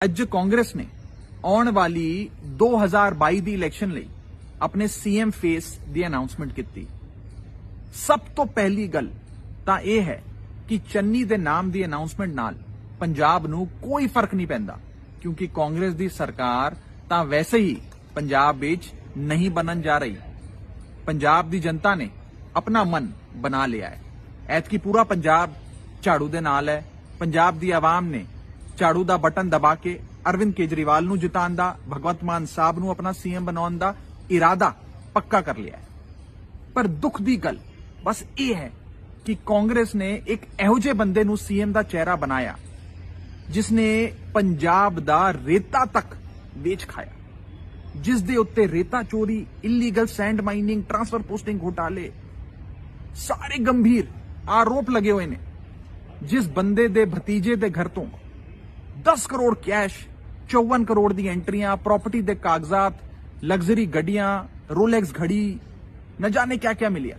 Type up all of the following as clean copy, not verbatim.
ਅੱਜ ਕਾਂਗਰਸ ਨੇ ਆਉਣ ਵਾਲੀ 2022 ਦੀ ਇਲੈਕਸ਼ਨ ਲਈ ਆਪਣੇ ਸੀਐਮ ਫੇਸ ਦੀ ਅਨਾਉਂਸਮੈਂਟ ਕੀਤੀ। ਸਭ ਤੋਂ ਪਹਿਲੀ ਗੱਲ ਤਾਂ ਇਹ ਹੈ ਕਿ ਚੰਨੀ ਦੇ ਨਾਮ ਦੀ ਅਨਾਉਂਸਮੈਂਟ ਨਾਲ ਪੰਜਾਬ ਨੂੰ ਕੋਈ ਫਰਕ ਨਹੀਂ ਪੈਂਦਾ, ਕਿਉਂਕਿ ਕਾਂਗਰਸ ਦੀ ਸਰਕਾਰ ਤਾਂ ਵੈਸੇ ਹੀ ਪੰਜਾਬ ਵਿੱਚ ਨਹੀਂ ਬਣਨ ਜਾ ਰਹੀ। ਪੰਜਾਬ ਦੀ ਜਨਤਾ ਨੇ ਆਪਣਾ ਮਨ ਬਣਾ ਲਿਆ ਹੈ। ਐਤਕੀ ਪੂਰਾ ਪੰਜਾਬ ਝਾੜੂ ਦੇ ਨਾਲ ਹੈ। ਪੰਜਾਬ ਦੀ ਆਵਾਮ ਨੇ ਝਾੜੂ ਦਾ ਬਟਨ ਦਬਾ ਕੇ ਅਰਵਿੰਦ ਕੇਜਰੀਵਾਲ ਨੂੰ ਜਿਤਾਉਣ ਦਾ, ਭਗਵੰਤ ਮਾਨ ਸਾਹਿਬ ਨੂੰ ਆਪਣਾ ਸੀਐਮ ਬਣਾਉਣ ਦਾ ਇਰਾਦਾ ਪੱਕਾ ਕਰ ਲਿਆ ਹੈ। ਪਰ ਦੁੱਖ ਦੀ ਗੱਲ ਬਸ ਇਹ ਹੈ ਕਿ ਕਾਂਗਰਸ ਨੇ ਇੱਕ ਇਹੋ ਜਿਹੇ ਬੰਦੇ ਨੂੰ ਸੀਐਮ ਦਾ ਚਿਹਰਾ ਬਣਾਇਆ ਜਿਸ ਨੇ ਪੰਜਾਬ ਦਾ ਰੇਤਾ ਤੱਕ ਵੇਚ ਖਾਇਆ, ਜਿਸ ਦੇ ਉੱਤੇ ਰੇਤਾ ਚੋਰੀ, illegal send mining, transfer posting ਘੁਟਾਲੇ ਸਾਰੇ ਗੰਭੀਰ ਆਰੋਪ ਲੱਗੇ ਹੋਏ ਨੇ। ਜਿਸ ਬੰਦੇ ਦੇ ਭਤੀਜੇ ਦੇ ਘਰ ਤੋਂ 10 ਕਰੋੜ ਕੈਸ਼, 54 ਕਰੋੜ ਦੀ ਐਂਟਰੀਆਂ, ਪ੍ਰਾਪਰਟੀ ਦੇ ਕਾਗਜ਼ਾਤ, ਲਗਜ਼ਰੀ ਗੱਡੀਆਂ, ਰੋਲੈਕਸ ਘੜੀ, न जाने क्या क्या मिलिया,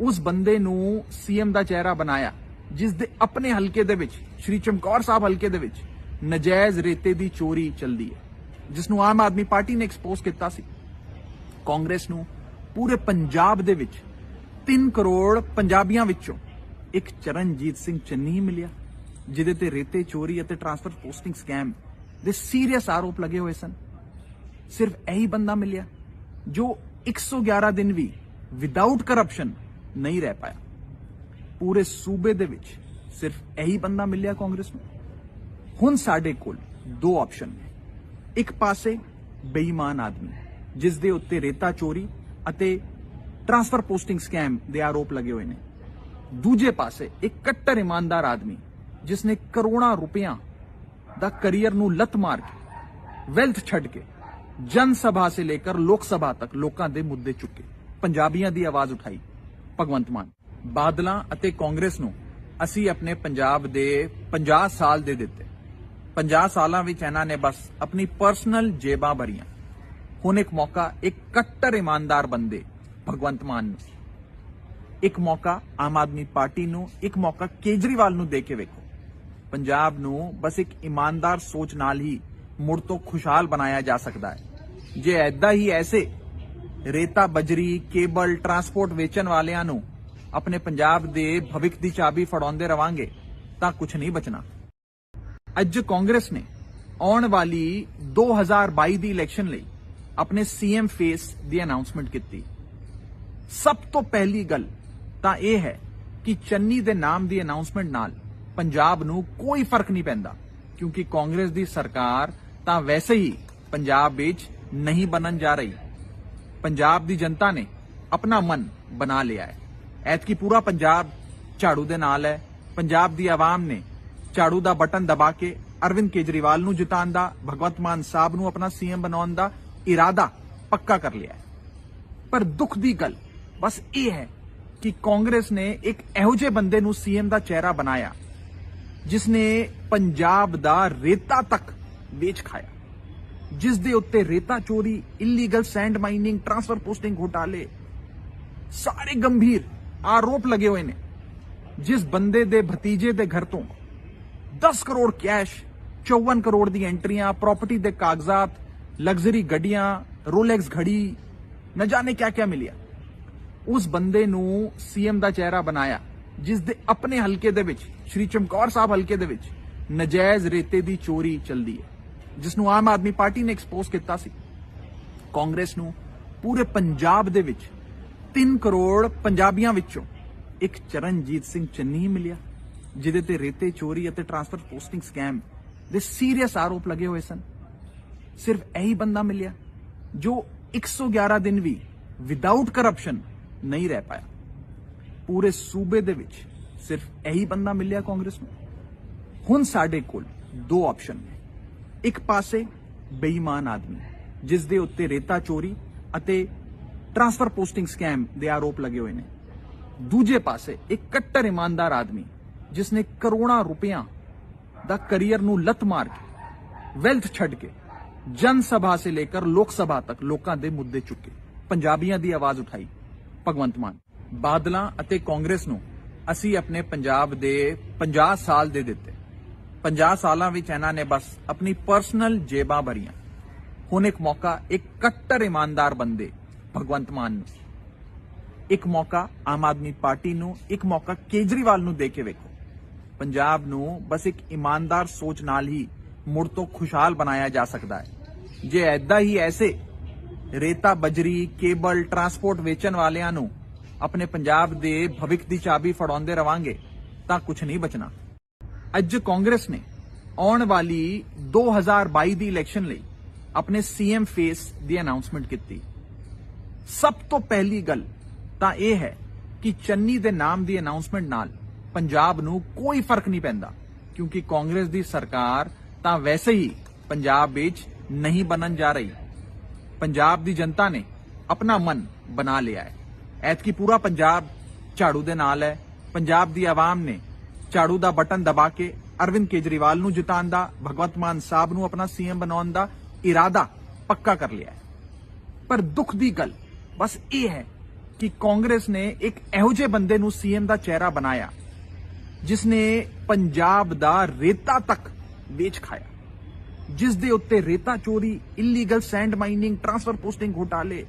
उस बंदे नू सीएम ਦਾ ਚਿਹਰਾ ਬਣਾਇਆ ਜਿਸ ਦੇ ਆਪਣੇ ਹਲਕੇ ਦੇ ਵਿੱਚ, ਸ਼੍ਰੀ ਚਮਕੌਰ ਸਾਹਿਬ ਹਲਕੇ ਦੇ ਵਿੱਚ ਨਜਾਇਜ਼ ਰੇਤੇ ਦੀ ਚੋਰੀ ਚੱਲਦੀ ਹੈ, ਜਿਸ ਨੂੰ ਆਮ ਆਦਮੀ ਪਾਰਟੀ ਨੇ ਐਕਸਪੋਜ਼ ਕੀਤਾ ਸੀ। ਕਾਂਗਰਸ ਨੂੰ ਪੂਰੇ ਪੰਜਾਬ ਦੇ ਵਿੱਚ 3 ਕਰੋੜ ਪੰਜਾਬੀਆਂ ਵਿੱਚੋਂ ਇੱਕ ਚਰਨਜੀਤ ਸਿੰਘ ਚੰਨੀ ਹੀ ਮਿਲਿਆ, ਜਿਹਦੇ ਤੇ ਰੇਤੇ ਚੋਰੀ ਅਤੇ ਟ੍ਰਾਂਸਫਰ ਪੋਸਟਿੰਗ ਸਕੈਮ ਦੇ ਸੀਰੀਅਸ ਆਰੋਪ ਲੱਗੇ ਹੋਏ ਸਨ। ਸਿਰਫ ਇਹੀ ਬੰਦਾ ਮਿਲਿਆ ਜੋ 111 ਦਿਨ ਵੀ ਵਿਦਆਊਟ ਕਰਪਸ਼ਨ ਨਹੀਂ ਰਹਿ ਪਾਇਆ। ਪੂਰੇ ਸੂਬੇ ਦੇ ਵਿੱਚ ਸਿਰਫ ਇਹੀ ਬੰਦਾ ਮਿਲਿਆ ਕਾਂਗਰਸ ਨੂੰ। ਹੁਣ ਸਾਡੇ ਕੋਲ ਦੋ ਆਪਸ਼ਨ ਨੇ। ਇੱਕ ਪਾਸੇ ਬੇਈਮਾਨ ਆਦਮੀ ਜਿਸ ਦੇ ਉੱਤੇ ਰੇਤਾ ਚੋਰੀ ਅਤੇ ਟ੍ਰਾਂਸਫਰ ਪੋਸਟਿੰਗ ਸਕੈਮ ਦੇ ਆਰੋਪ ਲੱਗੇ ਹੋਏ ਨੇ। ਦੂਜੇ ਪਾਸੇ ਇੱਕ ਕੱਟੜ ਇਮਾਨਦਾਰ ਆਦਮੀ ਜਿਸ ਨੇ ਕਰੋੜਾਂ ਰੁਪਈਆਂ ਦਾ ਕਰੀਅਰ ਨੂੰ ਲੱਤ ਮਾਰ ਕੇ, ਵੈਲਥ ਛੱਡ ਕੇ ਜਨ ਸਭਾ ਸੇ ਲੇਕਰ ਲੋਕ ਸਭਾ ਤੱਕ ਲੋਕਾਂ ਦੇ ਮੁੱਦੇ ਚੁੱਕੇ, ਪੰਜਾਬੀਆਂ ਦੀ ਆਵਾਜ਼ ਉਠਾਈ, ਭਗਵੰਤ ਮਾਨ। ਬਾਦਲਾਂ ਅਤੇ ਕਾਂਗਰਸ ਨੂੰ ਅਸੀਂ ਆਪਣੇ ਪੰਜਾਬ ਦੇ 50 ਸਾਲ ਦੇ ਦਿੱਤੇ। 50 ਸਾਲਾਂ ਵਿੱਚ ਇਹਨਾਂ ਨੇ ਬਸ ਆਪਣੀ ਪਰਸਨਲ ਜੇਬਾਂ ਭਰੀਆਂ। ਹੁਣ ਇੱਕ ਮੌਕਾ ਇੱਕ ਕੱਟੜ ਇਮਾਨਦਾਰ ਬੰਦੇ ਭਗਵੰਤ ਮਾਨ ਨੂੰ, ਇੱਕ ਮੌਕਾ ਆਮ ਆਦਮੀ ਪਾਰਟੀ ਨੂੰ, ਇੱਕ ਮੌਕਾ ਕੇਜਰੀਵਾਲ ਨੂੰ ਦੇ ਕੇ ਵੇਖੋ। ਪੰਜਾਬ ਨੂੰ ਬਸ ਇੱਕ ਇਮਾਨਦਾਰ ਸੋਚ ਨਾਲ ਹੀ ਮੁੜ ਤੋਂ ਖੁਸ਼ਹਾਲ ਬਣਾਇਆ ਜਾ ਸਕਦਾ ਹੈ। ਜੇ ਐਦਾਂ ਹੀ ਐਸੇ ਰੇਤਾ, ਬਜਰੀ, ਕੇਬਲ, ਟਰਾਂਸਪੋਰਟ ਵੇਚਣ ਵਾਲਿਆਂ ਨੂੰ ਆਪਣੇ ਪੰਜਾਬ ਦੇ ਭਵਿੱਖ ਦੀ ਚਾਬੀ ਫੜਾਉਂਦੇ ਰਵਾਂਗੇ ਤਾਂ ਕੁਝ ਨਹੀਂ ਬਚਣਾ। ਅੱਜ ਕਾਂਗਰਸ ਨੇ ਆਉਣ ਵਾਲੀ 2022 ਦੀ ਇਲੈਕਸ਼ਨ ਲਈ ਆਪਣੇ ਸੀਐਮ ਫੇਸ ਦੀ ਅਨਾਉਂਸਮੈਂਟ ਕੀਤੀ। ਸਭ ਤੋਂ ਪਹਿਲੀ ਗੱਲ ਤਾਂ ਇਹ ਹੈ ਕਿ ਚੰਨੀ ਦੇ ਨਾਮ ਦੀ ਅਨਾਉਂਸਮੈਂਟ ਨਾਲ ਪੰਜਾਬ ਨੂੰ ਕੋਈ ਫਰਕ ਨਹੀਂ ਪੈਂਦਾ, ਕਿਉਂਕਿ ਕਾਂਗਰਸ ਦੀ ਸਰਕਾਰ ਤਾਂ ਵੈਸੇ ਹੀ ਪੰਜਾਬ ਵਿੱਚ ਨਹੀਂ ਬਣਨ ਜਾ ਰਹੀ। ਪੰਜਾਬ ਦੀ ਜਨਤਾ ਨੇ ਆਪਣਾ ਮਨ ਬਣਾ ਲਿਆ ਹੈ। ਐਤਕੀ ਪੂਰਾ ਪੰਜਾਬ ਝਾੜੂ ਦੇ ਨਾਲ ਹੈ। ਪੰਜਾਬ ਦੀ ਆਵਾਮ ਨੇ ਝਾੜੂ ਦਾ ਬਟਨ ਦਬਾ ਕੇ ਅਰਵਿੰਦ ਕੇਜਰੀਵਾਲ ਨੂੰ ਜਿਤਾਉਣ ਦਾ, ਭਗਵੰਤ ਮਾਨ ਸਾਹਿਬ ਨੂੰ ਆਪਣਾ ਸੀਐਮ ਬਣਾਉਣ ਦਾ ਇਰਾਦਾ ਪੱਕਾ ਕਰ ਲਿਆ ਹੈ। ਪਰ ਦੁੱਖ ਦੀ ਗੱਲ ਬਸ ਇਹ ਹੈ ਕਿ ਕਾਂਗਰਸ ਨੇ ਇੱਕ ਇਹੋ ਜਿਹੇ ਬੰਦੇ ਨੂੰ ਸੀਐਮ ਦਾ ਚਿਹਰਾ ਬਣਾਇਆ ਜਿਸ ਨੇ ਪੰਜਾਬ ਦਾ ਰੇਤਾ ਤੱਕ ਵੇਚ ਖਾਇਆ, ਜਿਸ ਦੇ ਉੱਤੇ ਰੇਤਾ ਚੋਰੀ, illegal send mining, transfer posting ਘੁਟਾਲੇ ਸਾਰੇ ਗੰਭੀਰ ਆਰੋਪ ਲੱਗੇ ਹੋਏ ਨੇ। ਜਿਸ ਬੰਦੇ ਦੇ ਭਤੀਜੇ ਦੇ ਘਰ ਤੋਂ 10 ਕਰੋੜ ਕੈਸ਼, 54 ਕਰੋੜ ਦੀ ਐਂਟਰੀਆਂ, ਪ੍ਰਾਪਰਟੀ ਦੇ ਕਾਗਜ਼ਾਤ, ਲਗਜ਼ਰੀ ਗੱਡੀਆਂ, ਰੋਲੈਕਸ ਘੜੀ, न जाने क्या क्या मिलिया, ਉਸ ਬੰਦੇ ਨੂੰ ਸੀਐਮ ਦਾ ਚਿਹਰਾ ਬਣਾਇਆ ਜਿਸ ਦੇ ਆਪਣੇ ਹਲਕੇ ਦੇ ਵਿੱਚ, ਸ਼੍ਰੀ ਚਮਕੌਰ ਸਾਹਿਬ ਹਲਕੇ ਦੇ ਵਿੱਚ ਨਜਾਇਜ਼ ਰੇਤੇ ਦੀ ਚੋਰੀ ਚੱਲਦੀ ਹੈ, ਜਿਸ ਨੂੰ ਆਮ ਆਦਮੀ ਪਾਰਟੀ ਨੇ ਐਕਸਪੋਜ਼ ਕੀਤਾ ਸੀ। ਕਾਂਗਰਸ ਨੂੰ ਪੂਰੇ ਪੰਜਾਬ ਦੇ ਵਿੱਚ 3 ਕਰੋੜ ਪੰਜਾਬੀਆਂ ਵਿੱਚੋਂ ਇੱਕ ਚਰਨਜੀਤ ਸਿੰਘ ਚੰਨੀ ਹੀ ਮਿਲਿਆ, ਜਿਹਦੇ ਤੇ ਰੇਤੇ ਚੋਰੀ ਅਤੇ ਟ੍ਰਾਂਸਫਰ ਪੋਸਟਿੰਗ ਸਕੈਮ ਦੇ ਸੀਰੀਅਸ ਆਰੋਪ ਲੱਗੇ ਹੋਏ ਸਨ। ਸਿਰਫ ਇਹੀ ਬੰਦਾ ਮਿਲਿਆ ਜੋ 111 ਦਿਨ ਵੀ ਵਿਦਆਊਟ ਕਰਪਸ਼ਨ ਨਹੀਂ ਰਹਿ ਪਾਇਆ। ਪੂਰੇ ਸੂਬੇ ਦੇ ਵਿੱਚ ਸਿਰਫ ਇਹੀ ਬੰਦਾ ਮਿਲਿਆ ਕਾਂਗਰਸ ਨੂੰ। ਹੁਣ ਸਾਡੇ ਕੋਲ ਦੋ ਆਪਸ਼ਨ ਨੇ। ਇੱਕ ਪਾਸੇ ਬੇਈਮਾਨ ਆਦਮੀ ਜਿਸ ਦੇ ਉੱਤੇ ਰੇਤਾ ਚੋਰੀ ਅਤੇ ਟ੍ਰਾਂਸਫਰ ਪੋਸਟਿੰਗ ਸਕੈਮ ਦੇ ਆਰੋਪ ਲੱਗੇ ਹੋਏ ਨੇ। ਦੂਜੇ ਪਾਸੇ ਇੱਕ ਕੱਟੜ ਇਮਾਨਦਾਰ ਆਦਮੀ ਜਿਸ ਨੇ ਕਰੋੜਾਂ ਰੁਪਈਆਂ ਦਾ ਕਰੀਅਰ ਨੂੰ ਲੱਤ ਮਾਰ ਕੇ, ਵੈਲਥ ਛੱਡ ਕੇ ਜਨ ਸਭਾ ਸੇ ਲੇਕਰ ਲੋਕ ਸਭਾ ਤੱਕ ਲੋਕਾਂ ਦੇ ਮੁੱਦੇ ਚੁੱਕੇ, ਪੰਜਾਬੀਆਂ ਦੀ ਆਵਾਜ਼ ਉਠਾਈ, ਭਗਵੰਤ ਮਾਨ। ਬਾਦਲਾਂ ਅਤੇ ਕਾਂਗਰਸ ਨੂੰ ਅਸੀਂ ਆਪਣੇ ਪੰਜਾਬ ਦੇ 50 ਸਾਲ ਦੇ ਦਿੱਤੇ। 50 ਸਾਲਾਂ ਵਿੱਚ ਇਹਨਾਂ ਨੇ ਬਸ ਆਪਣੀ ਪਰਸਨਲ ਜੇਬਾਂ ਭਰੀਆਂ। ਹੁਣ ਇੱਕ ਮੌਕਾ ਇੱਕ ਕੱਟੜ ਇਮਾਨਦਾਰ ਬੰਦੇ ਭਗਵੰਤ ਮਾਨ ਨੂੰ, ਇੱਕ ਮੌਕਾ ਆਮ ਆਦਮੀ ਪਾਰਟੀ ਨੂੰ, ਇੱਕ ਮੌਕਾ ਕੇਜਰੀਵਾਲ ਨੂੰ ਦੇ ਕੇ ਵੇਖੋ। ਪੰਜਾਬ ਨੂੰ ਬਸ ਇੱਕ ਇਮਾਨਦਾਰ ਸੋਚ ਨਾਲ ਹੀ ਮੁੜ ਤੋਂ ਖੁਸ਼ਹਾਲ ਬਣਾਇਆ ਜਾ ਸਕਦਾ ਹੈ। ਜੇ ਐਦਾਂ ਹੀ ਐਸੇ ਰੇਤਾ, ਬਜਰੀ, ਕੇਬਲ, ਟਰਾਂਸਪੋਰਟ ਵੇਚਣ ਵਾਲਿਆਂ ਨੂੰ ਆਪਣੇ ਪੰਜਾਬ ਦੇ ਭਵਿੱਖ ਦੀ ਚਾਬੀ ਫੜਾਉਂਦੇ ਰਵਾਂਗੇ ਤਾਂ ਕੁਝ ਨਹੀਂ ਬਚਣਾ। ਅੱਜ ਕਾਂਗਰਸ ਨੇ ਆਉਣ ਵਾਲੀ 2022 ਦੀ ਇਲੈਕਸ਼ਨ ਲਈ ਆਪਣੇ ਸੀਐਮ ਫੇਸ ਦੀ ਅਨਾਉਂਸਮੈਂਟ ਕੀਤੀ। ਸਭ ਤੋਂ ਪਹਿਲੀ ਗੱਲ ਤਾਂ ਇਹ ਹੈ ਕਿ ਚੰਨੀ ਦੇ ਨਾਮ ਦੀ ਅਨਾਉਂਸਮੈਂਟ ਨਾਲ ਪੰਜਾਬ ਨੂੰ ਕੋਈ ਫਰਕ ਨਹੀਂ ਪੈਂਦਾ, ਕਿਉਂਕਿ ਕਾਂਗਰਸ ਦੀ ਸਰਕਾਰ ਤਾਂ ਵੈਸੇ ਹੀ ਪੰਜਾਬ ਵਿੱਚ ਨਹੀਂ ਬਣਨ ਜਾ ਰਹੀ। ਪੰਜਾਬ ਦੀ ਜਨਤਾ ਨੇ ਆਪਣਾ ਮਨ ਬਣਾ ਲਿਆ ਹੈ। ਐਤਕੀ ਪੂਰਾ ਪੰਜਾਬ ਝਾੜੂ ਦੇ ਨਾਲ ਹੈ। ਪੰਜਾਬ ਦੀ ਆਵਾਮ ਨੇ ਝਾੜੂ ਦਾ ਬਟਨ ਦਬਾ ਕੇ ਅਰਵਿੰਦ ਕੇਜਰੀਵਾਲ ਨੂੰ ਜਿਤਾਉਣ ਦਾ, ਭਗਵੰਤ ਮਾਨ ਸਾਹਿਬ ਨੂੰ ਆਪਣਾ ਸੀਐਮ ਬਣਾਉਣ ਦਾ ਇਰਾਦਾ ਪੱਕਾ ਕਰ ਲਿਆ ਹੈ। ਪਰ ਦੁੱਖ ਦੀ ਗੱਲ ਬਸ ਇਹ ਹੈ ਕਿ ਕਾਂਗਰਸ ਨੇ ਇੱਕ ਇਹੋ ਜਿਹੇ ਬੰਦੇ ਨੂੰ ਸੀਐਮ ਦਾ ਚਿਹਰਾ ਬਣਾਇਆ ਜਿਸ ਨੇ ਪੰਜਾਬ ਦਾ ਰੇਤਾ ਤੱਕ ਵੇਚ ਖਾਇਆ, ਜਿਸ ਦੇ ਉੱਤੇ ਰੇਤਾ ਚੋਰੀ, illegal send mining, transfer posting ਘੁਟਾਲੇ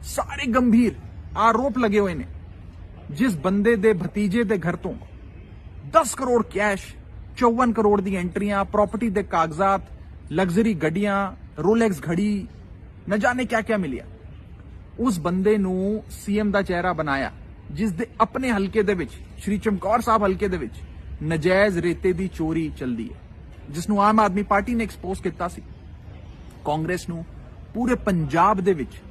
ਸਾਰੇ ਗੰਭੀਰ ਆਰੋਪ ਲੱਗੇ ਹੋਏ ਨੇ। ਜਿਸ ਬੰਦੇ ਦੇ ਭਤੀਜੇ ਦੇ ਘਰ ਤੋਂ 10 ਕਰੋੜ ਕੈਸ਼, 54 ਕਰੋੜ ਦੀ ਐਂਟਰੀਆਂ, ਪ੍ਰਾਪਰਟੀ ਦੇ ਕਾਗਜ਼ਾਤ, ਲਗਜ਼ਰੀ ਗੱਡੀਆਂ, ਰੋਲੈਕਸ ਘੜੀ, न जाने क्या क्या मिलिया, उस बंदे नू सीएम दा चेहरा बनाया जिस दे अपने हलके दे विच, श्री चमकौर साहब हलके दे विच नजायज रेते दी चोरी चलदी है, जिसनू आम आदमी पार्टी ने एक्सपोज किया सी। कांग्रेस नू पूरे पंजाब दे विच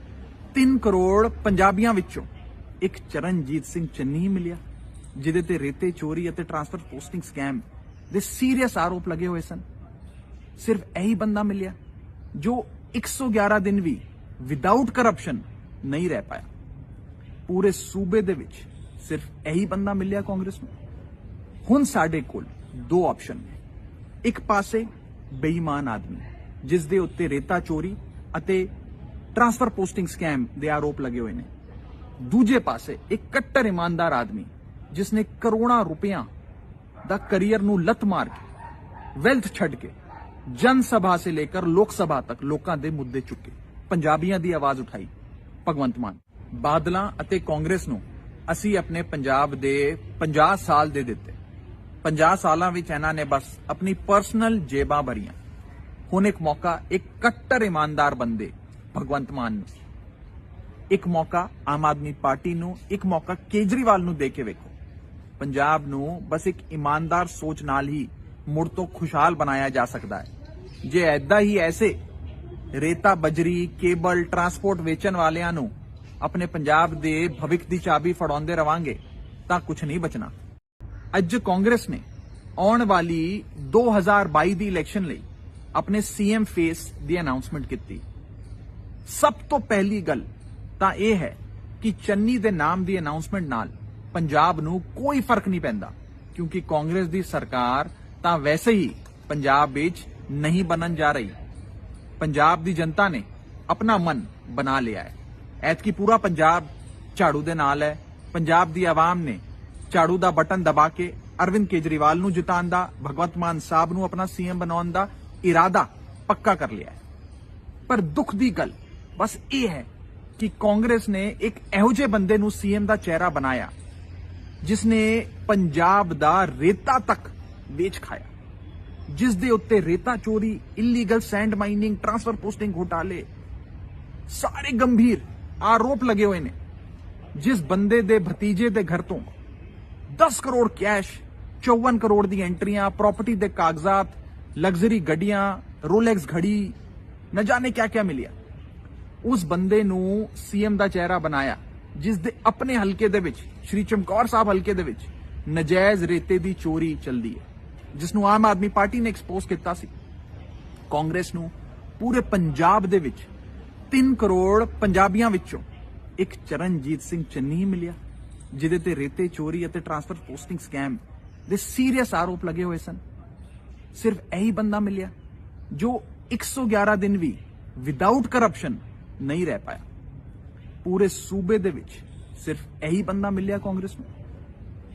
3 करोड़ पंजाबियां विचों एक चरणजीत सिंह चन्नी ही मिलिया, जिहदे ते रेते चोरी अते ट्रांसफर पोस्टिंग स्कैम दे सीरियस आरोप लगे हुए सन। सिर्फ यही बंदा मिलिया जो 111 दिन भी विदाउट करप्शन नहीं रह पाया। पूरे सूबे दे विच सिर्फ यही बंदा मिलिया कांग्रेस नूं। हुण साडे कोल 2 ऑप्शन ने, एक पासे बेईमान आदमी जिस दे उत्ते रेता चोरी अते ट्रांसफर पोस्टिंग स्कैम दे आरोप लगे हुए ने, दूजे पासे एक कट्टर ईमानदार आदमी जिसने करोड़ां रुपया दा करियर नूं लत मार के, वेल्थ छड़ के जन सभा से लेकर लोक सभा तक लोकां दे मुद्दे चुके, पंजाबियां दी आवाज उठाई। भगवंत मान बादलां अते कांग्रेस नूं असीं अपने पंजाब दे 50 साल दे दित्ते। 50 सालां विच इन्हां ने बस अपनी पर्सनल जेबां भरीआं। हुण एक मौका एक कट्टर ईमानदार बंदे भगवंत मान नूं, एक मौका आम आदमी पार्टी नूं, एक मौका केजरीवाल नूं दे के वेखो। पंजाब नूं बस एक ईमानदार सोच नाल ही मुड़ तो खुशहाल बनाया जा सकता है। जे ऐदां ही ऐसे रेता, बजरी, केबल, ट्रांसपोर्ट वेचण वालियां नूं अपने पंजाब दे भविख दी चाबी फड़ाउंदे रवांगे तां कुछ नहीं बचना। अज कांग्रेस ने आउण वाली 2022 दी इलैक्शन लई अपने सीएम फेस दी अनाउंसमेंट की। सब तो पहली गल तां इह है कि चन्नी दे नाम दी अनाउंसमेंट नाल पंजाब नूं कोई फर्क नहीं पैंदा, क्योंकि कांग्रेस दी सरकार ਤਾਂ ਵੈਸੇ ਹੀ ਪੰਜਾਬ ਵਿੱਚ ਨਹੀਂ ਬਣਨ ਜਾ ਰਹੀ। ਪੰਜਾਬ ਦੀ ਜਨਤਾ ਨੇ ਆਪਣਾ ਮਨ ਬਣਾ ਲਿਆ ਹੈ। ਐਤਕੀ ਪੂਰਾ ਪੰਜਾਬ ਝਾੜੂ ਦੇ ਨਾਲ ਹੈ। ਪੰਜਾਬ ਦੀ ਆਵਾਮ ਨੇ ਝਾੜੂ ਦਾ ਬਟਨ ਦਬਾ ਕੇ ਅਰਵਿੰਦ ਕੇਜਰੀਵਾਲ ਨੂੰ ਜਿਤਾਉਣ ਦਾ, ਭਗਵੰਤ ਮਾਨ ਸਾਹਿਬ ਨੂੰ ਆਪਣਾ ਸੀਐਮ ਬਣਾਉਣ ਦਾ ਇਰਾਦਾ ਪੱਕਾ ਕਰ ਲਿਆ ਹੈ। ਪਰ ਦੁੱਖ ਦੀ ਗੱਲ ਬਸ ਇਹ ਹੈ ਕਿ ਕਾਂਗਰਸ ਨੇ ਇੱਕ ਇਹੋ ਜਿਹੇ ਬੰਦੇ ਨੂੰ ਸੀਐਮ ਦਾ ਚਿਹਰਾ ਬਣਾਇਆ ਜਿਸ ਨੇ ਪੰਜਾਬ ਦਾ ਰੇਤਾ ਤੱਕ ਵੇਚ ਖਾਇਆ, ਜਿਸ ਦੇ ਉੱਤੇ ਰੇਤਾ ਚੋਰੀ, illegal send mining, transfer posting ਘੁਟਾਲੇ ਸਾਰੇ ਗੰਭੀਰ ਆਰੋਪ ਲੱਗੇ ਹੋਏ ਨੇ। ਜਿਸ ਬੰਦੇ ਦੇ ਭਤੀਜੇ ਦੇ ਘਰ ਤੋਂ 10 ਕਰੋੜ ਕੈਸ਼, 54 ਕਰੋੜ ਦੀ ਐਂਟਰੀਆਂ, ਪ੍ਰਾਪਰਟੀ ਦੇ ਕਾਗਜ਼ਾਤ, ਲਗਜ਼ਰੀ ਗੱਡੀਆਂ, ਰੋਲੈਕਸ ਘੜੀ, न जाने क्या क्या मिलिया, उस बंदे नूं सीएम ਦਾ ਚਿਹਰਾ ਬਣਾਇਆ ਜਿਸ ਦੇ ਆਪਣੇ ਹਲਕੇ ਦੇ ਵਿੱਚ, श्री चमकौर साहब हलके दे विच नजायज रेते दी चोरी चलदी है, जिसनू आम आदमी पार्टी ने एक्सपोज किया सी। कांग्रेस नू पूरे पंजाब दे विच 3 करोड़ पंजाबियां विचों एक चरणजीत सिंह चन्नी ही मिलिया, जिहदे ते रेते चोरी अते ट्रांसफर पोस्टिंग स्कैम दे सीरियस आरोप लगे हुए सन। सिर्फ यही बंदा मिलिया जो 111 दिन भी विदाउट करप्शन नहीं रह पाया। पूरे सूबे दे विच सिर्फ यही बंदा मिलिया कांग्रेस नूं।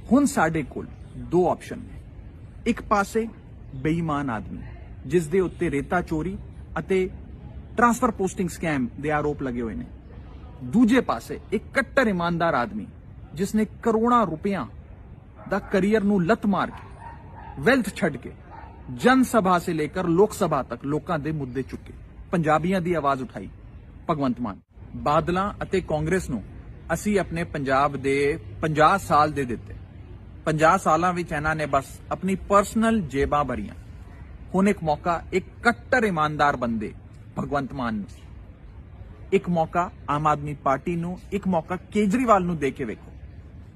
हुण साडे कोल 2 ऑप्शन ने, एक पासे ਬੇਈਮਾਨ ਆਦਮੀ ਜਿਸ ਦੇ ਉੱਤੇ ਰੇਤਾ ਚੋਰੀ ਅਤੇ ਟ੍ਰਾਂਸਫਰ ਪੋਸਟਿੰਗ ਸਕੈਮ ਦੇ ਆਰੋਪ ਲੱਗੇ ਹੋਏ ਨੇ। ਦੂਜੇ ਪਾਸੇ ਇੱਕ ਕੱਟੜ ਇਮਾਨਦਾਰ ਆਦਮੀ ਜਿਸ ਨੇ ਕਰੋੜਾਂ ਰੁਪਈਆਂ ਦਾ ਕਰੀਅਰ ਨੂੰ ਲੱਤ ਮਾਰ ਕੇ ਵੈਲਥ ਛੱਡ ਕੇ ਜਨ ਸਭਾ ਸੇ ਲੇਕਰ ਲੋਕ ਸਭਾ ਤੱਕ ਲੋਕਾਂ ਦੇ ਮੁੱਦੇ ਚੁੱਕੇ, ਪੰਜਾਬੀਆਂ ਦੀ ਆਵਾਜ਼ ਉਠਾਈ, ਭਗਵੰਤ ਮਾਨ। ਬਾਦਲਾਂ ਅਤੇ ਕਾਂਗਰਸ ਨੂੰ ਅਸੀਂ ਆਪਣੇ ਪੰਜਾਬ ਦੇ 50 ਸਾਲ ਦੇ ਦਿੱਤੇ। 50 ਸਾਲਾਂ ਵਿੱਚ ਇਹਨਾਂ ਨੇ ਬਸ ਆਪਣੀ ਪਰਸਨਲ ਜੇਬਾਂ ਭਰੀਆਂ। ਹੁਣ ਇੱਕ ਮੌਕਾ ਇੱਕ ਕੱਟੜ ਇਮਾਨਦਾਰ ਬੰਦੇ ਭਗਵੰਤ ਮਾਨ ਨੂੰ, ਇੱਕ ਮੌਕਾ ਆਮ ਆਦਮੀ ਪਾਰਟੀ ਨੂੰ, ਇੱਕ ਮੌਕਾ ਕੇਜਰੀਵਾਲ ਨੂੰ ਦੇ ਕੇ ਵੇਖੋ।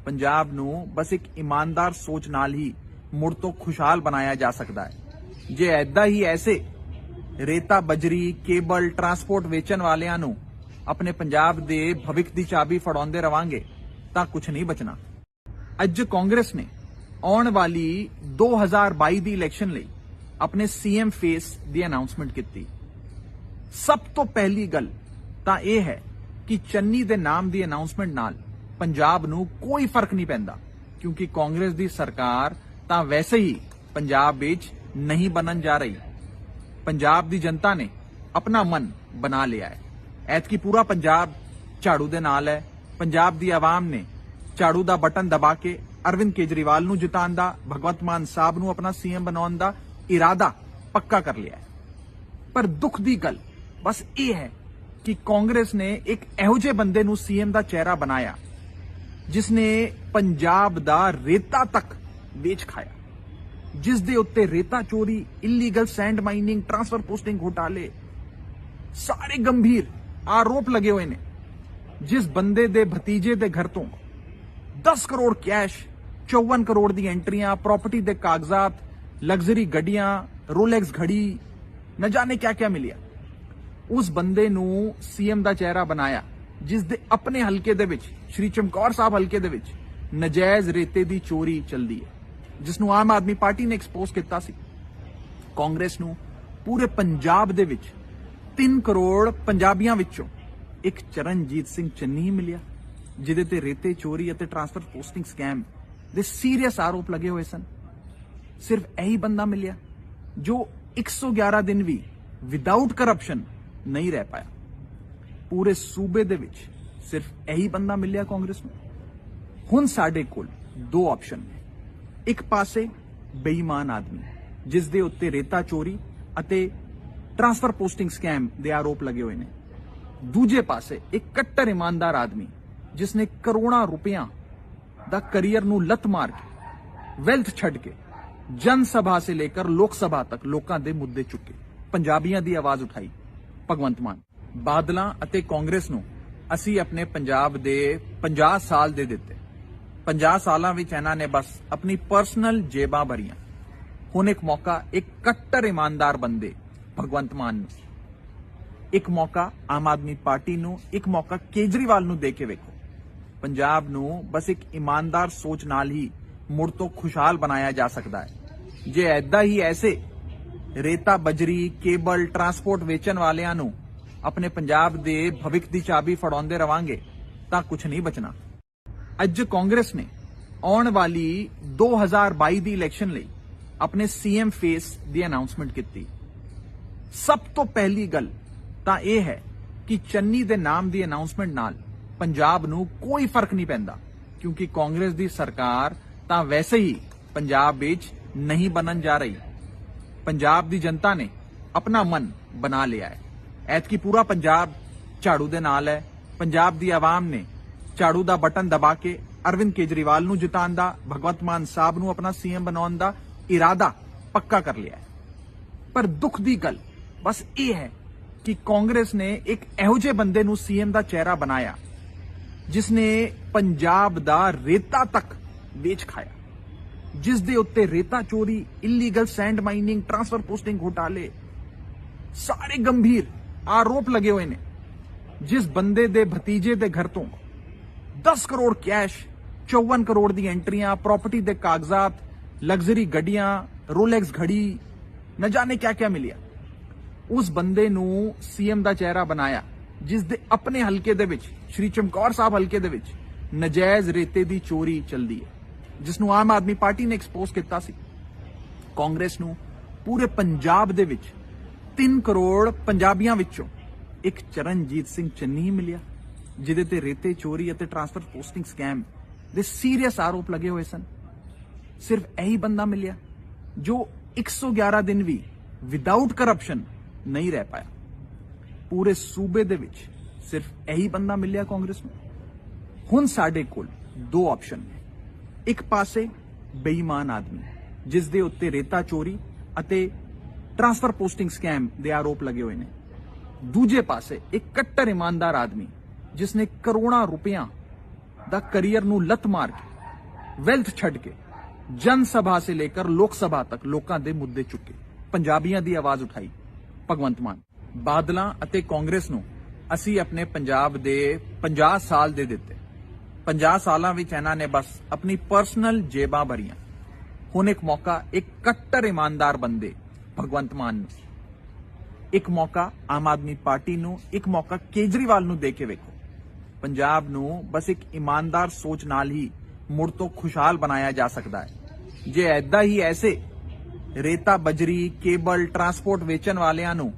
ਪੰਜਾਬ ਨੂੰ ਬਸ ਇੱਕ ਇਮਾਨਦਾਰ ਸੋਚ ਨਾਲ ਹੀ ਮੁੜ ਤੋਂ ਖੁਸ਼ਹਾਲ ਬਣਾਇਆ ਜਾ ਸਕਦਾ ਹੈ। ਜੇ ਐਦਾਂ ਹੀ ਐਸੇ ਰੇਤਾ ਬਜਰੀ ਕੇਬਲ ਟਰਾਂਸਪੋਰਟ ਵੇਚਣ ਵਾਲਿਆਂ ਨੂੰ ਆਪਣੇ ਪੰਜਾਬ ਦੇ ਭਵਿੱਖ ਦੀ ਚਾਬੀ ਫੜਾਉਂਦੇ ਰਵਾਂਗੇ ਤਾਂ ਕੁਝ ਨਹੀਂ ਬਚਣਾ। ਅੱਜ ਕਾਂਗਰਸ ਨੇ ਆਉਣ ਵਾਲੀ 2022 ਦੀ ਇਲੈਕਸ਼ਨ ਲਈ ਆਪਣੇ ਸੀਐਮ ਫੇਸ ਦੀ ਅਨਾਉਂਸਮੈਂਟ ਕੀਤੀ। ਸਭ ਤੋਂ ਪਹਿਲੀ ਗੱਲ ਤਾਂ ਇਹ ਹੈ ਕਿ ਚੰਨੀ ਦੇ ਨਾਮ ਦੀ ਅਨਾਉਂਸਮੈਂਟ ਨਾਲ ਪੰਜਾਬ ਨੂੰ ਕੋਈ ਫਰਕ ਨਹੀਂ ਪੈਂਦਾ, ਕਿਉਂਕਿ ਕਾਂਗਰਸ ਦੀ ਸਰਕਾਰ ਤਾਂ ਵੈਸੇ ਹੀ ਪੰਜਾਬ ਵਿੱਚ ਨਹੀਂ ਬਣਨ ਜਾ ਰਹੀ। ਪੰਜਾਬ ਦੀ ਜਨਤਾ ਨੇ ਆਪਣਾ ਮਨ ਬਣਾ ਲਿਆ ਹੈ। ਐਤਕੀ ਪੂਰਾ ਪੰਜਾਬ ਝਾੜੂ ਦੇ ਨਾਲ ਹੈ। ਪੰਜਾਬ ਦੀ ਆਵਾਮ ਨੇ ਝਾੜੂ ਦਾ ਬਟਨ ਦਬਾ ਕੇ ਅਰਵਿੰਦ ਕੇਜਰੀਵਾਲ ਨੂੰ ਜਿਤਾਉਣ ਦਾ, ਭਗਵੰਤ ਮਾਨ ਸਾਹਿਬ ਨੂੰ ਆਪਣਾ ਸੀਐਮ ਬਣਾਉਣ ਦਾ ਇਰਾਦਾ ਪੱਕਾ ਕਰ ਲਿਆ ਹੈ। ਪਰ ਦੁੱਖ ਦੀ ਗੱਲ ਬਸ ਇਹ ਹੈ ਕਿ ਕਾਂਗਰਸ ਨੇ ਇੱਕ ਇਹੋ ਜਿਹੇ ਬੰਦੇ ਨੂੰ ਸੀਐਮ ਦਾ ਚਿਹਰਾ ਬਣਾਇਆ ਜਿਸ ਨੇ ਪੰਜਾਬ ਦਾ ਰੇਤਾ ਤੱਕ ਵੇਚ ਖਾਇਆ, ਜਿਸ ਦੇ ਉੱਤੇ ਰੇਤਾ ਚੋਰੀ, illegal send mining, transfer posting ਘੁਟਾਲੇ ਸਾਰੇ ਗੰਭੀਰ ਆਰੋਪ ਲੱਗੇ ਹੋਏ ਨੇ। ਜਿਸ ਬੰਦੇ ਦੇ ਭਤੀਜੇ ਦੇ ਘਰ ਤੋਂ 10 ਕਰੋੜ ਕੈਸ਼, 54 ਕਰੋੜ ਦੀ ਐਂਟਰੀਆਂ, ਪ੍ਰਾਪਰਟੀ ਦੇ ਕਾਗਜ਼ਾਤ, ਲਗਜ਼ਰੀ ਗੱਡੀਆਂ, ਰੋਲੈਕਸ ਘੜੀ, न जाने क्या क्या मिलिया। उस बंदे नू सीएम दा चेहरा बनाया जिस दे अपने हलके दे विच, श्री चमकौर साहब हलके दे विच नजायज रेते दी चोरी चलदी है, जिसनू आम आदमी पार्टी ने एक्सपोज किया सी। कांग्रेस नू पूरे पंजाब दे विच 3 करोड़ पंजाबियां विचों एक चरणजीत सिंह चन्नी ही मिलिया, जिहदे ते रेते चोरी अते ट्रांसफर पोस्टिंग स्कैम दे सीरियस आरोप लगे हुए सन। सिर्फ यही बंदा मिलिया जो 111 दिन भी विदाउट करप्शन नहीं रह पाया। पूरे सूबे दे विच सिर्फ यही बंदा मिलिया कांग्रेस में। हुण साडे कोल दो ऑप्शन ने, एक पासे बेईमान आदमी जिस दे उत्ते रेता चोरी अते ट्रांसफर पोस्टिंग स्कैम दे आरोप लगे हुए ने, दूजे पासे एक कट्टर ईमानदार आदमी जिसने करोड़ां रुपया दा करियर नू लत मार के वेल्थ छड़ के जन सभा से लेकर लोक सभा तक लोकां दे मुद्दे चुके, पंजाबियां दी आवाज उठाई, भगवंत मान। बादलां अते कांग्रेस नू असी अपने पंजाब दे 50 साल दे दिते। 50 सालां विच इन्हां ने बस अपनी पर्सनल जेबां भरियां। हुण एक मौका एक कट्टर ईमानदार बंदे भगवंत मान नू, एक मौका आम आदमी पार्टी नू, एक मौका केजरीवाल नू दे के वेखो। पंजाब नू बस एक ईमानदार सोच नाल ही मुड़ तो खुशहाल बनाया जा सकता है। जे ऐदा ही ऐसे रेता बजरी केबल ट्रांसपोर्ट वेचन वालियां नू अपने पंजाब दे भविख दी चाबी फड़ाउंदे रवांगे तां कुछ नहीं बचना। अज कांग्रेस ने आउण वाली 2022 दी इलैक्शन लई अपने सीएम फेस दी अनाउंसमेंट की। सब तो पहली गल तां यह है कि चन्नी दे नाम दी अनाउंसमेंट नाल पंजाब नू कोई फर्क नहीं पैंदा, क्योंकि कांग्रेस दी सरकार तां वैसे ही पंजाब विच नहीं बनन जा रही। पंजाब दी जनता ने अपना मन बना लिया है। ऐतकी पूरा पंजाब झाड़ू दे नाल है। पंजाब दी आवाम ने झाड़ू दा बटन दबा के अरविंद केजरीवाल नू जिताउण दा, भगवंत मान साहब नू अपना सीएम बनाउण दा इरादा पक्का कर लिया है। पर दुख दी गल बस ये है कि कांग्रेस ने एक इहो जिहे बंदे नू सीएम दा चेहरा बनाया जिसने पंजाब दा रेता तक वेच खाया, जिस दे उत्ते रेता चोरी, illegal sand mining, transfer posting घोटाले सारे गंभीर आरोप लगे हुए ने। जिस बंदे दे भतीजे दे घर तो 10 करोड़ कैश, 54 करोड़ दी एंट्रियां, प्रॉपर्टी दे कागजात, लग्जरी गड्डियां, रोलैक्स घड़ी, न जाने क्या क्या मिलिया। उस बंदे नू सीएम दा चेहरा बनाया जिस दे अपने हलके दे विच, श्री चमकौर साहब हलके दे विच नजायज रेते दी चोरी चलदी है, जिसनू आम आदमी पार्टी ने एक्सपोज किया सी। कांग्रेस नू ਪੂਰੇ ਪੰਜਾਬ ਦੇ ਵਿੱਚ 3 ਕਰੋੜ ਪੰਜਾਬੀਆਂ ਵਿੱਚੋਂ ਇੱਕ ਚਰਨਜੀਤ ਸਿੰਘ ਚੰਨੀ ਹੀ ਮਿਲਿਆ, ਜਿਹਦੇ ਤੇ ਰੇਤੇ ਚੋਰੀ ਅਤੇ ਟਰਾਂਸਫਰ ਪੋਸਟਿੰਗ ਸਕੈਮ ਦੇ ਸੀਰੀਅਸ ਆਰੋਪ ਲੱਗੇ ਹੋਏ ਸਨ। ਸਿਰਫ ਇਹੀ ਬੰਦਾ ਮਿਲਿਆ ਜੋ 111 ਦਿਨ ਵੀ ਵਿਦਆਊਟ ਕਰਪਸ਼ਨ ਨਹੀਂ ਰਹਿ ਪਾਇਆ। ਪੂਰੇ ਸੂਬੇ ਦੇ ਵਿੱਚ ਸਿਰਫ ਇਹੀ ਬੰਦਾ ਮਿਲਿਆ ਕਾਂਗਰਸ ਨੂੰ। ਹੁਣ ਸਾਡੇ ਕੋਲ ਦੋ ਆਪਸ਼ਨ ਨੇ। ਇੱਕ ਪਾਸੇ ਬੇਈਮਾਨ ਆਦਮੀ ਜਿਸ ਦੇ ਉੱਤੇ ਰੇਤਾ ਚੋਰੀ ਅਤੇ ਟਰਾਂਸਫਰ ਪੋਸਟਿੰਗ ਸਕੈਮ ਦੇ ਆਰੋਪ ਲੱਗੇ ਹੋਏ ਨੇ। ਦੂਜੇ ਪਾਸੇ ਇੱਕ ਕੱਟੜ ਇਮਾਨਦਾਰ ਆਦਮੀ ਜਿਸ ਨੇ ਕਰੋੜਾਂ ਰੁਪਈਆਂ ਦਾ ਕਰੀਅਰ ਨੂੰ ਲੱਤ ਮਾਰ ਕੇ, ਵੈਲਥ ਛੱਡ ਕੇ ਜਨ ਸਭਾ ਸੇ ਲੇਕਰ ਲੋਕ ਸਭਾ ਤੱਕ ਲੋਕਾਂ ਦੇ ਮੁੱਦੇ ਚੁੱਕੇ, ਪੰਜਾਬੀਆਂ ਦੀ ਆਵਾਜ਼ ਉਠਾਈ, ਭਗਵੰਤ ਮਾਨ। ਬਾਦਲਾਂ ਅਤੇ ਕਾਂਗਰਸ ਨੂੰ ਅਸੀਂ ਆਪਣੇ ਪੰਜਾਬ ਦੇ 50 ਸਾਲ ਦੇ ਦਿੱਤੇ। 50 ਸਾਲਾਂ ਵਿੱਚ ਇਹਨਾਂ ਨੇ ਬਸ ਆਪਣੀ ਪਰਸਨਲ ਜੇਬਾਂ ਭਰੀਆਂ। ਹੁਣ ਇੱਕ ਮੌਕਾ ਇੱਕ ਕੱਟੜ ਇਮਾਨਦਾਰ ਬੰਦੇ ਭਗਵੰਤ ਮਾਨ ਨੂੰ, ਇੱਕ ਮੌਕਾ ਆਮ ਆਦਮੀ ਪਾਰਟੀ ਨੂੰ, ਇੱਕ ਮੌਕਾ ਕੇਜਰੀਵਾਲ ਨੂੰ ਦੇ ਕੇ ਵੇਖੋ। ਪੰਜਾਬ ਨੂੰ ਬਸ ਇੱਕ ਇਮਾਨਦਾਰ ਸੋਚ ਨਾਲ ਹੀ ਮੁੜ ਤੋਂ ਖੁਸ਼ਹਾਲ ਬਣਾਇਆ ਜਾ ਸਕਦਾ ਹੈ। ਜੇ ਐਦਾਂ ਹੀ ਐਸੇ ਰੇਤਾ, ਬਜਰੀ, ਕੇਬਲ, ਟਰਾਂਸਪੋਰਟ ਵੇਚਣ ਵਾਲਿਆਂ ਨੂੰ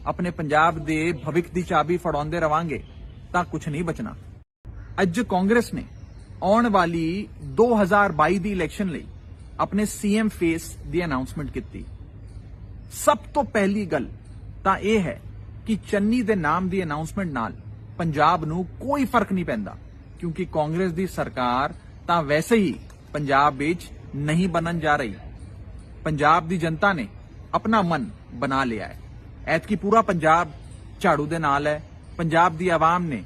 ਆਪਣੇ ਪੰਜਾਬ ਦੇ ਭਵਿੱਖ ਦੀ ਚਾਬੀ ਫੜਾਉਂਦੇ ਰਵਾਂਗੇ ਤਾਂ ਕੁਝ ਨਹੀਂ ਬਚਣਾ। ਅੱਜ ਕਾਂਗਰਸ ਨੇ ਆਉਣ ਵਾਲੀ 2022 ਦੀ ਇਲੈਕਸ਼ਨ ਲਈ ਆਪਣੇ ਸੀਐਮ ਫੇਸ ਦੀ ਅਨਾਉਂਸਮੈਂਟ ਕੀਤੀ। ਸਭ ਤੋਂ ਪਹਿਲੀ ਗੱਲ ਤਾਂ ਇਹ ਹੈ ਕਿ ਚੰਨੀ ਦੇ ਨਾਮ ਦੀ ਅਨਾਉਂਸਮੈਂਟ ਨਾਲ ਪੰਜਾਬ ਨੂੰ ਕੋਈ ਫਰਕ ਨਹੀਂ ਪੈਂਦਾ, ਕਿਉਂਕਿ ਕਾਂਗਰਸ ਦੀ ਸਰਕਾਰ ਤਾਂ ਵੈਸੇ ਹੀ ਪੰਜਾਬ ਵਿੱਚ ਨਹੀਂ ਬਣਨ ਜਾ ਰਹੀ। ਪੰਜਾਬ ਦੀ ਜਨਤਾ ਨੇ ਆਪਣਾ ਮਨ ਬਣਾ ਲਿਆ ਹੈ। ਐਤਕੀ ਪੂਰਾ ਪੰਜਾਬ ਝਾੜੂ ਦੇ ਨਾਲ ਹੈ। ਪੰਜਾਬ ਦੀ ਆਵਾਮ ਨੇ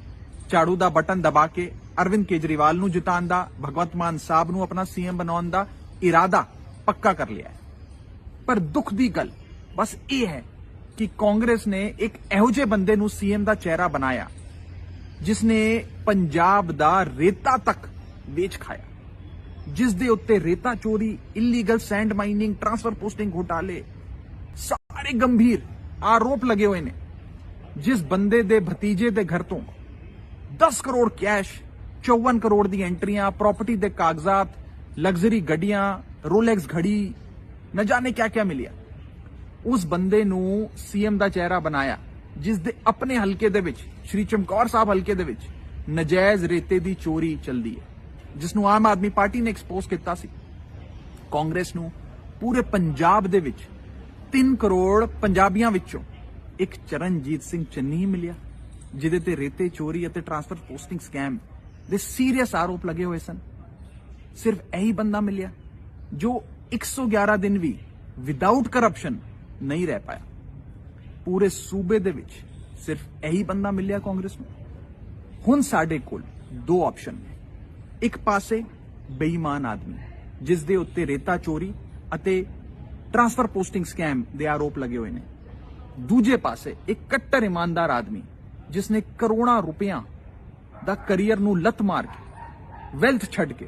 ਝਾੜੂ ਦਾ ਬਟਨ ਦਬਾ ਕੇ ਅਰਵਿੰਦ ਕੇਜਰੀਵਾਲ ਨੂੰ ਜਿਤਾਉਣ ਦਾ, ਭਗਵੰਤ ਮਾਨ ਸਾਹਿਬ ਨੂੰ ਆਪਣਾ ਸੀਐਮ ਬਣਾਉਣ ਦਾ ਇਰਾਦਾ ਪੱਕਾ ਕਰ ਲਿਆ ਹੈ। ਪਰ ਦੁੱਖ ਦੀ ਗੱਲ ਬਸ ਇਹ ਹੈ ਕਿ ਕਾਂਗਰਸ ਨੇ ਇੱਕ ਇਹੋ ਜਿਹੇ ਬੰਦੇ ਨੂੰ ਸੀਐਮ ਦਾ ਚਿਹਰਾ ਬਣਾਇਆ ਜਿਸ ਨੇ ਪੰਜਾਬ ਦਾ ਰੇਤਾ ਤੱਕ ਵੇਚ ਖਾਇਆ, ਜਿਸ ਦੇ ਉੱਤੇ ਰੇਤਾ ਚੋਰੀ, illegal send mining, transfer posting ਘੁਟਾਲੇ ਸਾਰੇ ਗੰਭੀਰ ਆਰੋਪ ਲੱਗੇ ਹੋਏ ਨੇ। ਜਿਸ ਬੰਦੇ ਦੇ ਭਤੀਜੇ ਦੇ ਘਰ ਤੋਂ 10 ਕਰੋੜ ਕੈਸ਼, 54 ਕਰੋੜ ਦੀ ਐਂਟਰੀਆਂ, ਪ੍ਰਾਪਰਟੀ ਦੇ ਕਾਗਜ਼ਾਤ, ਲਗਜ਼ਰੀ ਗੱਡੀਆਂ, ਰੋਲੈਕਸ ਘੜੀ, न जाने क्या क्या मिलिया। उस बंदे नू सीएम दा चेहरा बनाया जिस दे अपने हलके दे विच, श्री चमकौर साहब हलके दे विच नजायज रेते दी चोरी चलदी है, जिसनू आम आदमी पार्टी ने एक्सपोज किया सी। कांग्रेस नू पूरे पंजाब दे विच 3 करोड़ पंजाबियां विचों एक चरणजीत सिंह चन्नी ही मिलिया, जिहदे ते रेते चोरी अते ट्रांसफर पोस्टिंग स्कैम दे सीरीयस आरोप लगे हुए सन। सिर्फ यही बंदा मिलिया जो 111 दिन भी विदाउट करप्शन नहीं रह पाया। पूरे सूबे दे विच सिर्फ यही बंदा मिलिया कांग्रेस नूं। हुण साडे कोल दो ऑप्शन ने। एक पासे बेईमान आदमी जिस दे उत्ते रेता चोरी अते ट्रांसफर पोस्टिंग स्कैम दे आरोप लगे हुए ने। दूजे पासे एक कट्टर ईमानदार आदमी जिसने करोड़ां रुपया दा करियर नूं लत मार के, वैल्थ छड़ के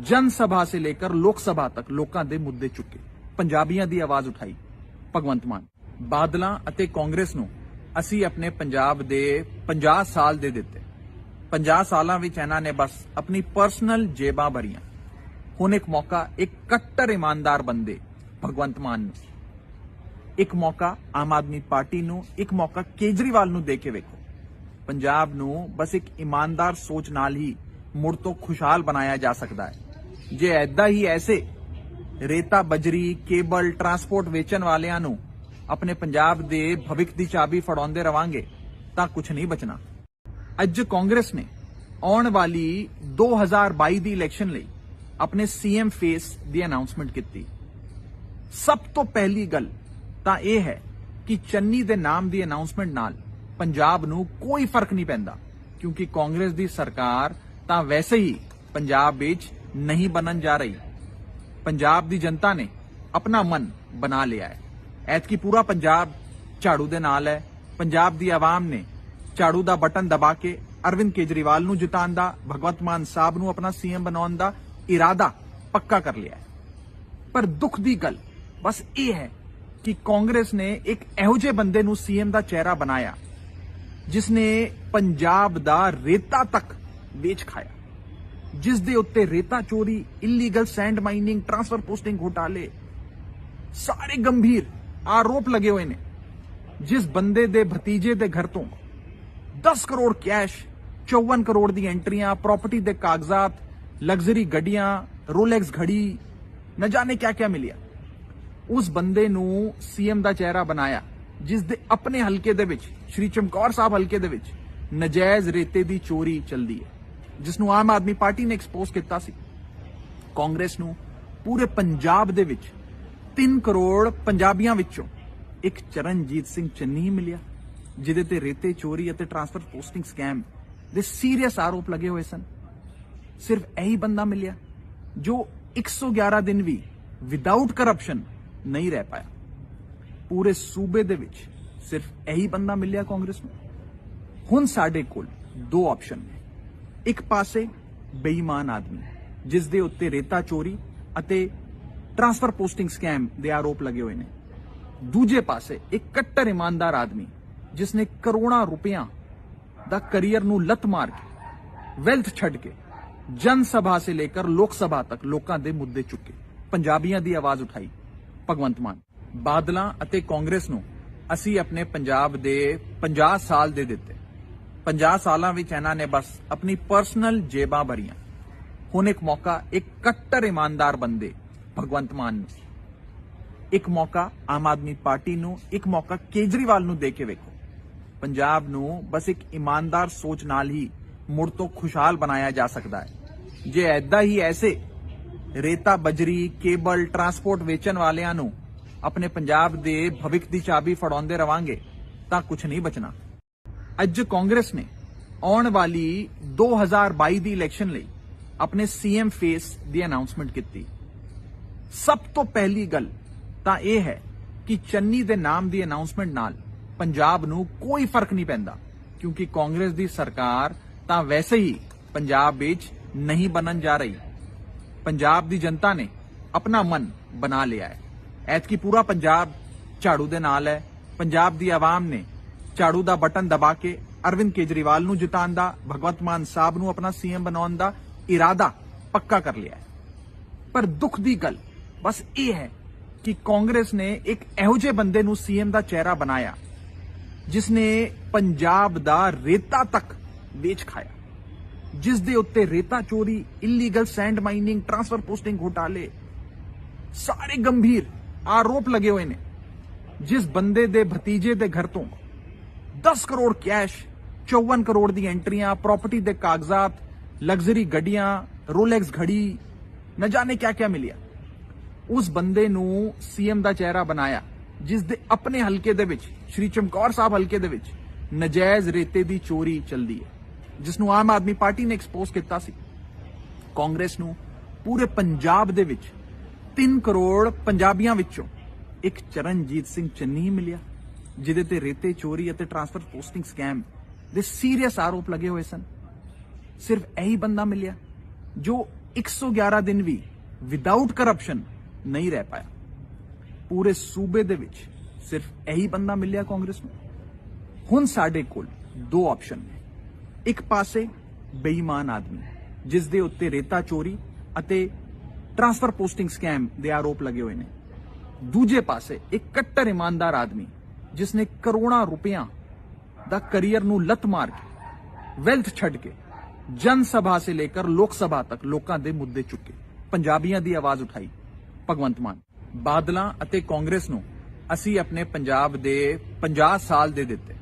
जन सभा से लेकर लोक सभा तक लोकां दे मुद्दे चुके, पंजाबियां दी आवाज उठाई, भगवंत मान। बादलां अते कांग्रेस नूं असीं अपने पंजाब दे 50 साल दे दित्ते। 50 सालां विच इन्हां ने बस अपनी पर्सनल जेबां भरियां। हुण एक मौका एक कट्टर ईमानदार बंदे भगवंत मान नूं, एक मौका आम आदमी पार्टी नूं, एक मौका केजरीवाल नूं दे के वेखो। पंजाब नूं बस एक ईमानदार सोच नाल ही मुड़ तो खुशहाल बनाया जा सकता है। जे ऐदा ही ऐसे रेता, बजरी, केबल, ट्रांसपोर्ट वेचण वालियां नूं अपने पंजाब दे भविख दी चाबी फड़ाउंदे रवांगे तां कुछ नहीं बचना। अज कांग्रेस ने आउण वाली 2022 दी इलैक्शन लई अपने सीएम फेस दी अनाउंसमेंट कीती। सब तो पहली गल तां इह है कि चन्नी दे नाम दी अनाउंसमेंट नाल पंजाब नूं कोई फर्क नहीं पैंदा, क्योंकि कांग्रेस दी सरकार तां वैसे ही पंजाब विच नहीं बनन जा रही। पंजाब दी जनता ने अपना मन बना लिया है। ऐतकी पूरा पंजाब झाड़ू दे नाल है। पंजाब दी आवाम ने झाड़ू दा बटन दबा के अरविंद केजरीवाल नूं जिताउण दा, भगवंत मान साहब नूं अपना सीएम बनाउण दा इरादा पक्का कर लिया है। पर दुख दी गल बस यह है कि कांग्रेस ने एक इहो जिहे बंदे नूं सीएम दा चेहरा बनाया जिसने पंजाब दा रेता तक वेच खाया, जिस दे उत्ते रेता चोरी, illegal sand mining, transfer posting घोटाले ਸਾਰੇ ਗੰਭੀਰ ਆਰੋਪ ਲੱਗੇ ਹੋਏ ਨੇ। ਜਿਸ ਬੰਦੇ ਦੇ ਭਤੀਜੇ ਦੇ ਘਰ ਤੋਂ 10 ਕਰੋੜ ਕੈਸ਼, 54 ਕਰੋੜ ਦੀ ਐਂਟਰੀਆਂ, ਪ੍ਰਾਪਰਟੀ ਦੇ ਕਾਗਜ਼ਾਤ, ਲਗਜ਼ਰੀ ਗੱਡੀਆਂ, ਰੋਲੈਕਸ ਘੜੀ, न जाने क्या क्या मिलिया। उस बंदे नू सीएम ਦਾ ਚਿਹਰਾ ਬਣਾਇਆ ਜਿਸ ਦੇ ਆਪਣੇ ਹਲਕੇ ਦੇ ਵਿੱਚ, ਸ਼੍ਰੀ ਚਮਕੌਰ ਸਾਹਿਬ ਹਲਕੇ ਦੇ ਵਿੱਚ ਨਜਾਇਜ਼ ਰੇਤੇ ਦੀ ਚੋਰੀ ਚੱਲਦੀ ਹੈ, ਜਿਸ ਨੂੰ ਆਮ ਆਦਮੀ ਪਾਰਟੀ ਨੇ ਐਕਸਪੋਜ਼ ਕੀਤਾ ਸੀ। ਕਾਂਗਰਸ ਨੂੰ ਪੂਰੇ ਪੰਜਾਬ ਦੇ ਵਿੱਚ 3 ਕਰੋੜ ਪੰਜਾਬੀਆਂ ਵਿੱਚੋਂ ਇੱਕ ਚਰਨਜੀਤ ਸਿੰਘ ਚੰਨੀ ਮਿਲਿਆ, ਜਿਹਦੇ ਤੇ ਰੇਤੇ ਚੋਰੀ ਅਤੇ ਟ੍ਰਾਂਸਫਰ ਪੋਸਟਿੰਗ ਸਕੈਮ ਦੇ ਸੀਰੀਅਸ ਆਰੋਪ ਲੱਗੇ ਹੋਏ ਸਨ। ਸਿਰਫ ਇਹੀ ਬੰਦਾ ਮਿਲਿਆ ਜੋ 111 ਦਿਨ ਵੀ ਵਿਦਆਊਟ ਕਰਪਸ਼ਨ ਨਹੀਂ ਰਹਿ ਪਾਇਆ। ਪੂਰੇ ਸੂਬੇ ਦੇ ਵਿੱਚ ਸਿਰਫ ਇਹੀ ਬੰਦਾ ਮਿਲਿਆ ਕਾਂਗਰਸ ਨੂੰ। ਹੁਣ ਸਾਡੇ ਕੋਲ ਦੋ ਆਪਸ਼ਨ ਨੇ। ਇੱਕ ਪਾਸੇ ਬੇਈਮਾਨ ਆਦਮੀ ਜਿਸ ਦੇ ਉੱਤੇ ਰੇਤਾ ਚੋਰੀ ਅਤੇ ਟ੍ਰਾਂਸਫਰ ਪੋਸਟਿੰਗ ਸਕੈਮ ਦੇ ਆਰੋਪ ਲੱਗੇ ਹੋਏ ਨੇ। ਦੂਜੇ ਪਾਸੇ ਇੱਕ ਕੱਟੜ ਇਮਾਨਦਾਰ ਆਦਮੀ ਜਿਸ ਨੇ ਕਰੋੜਾਂ ਰੁਪਈਆਂ ਦਾ ਕਰੀਅਰ ਨੂੰ ਲੱਤ ਮਾਰ ਕੇ, ਵੈਲਥ ਛੱਡ ਕੇ ਜਨ ਸਭਾ ਸੇ ਲੇਕਰ ਲੋਕ ਸਭਾ ਤੱਕ ਲੋਕਾਂ ਦੇ ਮੁੱਦੇ ਚੁੱਕੇ, ਪੰਜਾਬੀਆਂ ਦੀ ਆਵਾਜ਼ ਉਠਾਈ, ਭਗਵੰਤ ਮਾਨ। ਬਾਦਲਾਂ ਅਤੇ ਕਾਂਗਰਸ ਨੂੰ ਅਸੀਂ ਆਪਣੇ ਪੰਜਾਬ ਦੇ 50 ਸਾਲ ਦੇ ਦਿੱਤੇ। 50 ਸਾਲਾਂ ਵਿੱਚ ਇਹਨਾਂ ਨੇ ਬਸ ਆਪਣੀ ਪਰਸਨਲ ਜੇਬਾਂ ਭਰੀਆਂ। ਹੁਣ ਇੱਕ ਮੌਕਾ ਇੱਕ ਕੱਟੜ ਇਮਾਨਦਾਰ ਬੰਦੇ ਭਗਵੰਤ ਮਾਨ ਨੂੰ, ਇੱਕ ਮੌਕਾ ਆਮ ਆਦਮੀ ਪਾਰਟੀ ਨੂੰ, ਇੱਕ ਮੌਕਾ ਕੇਜਰੀਵਾਲ ਨੂੰ ਦੇ ਕੇ ਵੇਖੋ। ਪੰਜਾਬ ਨੂੰ ਬਸ ਇੱਕ ਇਮਾਨਦਾਰ ਸੋਚ ਨਾਲ ਹੀ ਮੁੜ ਤੋਂ ਖੁਸ਼ਹਾਲ ਬਣਾਇਆ ਜਾ ਸਕਦਾ ਹੈ। ਜੇ ਐਦਾਂ ਹੀ ਐਸੇ ਰੇਤਾ, ਬਜਰੀ, ਕੇਬਲ, ਟਰਾਂਸਪੋਰਟ ਵੇਚਣ ਵਾਲਿਆਂ ਨੂੰ ਆਪਣੇ ਪੰਜਾਬ ਦੇ ਭਵਿੱਖ ਦੀ ਚਾਬੀ ਫੜਾਉਂਦੇ ਰਵਾਂਗੇ ਤਾਂ ਕੁਝ ਨਹੀਂ ਬਚਣਾ। ਅੱਜ ਕਾਂਗਰਸ ਨੇ ਆਉਣ ਵਾਲੀ 2022 ਦੀ ਇਲੈਕਸ਼ਨ ਲਈ ਆਪਣੇ ਸੀਐਮ ਫੇਸ ਦੀ ਅਨਾਉਂਸਮੈਂਟ ਕੀਤੀ। ਸਭ ਤੋਂ ਪਹਿਲੀ ਗੱਲ ਤਾਂ ਇਹ ਹੈ ਕਿ ਚੰਨੀ ਦੇ ਨਾਮ ਦੀ ਅਨਾਉਂਸਮੈਂਟ ਨਾਲ ਪੰਜਾਬ ਨੂੰ ਕੋਈ ਫਰਕ ਨਹੀਂ ਪੈਂਦਾ, ਕਿਉਂਕਿ ਕਾਂਗਰਸ ਦੀ ਸਰਕਾਰ ਤਾਂ ਵੈਸੇ ਹੀ ਪੰਜਾਬ ਵਿੱਚ ਨਹੀਂ ਬਣਨ ਜਾ ਰਹੀ। ਪੰਜਾਬ ਦੀ ਜਨਤਾ ਨੇ ਆਪਣਾ ਮਨ ਬਣਾ ਲਿਆ ਹੈ। ਐਤਕੀ ਪੂਰਾ ਪੰਜਾਬ ਝਾੜੂ ਦੇ ਨਾਲ ਹੈ। ਪੰਜਾਬ ਦੀ ਆਵਾਮ ਨੇ ਝਾੜੂ ਦਾ ਬਟਨ ਦਬਾ ਕੇ ਅਰਵਿੰਦ ਕੇਜਰੀਵਾਲ ਨੂੰ ਜਿਤਾਉਣ ਦਾ, ਭਗਵੰਤ ਮਾਨ ਸਾਹਿਬ ਨੂੰ ਆਪਣਾ ਸੀਐਮ ਬਣਾਉਣ ਦਾ ਇਰਾਦਾ ਪੱਕਾ ਕਰ ਲਿਆ ਹੈ। ਪਰ ਦੁੱਖ ਦੀ ਗੱਲ ਬਸ ਇਹ ਹੈ ਕਿ ਕਾਂਗਰਸ ਨੇ ਇੱਕ ਇਹੋ ਜਿਹੇ ਬੰਦੇ ਨੂੰ ਸੀਐਮ ਦਾ ਚਿਹਰਾ ਬਣਾਇਆ ਜਿਸ ਨੇ ਪੰਜਾਬ ਦਾ ਰੇਤਾ ਤੱਕ ਵੇਚ ਖਾਇਆ, ਜਿਸ ਦੇ ਉੱਤੇ ਰੇਤਾ ਚੋਰੀ, illegal send mining, transfer posting ਘੁਟਾਲੇ, ਸਾਰੇ ਗੰਭੀਰ ਆਰੋਪ ਲੱਗੇ ਹੋਏ ਨੇ। ਜਿਸ ਬੰਦੇ ਦੇ ਭਤੀਜੇ ਦੇ ਘਰ ਤੋਂ 10 ਕਰੋੜ ਕੈਸ਼, 54 ਕਰੋੜ ਦੀ ਐਂਟਰੀਆਂ, ਪ੍ਰਾਪਰਟੀ ਦੇ ਕਾਗਜ਼ਾਤ, ਲਗਜ਼ਰੀ ਗੱਡੀਆਂ, ਰੋਲੈਕਸ ਘੜੀ, न जाने क्या क्या ਮਿਲਿਆ। ਉਸ ਬੰਦੇ ਨੂੰ ਸੀਐਮ ਦਾ ਚਿਹਰਾ ਬਣਾਇਆ ਜਿਸ ਦੇ ਆਪਣੇ ਹਲਕੇ ਦੇ ਵਿੱਚ, ਸ਼੍ਰੀ ਚਮਕੌਰ ਸਾਹਿਬ ਹਲਕੇ ਦੇ ਵਿੱਚ ਨਜਾਇਜ਼ ਰੇਤੇ ਦੀ ਚੋਰੀ ਚੱਲਦੀ ਹੈ, ਜਿਸ ਨੂੰ ਆਮ ਆਦਮੀ ਪਾਰਟੀ ਨੇ ਐਕਸਪੋਜ਼ ਕੀਤਾ ਸੀ। ਕਾਂਗਰਸ ਨੂੰ ਪੂਰੇ ਪੰਜਾਬ ਦੇ ਵਿੱਚ 3 ਕਰੋੜ ਪੰਜਾਬੀਆਂ ਵਿੱਚੋਂ ਇੱਕ ਚਰਨਜੀਤ ਸਿੰਘ ਚੰਨੀ ਮਿਲਿਆ, ਜਿਹਦੇ ਤੇ ਰੇਤੇ ਚੋਰੀ ਅਤੇ ਟ੍ਰਾਂਸਫਰ ਪੋਸਟਿੰਗ ਸਕੈਮ ਦੇ ਸੀਰੀਅਸ ਆਰੋਪ ਲੱਗੇ ਹੋਏ ਸਨ। ਸਿਰਫ ਇਹੀ ਬੰਦਾ ਮਿਲਿਆ ਜੋ 111 ਦਿਨ ਵੀ ਵਿਦਆਊਟ ਕਰਪਸ਼ਨ ਨਹੀਂ ਰਹਿ ਪਾਇਆ। ਪੂਰੇ ਸੂਬੇ ਦੇ ਵਿੱਚ ਸਿਰਫ ਇਹੀ ਬੰਦਾ ਮਿਲਿਆ ਕਾਂਗਰਸ ਨੂੰ। ਹੁਣ ਸਾਡੇ ਕੋਲ ਦੋ ਆਪਸ਼ਨ ਨੇ। ਇੱਕ ਪਾਸੇ ਬੇਈਮਾਨ ਆਦਮੀ ਜਿਸ ਦੇ ਉੱਤੇ ਰੇਤਾ ਚੋਰੀ ਅਤੇ ਟ੍ਰਾਂਸਫਰ ਪੋਸਟਿੰਗ ਸਕੈਮ ਦੇ ਆਰੋਪ ਲੱਗੇ ਹੋਏ ਨੇ। ਦੂਜੇ ਪਾਸੇ ਇੱਕ ਕੱਟੜ ਇਮਾਨਦਾਰ ਆਦਮੀ ਜਿਸ ਨੇ ਕਰੋੜਾਂ ਰੁਪਈਆਂ ਦਾ ਕਰੀਅਰ ਨੂੰ ਲੱਤ ਮਾਰ ਕੇ, ਵੈਲਥ ਛੱਡ ਕੇ ਜਨ ਸਭਾ ਸੇ ਲੇਕਰ ਲੋਕ ਸਭਾ ਤੱਕ ਲੋਕਾਂ ਦੇ ਮੁੱਦੇ ਚੁੱਕੇ, ਪੰਜਾਬੀਆਂ ਦੀ ਆਵਾਜ਼ ਉਠਾਈ, ਭਗਵੰਤ ਮਾਨ। ਬਾਦਲਾਂ ਅਤੇ ਕਾਂਗਰਸ ਨੂੰ ਅਸੀਂ ਆਪਣੇ ਪੰਜਾਬ ਦੇ 50 ਸਾਲ ਦੇ ਦਿੱਤੇ।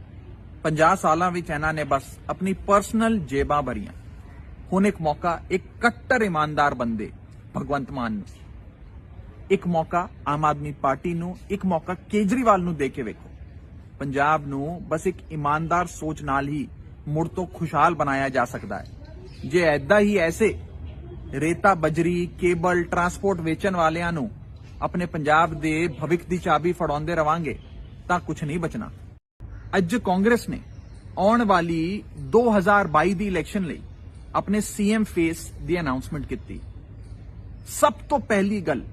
50 ਸਾਲਾਂ ਵਿੱਚ ਇਹਨਾਂ ਨੇ ਬਸ ਆਪਣੀ ਪਰਸਨਲ ਜੇਬਾਂ ਭਰੀਆਂ। ਹੁਣ ਇੱਕ ਮੌਕਾ ਇੱਕ ਕੱਟੜ ਇਮਾਨਦਾਰ ਬੰਦੇ ਭਗਵੰਤ ਮਾਨ ਨੂੰ, ਇੱਕ ਮੌਕਾ ਆਮ ਆਦਮੀ ਪਾਰਟੀ ਨੂੰ, ਇੱਕ ਮੌਕਾ ਕੇਜਰੀਵਾਲ ਨੂੰ ਦੇ ਕੇ ਵੇਖੋ। ਪੰਜਾਬ ਨੂੰ ਬਸ ਇੱਕ ਇਮਾਨਦਾਰ ਸੋਚ ਨਾਲ ਹੀ ਮੁੜ ਤੋਂ ਖੁਸ਼ਹਾਲ ਬਣਾਇਆ ਜਾ ਸਕਦਾ ਹੈ। ਜੇ ਐਦਾਂ ਹੀ ਐਸੇ ਰੇਤਾ, ਬਜਰੀ, ਕੇਬਲ, ਟਰਾਂਸਪੋਰਟ ਵੇਚਣ ਵਾਲਿਆਂ ਨੂੰ ਆਪਣੇ ਪੰਜਾਬ ਦੇ ਭਵਿੱਖ ਦੀ ਚਾਬੀ ਫੜਾਉਂਦੇ ਰਵਾਂਗੇ ਤਾਂ ਕੁਝ ਨਹੀਂ ਬਚਣਾ। ਅੱਜ ਕਾਂਗਰਸ ਨੇ ਆਉਣ ਵਾਲੀ 2022 ਦੀ ਇਲੈਕਸ਼ਨ ਲਈ ਆਪਣੇ ਸੀਐਮ ਫੇਸ ਦੀ ਅਨਾਉਂਸਮੈਂਟ ਕੀਤੀ। ਸਭ ਤੋਂ ਪਹਿਲੀ ਗੱਲ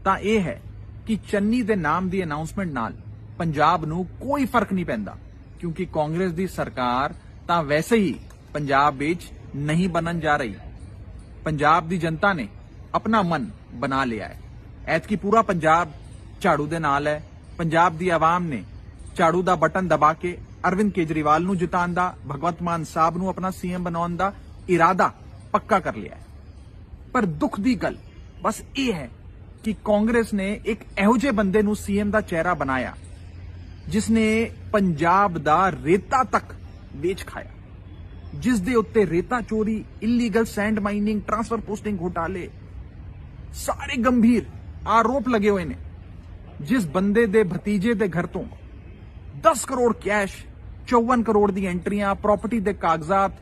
ਤਾਂ ਇਹ ਹੈ ਕਿ ਚੰਨੀ ਦੇ ਨਾਮ ਦੀ ਅਨਾਉਂਸਮੈਂਟ ਨਾਲ ਪੰਜਾਬ ਨੂੰ ਕੋਈ ਫਰਕ ਨਹੀਂ ਪੈਂਦਾ, ਕਿਉਂਕਿ ਕਾਂਗਰਸ ਦੀ ਸਰਕਾਰ ਤਾਂ ਵੈਸੇ ਹੀ ਪੰਜਾਬ ਵਿੱਚ ਨਹੀਂ ਬਣਨ ਜਾ ਰਹੀ। ਪੰਜਾਬ ਦੀ ਜਨਤਾ ਨੇ ਆਪਣਾ ਮਨ ਬਣਾ ਲਿਆ ਹੈ। ਐਤਕੀ ਪੂਰਾ ਪੰਜਾਬ ਝਾੜੂ ਦੇ ਨਾਲ ਹੈ। ਪੰਜਾਬ ਦੀ ਆਵਾਮ ਨੇ ਝਾੜੂ ਦਾ ਬਟਨ ਦਬਾ ਕੇ ਅਰਵਿੰਦ ਕੇਜਰੀਵਾਲ ਨੂੰ ਜਿਤਾਉਣ ਦਾ, ਭਗਵੰਤ ਮਾਨ ਸਾਹਿਬ ਨੂੰ ਆਪਣਾ ਸੀਐਮ ਬਣਾਉਣ ਦਾ ਇਰਾਦਾ ਪੱਕਾ ਕਰ ਲਿਆ ਹੈ। ਪਰ ਦੁੱਖ ਦੀ ਗੱਲ ਬਸ ਇਹ ਹੈ ਕਿ ਕਾਂਗਰਸ ਨੇ ਇੱਕ ਇਹੋ ਜਿਹੇ ਬੰਦੇ ਨੂੰ ਸੀਐਮ ਦਾ ਚਿਹਰਾ ਬਣਾਇਆ ਜਿਸ ਨੇ ਪੰਜਾਬ ਦਾ ਰੇਤਾ ਤੱਕ ਵੇਚ ਖਾਇਆ, ਜਿਸ ਦੇ ਉੱਤੇ ਰੇਤਾ ਚੋਰੀ, illegal send mining, transfer posting ਘੁਟਾਲੇ ਸਾਰੇ ਗੰਭੀਰ ਆਰੋਪ ਲੱਗੇ ਹੋਏ ਨੇ। ਜਿਸ ਬੰਦੇ ਦੇ ਭਤੀਜੇ ਦੇ ਘਰ ਤੋਂ 10 ਕਰੋੜ ਕੈਸ਼, 54 ਕਰੋੜ ਦੀ ਐਂਟਰੀਆਂ, ਪ੍ਰਾਪਰਟੀ ਦੇ ਕਾਗਜ਼ਾਤ,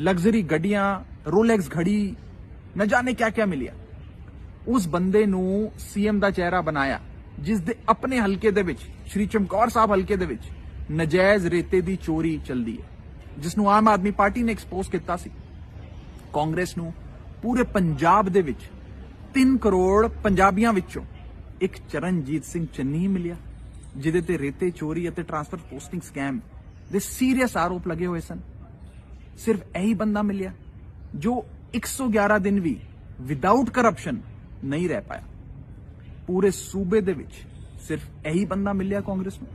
ਲਗਜ਼ਰੀ ਗੱਡੀਆਂ, ਰੋਲੈਕਸ ਘੜੀ, न जाने क्या क्या मिलिया, उस बंदे नू सीएम ਦਾ ਚਿਹਰਾ ਬਣਾਇਆ ਜਿਸ ਦੇ ਆਪਣੇ ਹਲਕੇ ਦੇ ਵਿੱਚ, ਸ਼੍ਰੀ ਚਮਕੌਰ ਸਾਹਿਬ ਹਲਕੇ ਦੇ ਵਿੱਚ ਨਜਾਇਜ਼ ਰੇਤੇ ਦੀ ਚੋਰੀ ਚੱਲਦੀ ਹੈ, ਜਿਸ ਨੂੰ ਆਮ ਆਦਮੀ ਪਾਰਟੀ ਨੇ ਐਕਸਪੋਜ਼ ਕੀਤਾ ਸੀ। ਕਾਂਗਰਸ ਨੂੰ ਪੂਰੇ ਪੰਜਾਬ ਦੇ ਵਿੱਚ 3 ਕਰੋੜ ਪੰਜਾਬੀਆਂ ਵਿੱਚੋਂ ਇੱਕ ਚਰਨਜੀਤ ਸਿੰਘ ਚੰਨੀ ਹੀ ਮਿਲਿਆ, ਜਿਹਦੇ ਤੇ ਰੇਤੇ ਚੋਰੀ ਅਤੇ ਟ੍ਰਾਂਸਫਰ ਪੋਸਟਿੰਗ ਸਕੈਮ ਦੇ ਸੀਰੀਅਸ ਆਰੋਪ ਲੱਗੇ ਹੋਏ ਸਨ। ਸਿਰਫ ਇਹੀ ਬੰਦਾ ਮਿਲਿਆ ਜੋ 111 ਦਿਨ ਵੀ ਵਿਦਆਊਟ ਕਰਪਸ਼ਨ ਨਹੀਂ ਰਹਿ ਪਾਇਆ। ਪੂਰੇ ਸੂਬੇ ਦੇ ਵਿੱਚ ਸਿਰਫ ਇਹੀ ਬੰਦਾ ਮਿਲਿਆ ਕਾਂਗਰਸ ਨੂੰ।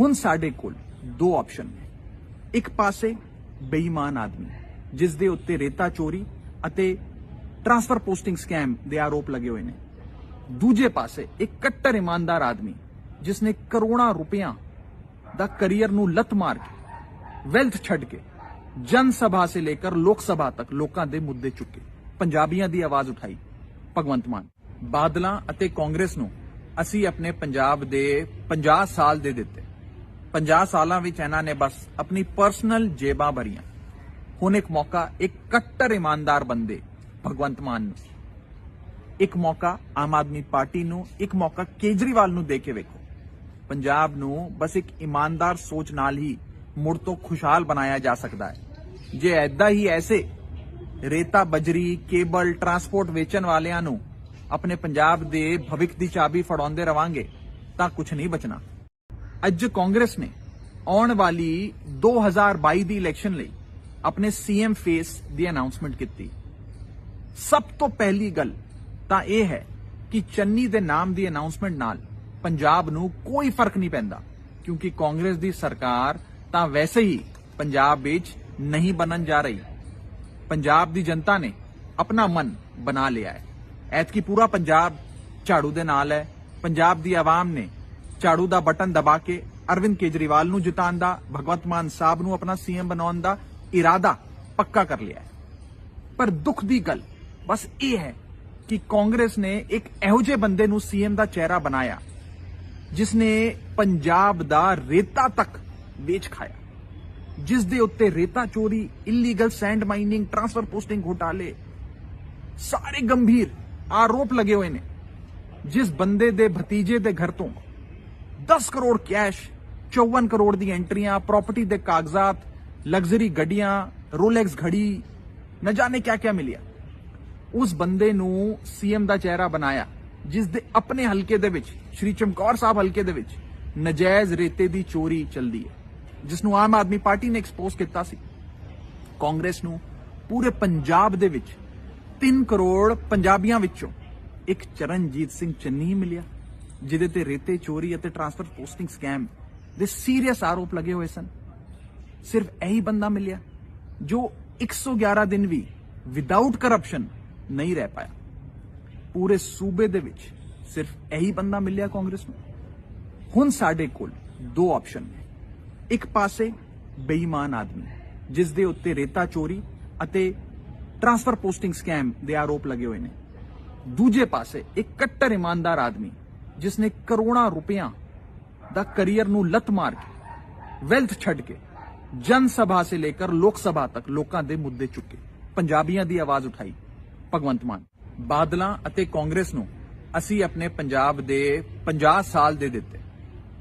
ਹੁਣ ਸਾਡੇ ਕੋਲ ਦੋ ਆਪਸ਼ਨ ਨੇ। ਇੱਕ ਪਾਸੇ ਬੇਈਮਾਨ ਆਦਮੀ ਜਿਸ ਦੇ ਉੱਤੇ ਰੇਤਾ ਚੋਰੀ ਅਤੇ ਟ੍ਰਾਂਸਫਰ ਪੋਸਟਿੰਗ ਸਕੈਮ ਦੇ ਆਰੋਪ ਲੱਗੇ ਹੋਏ ਨੇ। ਦੂਜੇ ਪਾਸੇ ਇੱਕ ਕੱਟੜ ਇਮਾਨਦਾਰ ਆਦਮੀ ਜਿਸ ਨੇ ਕਰੋੜਾਂ ਰੁਪਈਆਂ ਦਾ ਕਰੀਅਰ ਨੂੰ ਲੱਤ ਮਾਰ ਕੇ, ਵੈਲਥ ਛੱਡ ਕੇ ਜਨ ਸਭਾ ਸੇ ਲੇਕਰ ਲੋਕ ਸਭਾ ਤੱਕ ਲੋਕਾਂ ਦੇ ਮੁੱਦੇ ਚੁੱਕੇ, ਪੰਜਾਬੀਆਂ ਦੀ ਆਵਾਜ਼ ਉਠਾਈ, ਭਗਵੰਤ ਮਾਨ। ਬਾਦਲਾਂ ਅਤੇ ਕਾਂਗਰਸ ਨੂੰ ਅਸੀਂ ਆਪਣੇ ਪੰਜਾਬ ਦੇ 50 ਸਾਲ ਦੇ ਦਿੱਤੇ। 50 ਸਾਲਾਂ ਵਿੱਚ ਇਹਨਾਂ ਨੇ ਬਸ ਆਪਣੀ ਪਰਸਨਲ ਜੇਬਾਂ ਭਰੀਆਂ। ਹੁਣ ਇੱਕ ਮੌਕਾ ਇੱਕ ਕੱਟੜ ਇਮਾਨਦਾਰ ਬੰਦੇ ਭਗਵੰਤ ਮਾਨ ਨੂੰ, ਇੱਕ ਮੌਕਾ ਆਮ ਆਦਮੀ ਪਾਰਟੀ ਨੂੰ, ਇੱਕ ਮੌਕਾ ਕੇਜਰੀਵਾਲ ਨੂੰ ਦੇ ਕੇ ਵੇਖੋ। ਪੰਜਾਬ ਨੂੰ ਬਸ ਇੱਕ ਇਮਾਨਦਾਰ ਸੋਚ ਨਾਲ ਹੀ ਮੁੜ ਤੋਂ ਖੁਸ਼ਹਾਲ ਬਣਾਇਆ ਜਾ ਸਕਦਾ ਹੈ। ਜੇ ਐਦਾਂ ਹੀ ਐਸੇ ਰੇਤਾ, ਬਜਰੀ, ਕੇਬਲ, ਟਰਾਂਸਪੋਰਟ ਵੇਚਣ ਵਾਲਿਆਂ ਨੂੰ ਆਪਣੇ ਪੰਜਾਬ ਦੇ ਭਵਿੱਖ ਦੀ ਚਾਬੀ ਫੜਾਉਂਦੇ ਰਵਾਂਗੇ ਤਾਂ ਕੁਝ ਨਹੀਂ ਬਚਣਾ। ਅੱਜ ਕਾਂਗਰਸ ਨੇ ਆਉਣ ਵਾਲੀ 2022 ਦੀ ਇਲੈਕਸ਼ਨ ਲਈ ਆਪਣੇ ਸੀਐਮ ਫੇਸ ਦੀ ਅਨਾਉਂਸਮੈਂਟ ਕੀਤੀ। ਸਭ ਤੋਂ ਪਹਿਲੀ ਗੱਲ ਤਾਂ ਇਹ ਹੈ ਕਿ ਚੰਨੀ ਦੇ ਨਾਮ ਦੀ ਅਨਾਉਂਸਮੈਂਟ ਨਾਲ ਪੰਜਾਬ ਨੂੰ ਕੋਈ ਫਰਕ ਨਹੀਂ ਪੈਂਦਾ, ਕਿਉਂਕਿ ਕਾਂਗਰਸ ਦੀ ਸਰਕਾਰ ਤਾਂ ਵੈਸੇ ਹੀ ਪੰਜਾਬ ਵਿੱਚ ਨਹੀਂ ਬਣਨ ਜਾ ਰਹੀ। ਪੰਜਾਬ ਦੀ ਜਨਤਾ ਨੇ ਆਪਣਾ ਮਨ ਬਣਾ ਲਿਆ ਹੈ। ਐਤਕੀ ਪੂਰਾ ਪੰਜਾਬ ਝਾੜੂ ਦੇ ਨਾਲ ਹੈ। ਪੰਜਾਬ ਦੀ ਆਵਾਮ ਨੇ ਝਾੜੂ ਦਾ ਬਟਨ ਦਬਾ ਕੇ ਅਰਵਿੰਦ ਕੇਜਰੀਵਾਲ ਨੂੰ ਜਿਤਾਉਣ ਦਾ, ਭਗਵੰਤ ਮਾਨ ਸਾਹਿਬ ਨੂੰ ਆਪਣਾ ਸੀਐਮ ਬਣਾਉਣ ਦਾ ਇਰਾਦਾ ਪੱਕਾ ਕਰ ਲਿਆ ਹੈ। ਪਰ ਦੁੱਖ ਦੀ ਗੱਲ ਬਸ ਇਹ ਹੈ ਕਿ ਕਾਂਗਰਸ ਨੇ ਇੱਕ ਇਹੋ ਜਿਹੇ ਬੰਦੇ ਨੂੰ ਸੀਐਮ ਦਾ ਚਿਹਰਾ ਬਣਾਇਆ ਜਿਸ ਨੇ ਪੰਜਾਬ ਦਾ ਰੇਤਾ ਤੱਕ ਵੇਚ ਖਾਇਆ, ਜਿਸ ਦੇ ਉੱਤੇ ਰੇਤਾ ਚੋਰੀ, illegal send mining, transfer posting ਘੁਟਾਲੇ ਸਾਰੇ ਗੰਭੀਰ ਆਰੋਪ ਲੱਗੇ ਹੋਏ ਨੇ। ਜਿਸ ਬੰਦੇ ਦੇ ਭਤੀਜੇ ਦੇ ਘਰ ਤੋਂ 10 ਕਰੋੜ ਕੈਸ਼, 54 ਕਰੋੜ ਦੀ ਐਂਟਰੀਆਂ, ਪ੍ਰਾਪਰਟੀ ਦੇ ਕਾਗਜ਼ਾਤ, ਲਗਜ਼ਰੀ ਗੱਡੀਆਂ, ਰੋਲੈਕਸ ਘੜੀ, न जाने क्या क्या मिलिया, उस बंदे नू सीएम ਦਾ ਚਿਹਰਾ ਬਣਾਇਆ ਜਿਸ ਦੇ ਆਪਣੇ ਹਲਕੇ ਦੇ ਵਿੱਚ, ਸ਼੍ਰੀ ਚਮਕੌਰ ਸਾਹਿਬ ਹਲਕੇ ਦੇ ਵਿੱਚ ਨਜਾਇਜ਼ ਰੇਤੇ ਦੀ ਚੋਰੀ ਚੱਲਦੀ ਹੈ, ਜਿਸ ਨੂੰ ਆਮ ਆਦਮੀ ਪਾਰਟੀ ਨੇ ਐਕਸਪੋਜ਼ ਕੀਤਾ ਸੀ। ਕਾਂਗਰਸ ਨੂੰ ਪੂਰੇ ਪੰਜਾਬ ਦੇ ਵਿੱਚ 3 ਕਰੋੜ ਪੰਜਾਬੀਆਂ ਵਿੱਚੋਂ ਇੱਕ ਚਰਨਜੀਤ ਸਿੰਘ ਚੰਨੀ ਹੀ ਮਿਲਿਆ, ਜਿਹਦੇ ਤੇ ਰੇਤੇ ਚੋਰੀ ਅਤੇ ਟ੍ਰਾਂਸਫਰ ਪੋਸਟਿੰਗ ਸਕੈਮ ਦੇ ਸੀਰੀਅਸ ਆਰੋਪ ਲੱਗੇ ਹੋਏ ਸਨ। ਸਿਰਫ ਇਹੀ ਬੰਦਾ ਮਿਲਿਆ ਜੋ 111 ਦਿਨ ਵੀ ਵਿਦਆਊਟ ਕਰਪਸ਼ਨ ਨਹੀਂ ਰਹਿ ਪਾਇਆ। ਪੂਰੇ ਸੂਬੇ ਦੇ ਵਿੱਚ ਸਿਰਫ ਇਹੀ ਬੰਦਾ ਮਿਲਿਆ ਕਾਂਗਰਸ ਨੂੰ। ਹੁਣ ਸਾਡੇ ਕੋਲ ਦੋ ਆਪਸ਼ਨ ਨੇ। ਇੱਕ ਪਾਸੇ ਬੇਈਮਾਨ ਆਦਮੀ ਜਿਸ ਦੇ ਉੱਤੇ ਰੇਤਾ ਚੋਰੀ ਅਤੇ ਟ੍ਰਾਂਸਫਰ ਪੋਸਟਿੰਗ ਸਕੈਮ ਦੇ ਆਰੋਪ ਲੱਗੇ ਹੋਏ ਨੇ। ਦੂਜੇ ਪਾਸੇ ਇੱਕ ਕੱਟੜ ਇਮਾਨਦਾਰ ਆਦਮੀ ਜਿਸ ਨੇ ਕਰੋੜਾਂ ਰੁਪਈਆਂ ਦਾ ਕਰੀਅਰ ਨੂੰ ਲੱਤ ਮਾਰ ਕੇ, ਵੈਲਥ ਛੱਡ ਕੇ ਜਨ ਸਭਾ ਸੇ ਲੇਕਰ ਲੋਕ ਸਭਾ ਤੱਕ ਲੋਕਾਂ ਦੇ ਮੁੱਦੇ ਚੁੱਕੇ, ਪੰਜਾਬੀਆਂ ਦੀ ਆਵਾਜ਼ ਉਠਾਈ, ਭਗਵੰਤ ਮਾਨ। ਬਾਦਲਾਂ ਅਤੇ ਕਾਂਗਰਸ ਨੂੰ ਅਸੀਂ ਆਪਣੇ ਪੰਜਾਬ ਦੇ 50 ਸਾਲ ਦੇ ਦਿੱਤੇ।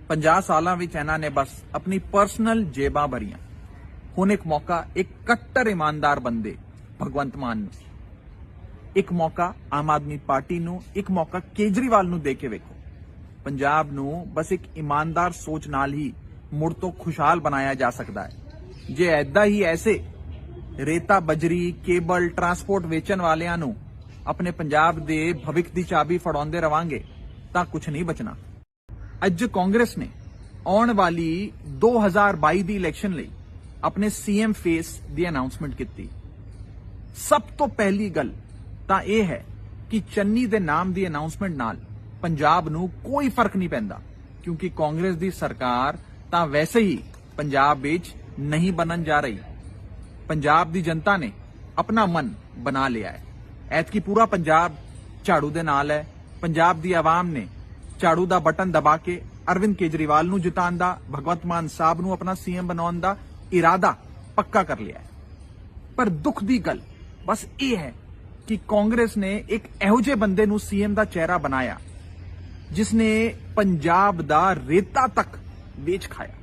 50 ਸਾਲਾਂ ਵਿੱਚ ਇਹਨਾਂ ਨੇ ਬਸ ਆਪਣੀ ਪਰਸਨਲ ਜੇਬਾਂ ਭਰੀਆਂ। ਹੁਣ ਇੱਕ ਮੌਕਾ ਇੱਕ ਕੱਟੜ ਇਮਾਨਦਾਰ ਬੰਦੇ ਭਗਵੰਤ ਮਾਨ ਨੂੰ, ਇੱਕ ਮੌਕਾ ਆਮ ਆਦਮੀ ਪਾਰਟੀ ਨੂੰ, ਇੱਕ ਮੌਕਾ ਕੇਜਰੀਵਾਲ ਨੂੰ ਦੇ ਕੇ ਵੇਖੋ। ਪੰਜਾਬ ਨੂੰ ਬਸ ਇੱਕ ਇਮਾਨਦਾਰ ਸੋਚ ਨਾਲ ਹੀ ਮੁੜ ਤੋਂ ਖੁਸ਼ਹਾਲ ਬਣਾਇਆ ਜਾ ਸਕਦਾ ਹੈ। ਜੇ ਐਦਾਂ ਹੀ ਐਸੇ ਰੇਤਾ, ਬਜਰੀ, ਕੇਬਲ, ਟਰਾਂਸਪੋਰਟ ਵੇਚਣ ਵਾਲਿਆਂ ਨੂੰ ਆਪਣੇ ਪੰਜਾਬ ਦੇ ਭਵਿੱਖ ਦੀ ਚਾਬੀ ਫੜਾਉਂਦੇ ਰਵਾਂਗੇ ਤਾਂ ਕੁਝ ਨਹੀਂ ਬਚਣਾ। ਅੱਜ ਕਾਂਗਰਸ ਨੇ ਆਉਣ ਵਾਲੀ 2022 ਦੀ ਇਲੈਕਸ਼ਨ ਲਈ ਆਪਣੇ ਸੀਐਮ ਫੇਸ ਦੀ ਅਨਾਉਂਸਮੈਂਟ ਕੀਤੀ। ਸਭ ਤੋਂ ਪਹਿਲੀ ਗੱਲ ਤਾਂ ਇਹ ਹੈ ਕਿ ਚੰਨੀ ਦੇ ਨਾਮ ਦੀ ਅਨਾਉਂਸਮੈਂਟ ਨਾਲ ਪੰਜਾਬ ਨੂੰ ਕੋਈ ਫਰਕ ਨਹੀਂ ਪੈਂਦਾ, ਕਿਉਂਕਿ ਕਾਂਗਰਸ ਦੀ ਸਰਕਾਰ ਤਾਂ ਵੈਸੇ ਹੀ ਪੰਜਾਬ ਵਿੱਚ ਨਹੀਂ ਬਣਨ ਜਾ ਰਹੀ। ਪੰਜਾਬ ਦੀ ਜਨਤਾ ਨੇ ਆਪਣਾ ਮਨ ਬਣਾ ਲਿਆ ਹੈ। ਐਤਕੀ ਪੂਰਾ ਪੰਜਾਬ ਝਾੜੂ ਦੇ ਨਾਲ ਹੈ। ਪੰਜਾਬ ਦੀ ਆਵਾਮ ਨੇ ਝਾੜੂ ਦਾ ਬਟਨ ਦਬਾ ਕੇ ਅਰਵਿੰਦ ਕੇਜਰੀਵਾਲ ਨੂੰ ਜਿਤਾਉਣ ਦਾ, ਭਗਵੰਤ ਮਾਨ ਸਾਹਿਬ ਨੂੰ ਆਪਣਾ ਸੀਐਮ ਬਣਾਉਣ ਦਾ ਇਰਾਦਾ ਪੱਕਾ ਕਰ ਲਿਆ ਹੈ। ਪਰ ਦੁੱਖ ਦੀ ਗੱਲ ਬਸ ਇਹ ਹੈ ਕਿ ਕਾਂਗਰਸ ਨੇ ਇੱਕ ਇਹੋ ਜਿਹੇ ਬੰਦੇ ਨੂੰ ਸੀਐਮ ਦਾ ਚਿਹਰਾ ਬਣਾਇਆ ਜਿਸ ਨੇ ਪੰਜਾਬ ਦਾ ਰੇਤਾ ਤੱਕ ਵੇਚ ਖਾਇਆ,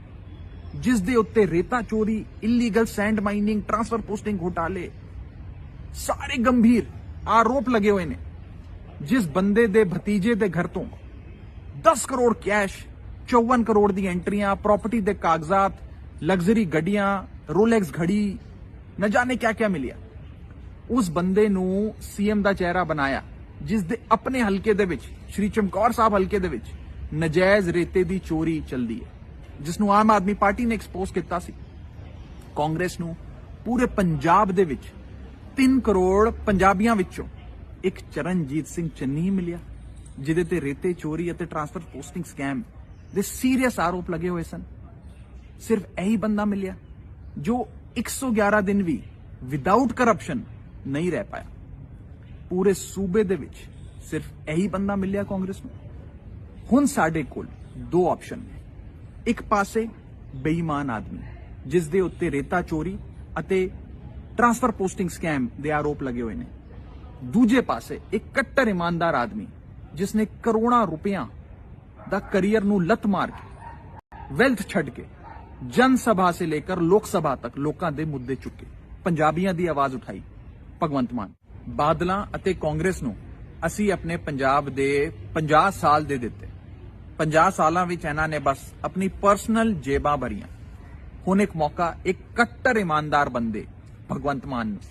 ਜਿਸ ਦੇ ਉੱਤੇ ਰੇਤਾ ਚੋਰੀ, illegal send mining, transfer posting ਘੁਟਾਲੇ ਸਾਰੇ ਗੰਭੀਰ ਆਰੋਪ ਲੱਗੇ ਹੋਏ ਨੇ। ਜਿਸ ਬੰਦੇ ਦੇ ਭਤੀਜੇ ਦੇ ਘਰ ਤੋਂ 10 ਕਰੋੜ ਕੈਸ਼, 54 ਕਰੋੜ ਦੀ ਐਂਟਰੀਆਂ, ਪ੍ਰਾਪਰਟੀ ਦੇ ਕਾਗਜ਼ਾਤ, ਲਗਜ਼ਰੀ ਗੱਡੀਆਂ, ਰੋਲੈਕਸ ਘੜੀ, न जाने क्या क्या मिलिया। उस बंदे नू सीएम दा चेहरा बनाया जिस दे अपने हलके दे विच, श्री चमकौर साहब हलके दे विच नजायज रेते दी चोरी चलदी है, जिसनू आम आदमी पार्टी ने एक्सपोज किया सी। कांग्रेस नू पूरे पंजाब दे विच 3 करोड़ पंजाबियां विचों एक चरणजीत सिंह चन्नी ही मिलिया, जिहदे ते रेते चोरी अते ट्रांसफर पोस्टिंग स्कैम दे सीरियस आरोप लगे हुए सन। सिर्फ यही बंदा मिलिया जो 111 दिन भी विदाउट करप्शन नहीं रह पाया। पूरे सूबे दे विच सिर्फ यही बंदा मिलिया कांग्रेस नूं। हुण साडे कोल 2 ऑप्शन ने। एक पासे बेईमान आदमी जिस दे उत्ते रेता चोरी अते ट्रांसफर पोस्टिंग स्कैम दे आरोप लगे हुए ने। दूजे पासे एक कट्टर ईमानदार आदमी जिसने करोड़ां रुपया दा करियर नूं लत मार के, वेल्थ छड़ के जन सभा से लेकर लोक सभा तक लोकां दे मुद्दे चुके, पंजाबियां दी आवाज उठाई। भगवंत मान बादलां अते कांग्रेस नूं असीं अपने पंजाब दे 50 साल दे दित्ते। 50 सालां विच इन्हां ने बस अपनी पर्सनल जेबां भरियां। हुण एक मौका एक कट्टर ईमानदार बंदे भगवंत मान नूं,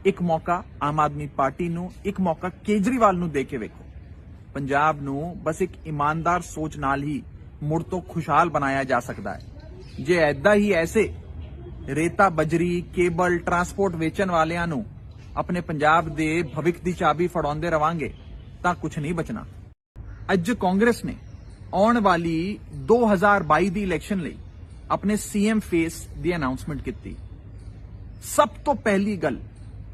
एक मौका आम आदमी पार्टी नूं, एक मौका केजरीवाल नूं दे के वेखो। पंजाब नूं बस एक ईमानदार सोच नाल ही मुड़ तो खुशहाल बनाया जा सकता है। जे ऐदा ही ऐसे रेता, बजरी, केबल, ट्रांसपोर्ट वेचण वालियां नूं अपने पंजाब दे भविख दी चाबी फड़ाउंदे रवांगे तां कुछ नहीं बचना। अज कांग्रेस ने आउण वाली 2022 दी इलैक्शन लई अपने सीएम फेस दी अनाउंसमेंट की। सब तो पहली गल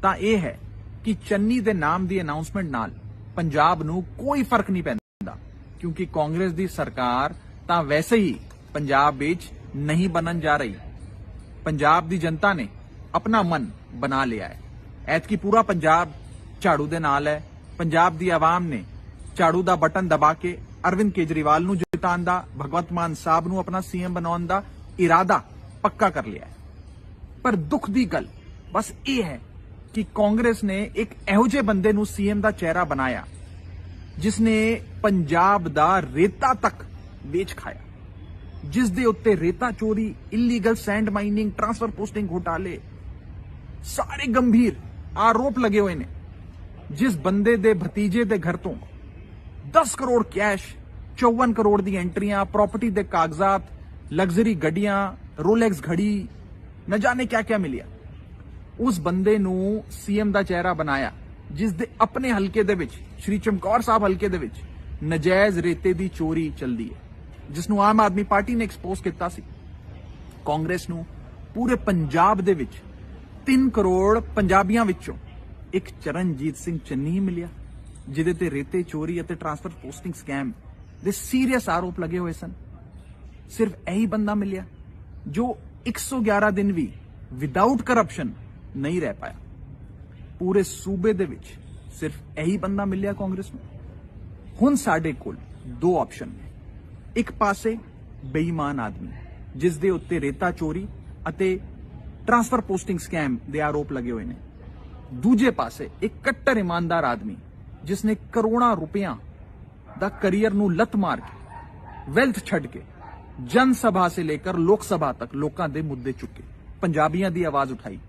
तां इह है कि चन्नी दे नाम दी अनाउंसमेंट नाल पंजाब नूं कोई फर्क नहीं पैंदा, क्योंकि कांग्रेस दी सरकार तां वैसे ही पंजाब विच नहीं बनन जा रही। पंजाब दी जनता ने अपना मन बना लिया है। ऐतकी पूरा पंजाब झाड़ू दे नाल है। पंजाब दी आवाम ने झाड़ू दा बटन दबा के अरविंद केजरीवाल नूं जिताउण दा, भगवंत मान साहब नूं अपना सीएम बनाउण दा इरादा पक्का कर लिया है। पर दुख दी गल बस ये है कि कांग्रेस ने एक इहो जिहे बंदे नूं सीएम दा चेहरा बनाया जिसने पंजाब दा रेता तक ਵੇਚ ਖਾਇਆ, ਜਿਸ ਦੇ ਉੱਤੇ ਰੇਤਾ ਚੋਰੀ, illegal send mining, transfer posting ਘੁਟਾਲੇ ਸਾਰੇ ਗੰਭੀਰ ਆਰੋਪ ਲੱਗੇ ਹੋਏ ਨੇ। ਜਿਸ ਬੰਦੇ ਦੇ ਭਤੀਜੇ ਦੇ ਘਰ ਤੋਂ 10 ਕਰੋੜ ਕੈਸ਼, 54 ਕਰੋੜ ਦੀ ਐਂਟਰੀਆਂ, ਪ੍ਰਾਪਰਟੀ ਦੇ ਕਾਗਜ਼ਾਤ, ਲਗਜ਼ਰੀ ਗੱਡੀਆਂ, ਰੋਲੈਕਸ ਘੜੀ, न जाने क्या क्या मिलिया। उस बंदे नूं सीएम दा चेहरा बनाया जिस दे अपने हलके दे विच, श्री चमकौर साहब हलके दे विच नजायज रेते दी चोरी चलदी है, जिसनू आम आदमी पार्टी ने एक्सपोज किया सी। कांग्रेस नूं पूरे पंजाब दे विच 3 करोड़ पंजाबियां विचों एक चरणजीत सिंह चन्नी ही मिलिया, जिहदे ते रेते चोरी अते ट्रांसफर पोस्टिंग स्कैम दे सीरियस आरोप लगे हुए सन। सिर्फ यही बंदा मिलिया जो 111 दिन भी विदाउट करप्शन नहीं रह पाया। पूरे सूबे दे विच सिर्फ यही बंदा मिलिया कांग्रेस नूं। हुण साडे कोल 2 ऑप्शन ने। एक पासे बेईमान आदमी जिस दे उत्ते रेता चोरी अते ट्रांसफर पोस्टिंग स्कैम दे आरोप लगे हुए ने। दूजे पासे एक कट्टर ईमानदार आदमी जिसने करोड़ां रुपया दा करियर नूं लत मार के, वेल्थ छड़ के जन सभा से लेकर लोक सभा तक लोकां दे मुद्दे चुके, पंजाबियां दी आवाज उठाई।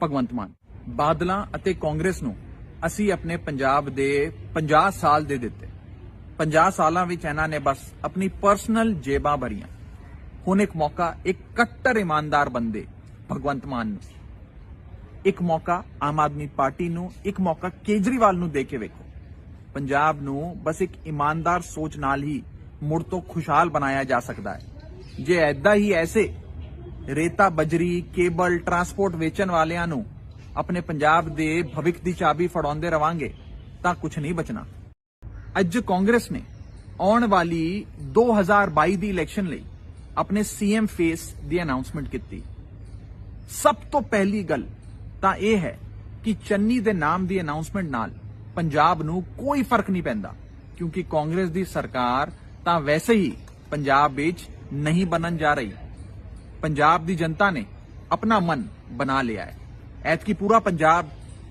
भगवंत मान बादलां अते कांग्रेस नूं असीं अपने पंजाब दे 50 साल दे दित्ते। 50 ਸਾਲਾਂ ਵਿੱਚ ਇਹਨਾਂ ਨੇ ਬਸ ਆਪਣੀ ਪਰਸਨਲ ਜੇਬਾਂ ਭਰੀਆਂ। ਹੁਣ ਇੱਕ ਮੌਕਾ ਇੱਕ ਕੱਟੜ ਇਮਾਨਦਾਰ ਬੰਦੇ ਭਗਵੰਤ ਮਾਨ ਨੂੰ, ਇੱਕ ਮੌਕਾ ਆਮ ਆਦਮੀ ਪਾਰਟੀ ਨੂੰ, ਇੱਕ ਮੌਕਾ ਕੇਜਰੀਵਾਲ ਨੂੰ ਦੇ ਕੇ ਵੇਖੋ। ਪੰਜਾਬ ਨੂੰ ਬਸ ਇੱਕ ਇਮਾਨਦਾਰ ਸੋਚ ਨਾਲ ਹੀ ਮੁੜ ਤੋਂ ਖੁਸ਼ਹਾਲ ਬਣਾਇਆ ਜਾ ਸਕਦਾ ਹੈ। ਜੇ ਐਦਾਂ ਹੀ ਐਸੇ ਰੇਤਾ, ਬਜਰੀ, ਕੇਬਲ, ਟਰਾਂਸਪੋਰਟ ਵੇਚਣ ਵਾਲਿਆਂ ਨੂੰ ਆਪਣੇ ਪੰਜਾਬ ਦੇ ਭਵਿੱਖ ਦੀ ਚਾਬੀ ਫੜਾਉਂਦੇ ਰਵਾਂਗੇ ਤਾਂ ਕੁਝ ਨਹੀਂ ਬਚਣਾ। ਅੱਜ ਕਾਂਗਰਸ ਨੇ ਆਉਣ ਵਾਲੀ 2022 ਦੀ ਇਲੈਕਸ਼ਨ ਲਈ ਆਪਣੇ ਸੀਐਮ ਫੇਸ ਦੀ ਅਨਾਉਂਸਮੈਂਟ ਕੀਤੀ। ਸਭ ਤੋਂ ਪਹਿਲੀ ਗੱਲ ਤਾਂ ਇਹ ਹੈ ਕਿ ਚੰਨੀ ਦੇ ਨਾਮ ਦੀ ਅਨਾਉਂਸਮੈਂਟ ਨਾਲ ਪੰਜਾਬ ਨੂੰ ਕੋਈ ਫਰਕ ਨਹੀਂ ਪੈਂਦਾ, ਕਿਉਂਕਿ ਕਾਂਗਰਸ ਦੀ ਸਰਕਾਰ ਤਾਂ ਵੈਸੇ ਹੀ ਪੰਜਾਬ ਵਿੱਚ ਨਹੀਂ ਬਣਨ ਜਾ ਰਹੀ। ਪੰਜਾਬ ਦੀ ਜਨਤਾ ਨੇ ਆਪਣਾ ਮਨ ਬਣਾ ਲਿਆ ਹੈ। ਐਤਕੀ ਪੂਰਾ ਪੰਜਾਬ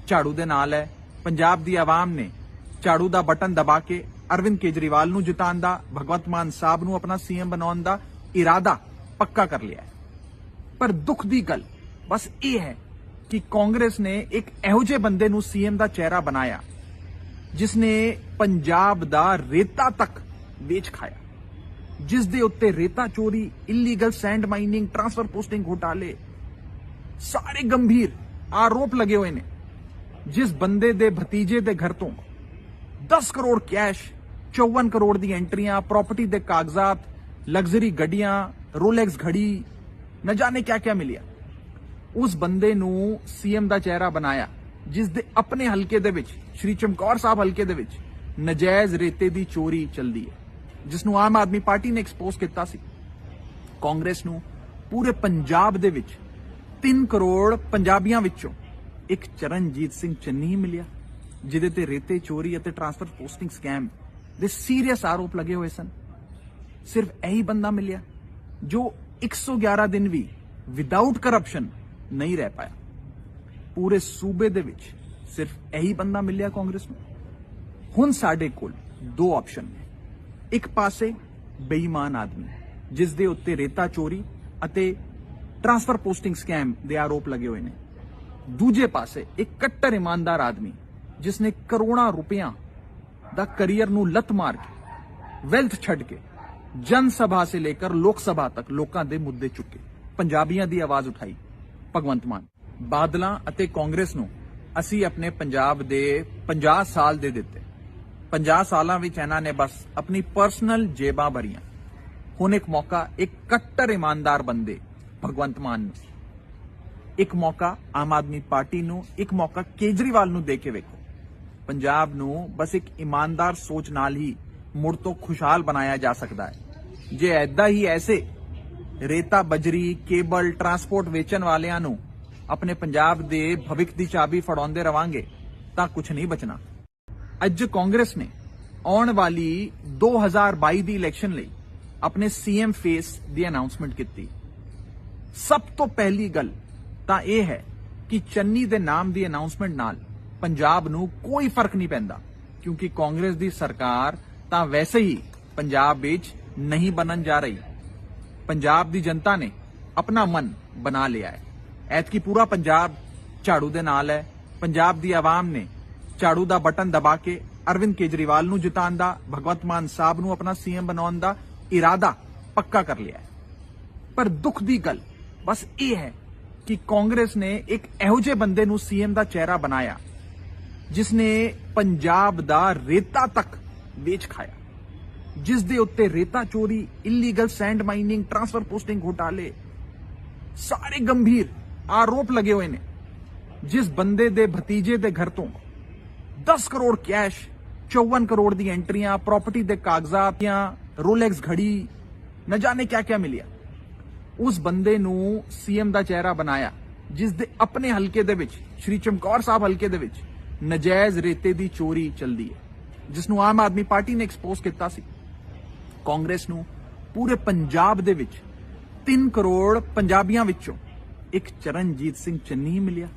ਝਾੜੂ ਦੇ ਨਾਲ ਹੈ। ਪੰਜਾਬ ਦੀ ਆਵਾਮ ਨੇ ਝਾੜੂ ਦਾ ਬਟਨ ਦਬਾ ਕੇ ਅਰਵਿੰਦ ਕੇਜਰੀਵਾਲ ਨੂੰ ਜਿਤਾਉਣ ਦਾ, ਭਗਵੰਤ ਮਾਨ ਸਾਹਿਬ ਨੂੰ ਆਪਣਾ ਸੀਐਮ ਬਣਾਉਣ ਦਾ ਇਰਾਦਾ ਪੱਕਾ ਕਰ ਲਿਆ ਹੈ। ਪਰ ਦੁੱਖ ਦੀ ਗੱਲ ਬਸ ਇਹ ਹੈ ਕਿ ਕਾਂਗਰਸ ਨੇ ਇੱਕ ਇਹੋ ਜਿਹੇ ਬੰਦੇ ਨੂੰ ਸੀਐਮ ਦਾ ਚਿਹਰਾ ਬਣਾਇਆ ਜਿਸ ਨੇ ਪੰਜਾਬ ਦਾ ਰੇਤਾ ਤੱਕ ਵੇਚ ਖਾਇਆ, ਜਿਸ ਦੇ ਉੱਤੇ ਰੇਤਾ ਚੋਰੀ, illegal send mining, transfer posting ਘੁਟਾਲੇ ਸਾਰੇ ਗੰਭੀਰ ਆਰੋਪ ਲੱਗੇ ਹੋਏ ਨੇ। ਜਿਸ ਬੰਦੇ ਦੇ ਭਤੀਜੇ ਦੇ ਘਰ ਤੋਂ 10 ਕਰੋੜ ਕੈਸ਼, 54 ਕਰੋੜ ਦੀ ਐਂਟਰੀਆਂ, ਪ੍ਰਾਪਰਟੀ ਦੇ ਕਾਗਜ਼ਾਤ, ਲਗਜ਼ਰੀ ਗੱਡੀਆਂ, ਰੋਲੈਕਸ ਘੜੀ, न जाने क्या क्या मिलिया। उस बंदे नू सीएम दा चेहरा बनाया जिस दे अपने हलके दे विच, श्री चमकौर साहब हलके दे विच नजायज रेते दी चोरी चलदी है, जिसनू आम आदमी पार्टी ने एक्सपोज किया सी। कांग्रेस नू पूरे पंजाब दे विच 3 करोड़ पंजाबियां विचों एक चरणजीत सिंह चन्नी मिलिया, जिहदे ते रेते चोरी अते ट्रांसफर पोस्टिंग स्कैम दे सीरियस आरोप लगे हुए सन। सिर्फ यही बंदा मिलिया जो 111 दिन भी विदाउट करप्शन नहीं रह पाया। पूरे सूबे दे विच सिर्फ यही बंदा मिलिया कांग्रेस में। हुण साडे कोल 2 ऑप्शन ने। एक पासे बेईमान आदमी जिस दे उत्ते रेता चोरी अते ट्रांसफर पोस्टिंग स्कैम दे आरोप लगे हुए ने। दूजे पासे एक कट्टर ईमानदार आदमी जिसने करोड़ों रुपया दा करियर नू लत मार के, वेल्थ छड़ के जन सभा से लेकर लोक सभा तक लोकां दे मुद्दे चुके, पंजाबियां दी आवाज उठाई। भगवंत मान बादलां अते कांग्रेस नू असी अपने पंजाब दे 50 साल दे दिते। 50 सालां विच इन्हां ने बस अपनी पर्सनल जेबां भरियां। हुण एक मौका एक कट्टर ईमानदार बंदे भगवंत मान नू, एक मौका आम आदमी पार्टी नू, एक मौका केजरीवाल नू दे के वेखो। पंजाब नू बस एक ईमानदार सोच नाल ही मुड़ तो खुशहाल बनाया जा सकता है। जे ऐदा ही ऐसे रेता, बजरी, केबल, ट्रांसपोर्ट वेचण वालियां नू अपने पंजाब दे भविख दी चाबी फड़ाउंदे रवांगे तां कुछ नहीं बचना। अज कांग्रेस ने आउण वाली 2022 दी इलैक्शन लई अपने सीएम फेस दी अनाउंसमेंट की। सब तो पहली गल तां यह है कि चन्नी दे नाम दी अनाउंसमेंट नाल पंजाब नू कोई फर्क नहीं पैंदा, क्योंकि कांग्रेस दी सरकार तां वैसे ही पंजाब विच नहीं बनन जा रही। पंजाब दी जनता ने अपना मन बना लिया है। ऐतकी पूरा पंजाब झाड़ू दे नाल है। पंजाब दी आवाम ने झाड़ू दा बटन दबा के अरविंद केजरीवाल नू जिताउण दा, भगवंत मान साहब नू अपना सीएम बनाउण दा इरादा पक्का कर लिया है। पर दुख दी गल बस ये है कि कांग्रेस ने एक इहो जिहे बंदे नू सीएम दा चेहरा बनाया जिसने पंजाब दा रेता तक ਵੇਚ ਖਾਇਆ, जिस दे उत्ते रेता चोरी, illegal sand mining, transfer posting घोटाले सारे गंभीर आरोप लगे हुए ने। जिस बंदे दे भतीजे दे घर तो 10 करोड़ कैश, 54 करोड़ दी एंट्रियां, प्रॉपर्टी दे कागजात, रोलैक्स घड़ी, न जाने क्या क्या मिलिया। उस बंदे नू सीएम दा चेहरा बनाया जिस दे अपने हलके दे विच, श्री चमकौर साहब हलके दे विच नजायज रेते दी चोरी चलदी है, जिसनू आम आदमी पार्टी ने एक्सपोज किया सी। कांग्रेस नू पूरे पंजाब दे विच 3 करोड़ पंजाबियां विचों एक चरणजीत सिंह चन्नी मिलिया,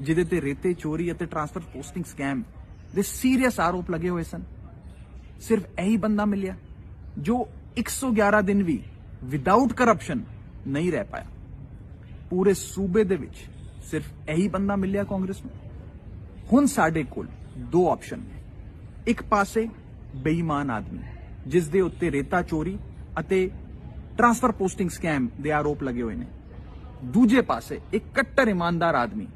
जिहदे ते रेते चोरी अते ट्रांसफर पोस्टिंग स्कैम दे सीरियस आरोप लगे हुए सन। सिर्फ यही बंदा मिलिया जो 111 दिन भी विदाउट करप्शन नहीं रह पाया। पूरे सूबे दे विच सिर्फ यही बंदा मिलिया कांग्रेस नू। हुण साडे कोल 2 ऑप्शन ने। एक पासे ਬੇਈਮਾਨ ਆਦਮੀ ਜਿਸ ਦੇ ਉੱਤੇ ਰੇਤਾ ਚੋਰੀ ਅਤੇ ਟ੍ਰਾਂਸਫਰ ਪੋਸਟਿੰਗ ਸਕੈਮ ਦੇ ਆਰੋਪ ਲੱਗੇ ਹੋਏ ਨੇ। ਦੂਜੇ ਪਾਸੇ ਇੱਕ ਕੱਟੜ ਇਮਾਨਦਾਰ ਆਦਮੀ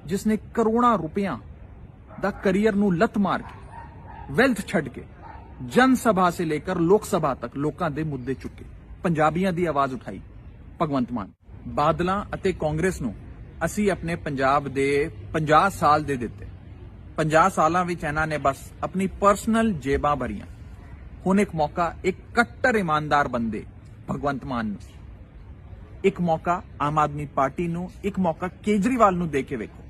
ਜਿਸ ਨੇ ਕਰੋੜਾਂ ਰੁਪਈਆਂ ਦਾ ਕਰੀਅਰ ਨੂੰ ਲੱਤ ਮਾਰ ਕੇ ਵੈਲਥ ਛੱਡ ਕੇ ਜਨ ਸਭਾ ਸੇ ਲੇਕਰ ਲੋਕ ਸਭਾ ਤੱਕ ਲੋਕਾਂ ਦੇ ਮੁੱਦੇ ਚੁੱਕੇ, ਪੰਜਾਬੀਆਂ ਦੀ ਆਵਾਜ਼ ਉਠਾਈ, ਭਗਵੰਤ ਮਾਨ। ਬਾਦਲਾਂ ਅਤੇ ਕਾਂਗਰਸ ਨੂੰ ਅਸੀਂ ਆਪਣੇ ਪੰਜਾਬ ਦੇ 50 ਸਾਲ ਦੇ ਦਿੱਤੇ। 50 ਸਾਲਾਂ ਵਿੱਚ ਇਹਨਾਂ ਨੇ ਬਸ ਆਪਣੀ ਪਰਸਨਲ ਜੇਬਾਂ ਭਰੀਆਂ। ਹੁਣ ਇੱਕ ਮੌਕਾ ਇੱਕ ਕੱਟੜ ਇਮਾਨਦਾਰ ਬੰਦੇ ਭਗਵੰਤ ਮਾਨ ਨੂੰ, ਇੱਕ ਮੌਕਾ ਆਮ ਆਦਮੀ ਪਾਰਟੀ ਨੂੰ, ਇੱਕ ਮੌਕਾ ਕੇਜਰੀਵਾਲ ਨੂੰ ਦੇ ਕੇ ਵੇਖੋ।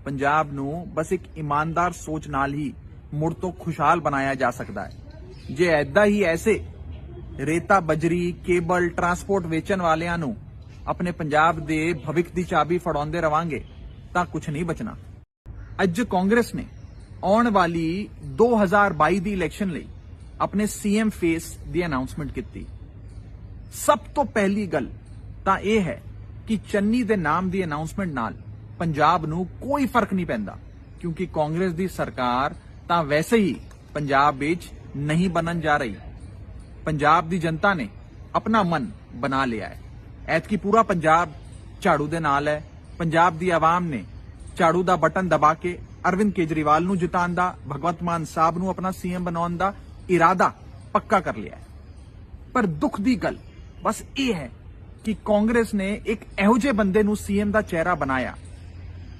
ਪੰਜਾਬ ਨੂੰ ਬਸ ਇੱਕ ਇਮਾਨਦਾਰ ਸੋਚ ਨਾਲ ਹੀ ਮੁੜ ਤੋਂ ਖੁਸ਼ਹਾਲ ਬਣਾਇਆ ਜਾ ਸਕਦਾ ਹੈ। ਜੇ ਐਦਾਂ ਹੀ ਐਸੇ ਰੇਤਾ ਬਜਰੀ ਕੇਬਲ ਟਰਾਂਸਪੋਰਟ ਵੇਚਣ ਵਾਲਿਆਂ ਨੂੰ ਆਪਣੇ ਪੰਜਾਬ ਦੇ ਭਵਿੱਖ ਦੀ ਚਾਬੀ ਫੜਾਉਂਦੇ ਰਵਾਂਗੇ ਤਾਂ ਕੁਝ ਨਹੀਂ ਬਚਣਾ। ਅੱਜ ਕਾਂਗਰਸ ਨੇ ਆਉਣ ਵਾਲੀ 2022 ਦੀ ਇਲੈਕਸ਼ਨ ਲਈ ਆਪਣੇ ਸੀਐਮ ਫੇਸ ਦੀ ਅਨਾਉਂਸਮੈਂਟ ਕੀਤੀ। ਸਭ ਤੋਂ ਪਹਿਲੀ ਗੱਲ ਤਾਂ ਇਹ ਹੈ ਕਿ ਚੰਨੀ ਦੇ ਨਾਮ ਦੀ ਅਨਾਉਂਸਮੈਂਟ ਨਾਲ ਪੰਜਾਬ ਨੂੰ ਕੋਈ ਫਰਕ ਨਹੀਂ ਪੈਂਦਾ, ਕਿਉਂਕਿ ਕਾਂਗਰਸ ਦੀ ਸਰਕਾਰ ਤਾਂ ਵੈਸੇ ਹੀ ਪੰਜਾਬ ਵਿੱਚ ਨਹੀਂ ਬਣਨ ਜਾ ਰਹੀ। ਪੰਜਾਬ ਦੀ ਜਨਤਾ ਨੇ ਆਪਣਾ ਮਨ ਬਣਾ ਲਿਆ ਹੈ। ਐਤਕੀ ਪੂਰਾ ਪੰਜਾਬ ਝਾੜੂ ਦੇ ਨਾਲ ਹੈ। ਪੰਜਾਬ ਦੀ ਆਵਾਮ ਨੇ ਝਾੜੂ ਦਾ ਬਟਨ ਦਬਾ ਕੇ ਅਰਵਿੰਦ ਕੇਜਰੀਵਾਲ ਨੂੰ ਜਿਤਾਉਣ ਦਾ, ਭਗਵੰਤ ਮਾਨ ਸਾਹਿਬ ਨੂੰ ਆਪਣਾ ਸੀਐਮ ਬਣਾਉਣ ਦਾ ਇਰਾਦਾ ਪੱਕਾ ਕਰ ਲਿਆ ਹੈ। ਪਰ ਦੁੱਖ ਦੀ ਗੱਲ ਬਸ ਇਹ ਹੈ ਕਿ ਕਾਂਗਰਸ ਨੇ ਇੱਕ ਇਹੋ ਜਿਹੇ ਬੰਦੇ ਨੂੰ ਸੀਐਮ ਦਾ ਚਿਹਰਾ ਬਣਾਇਆ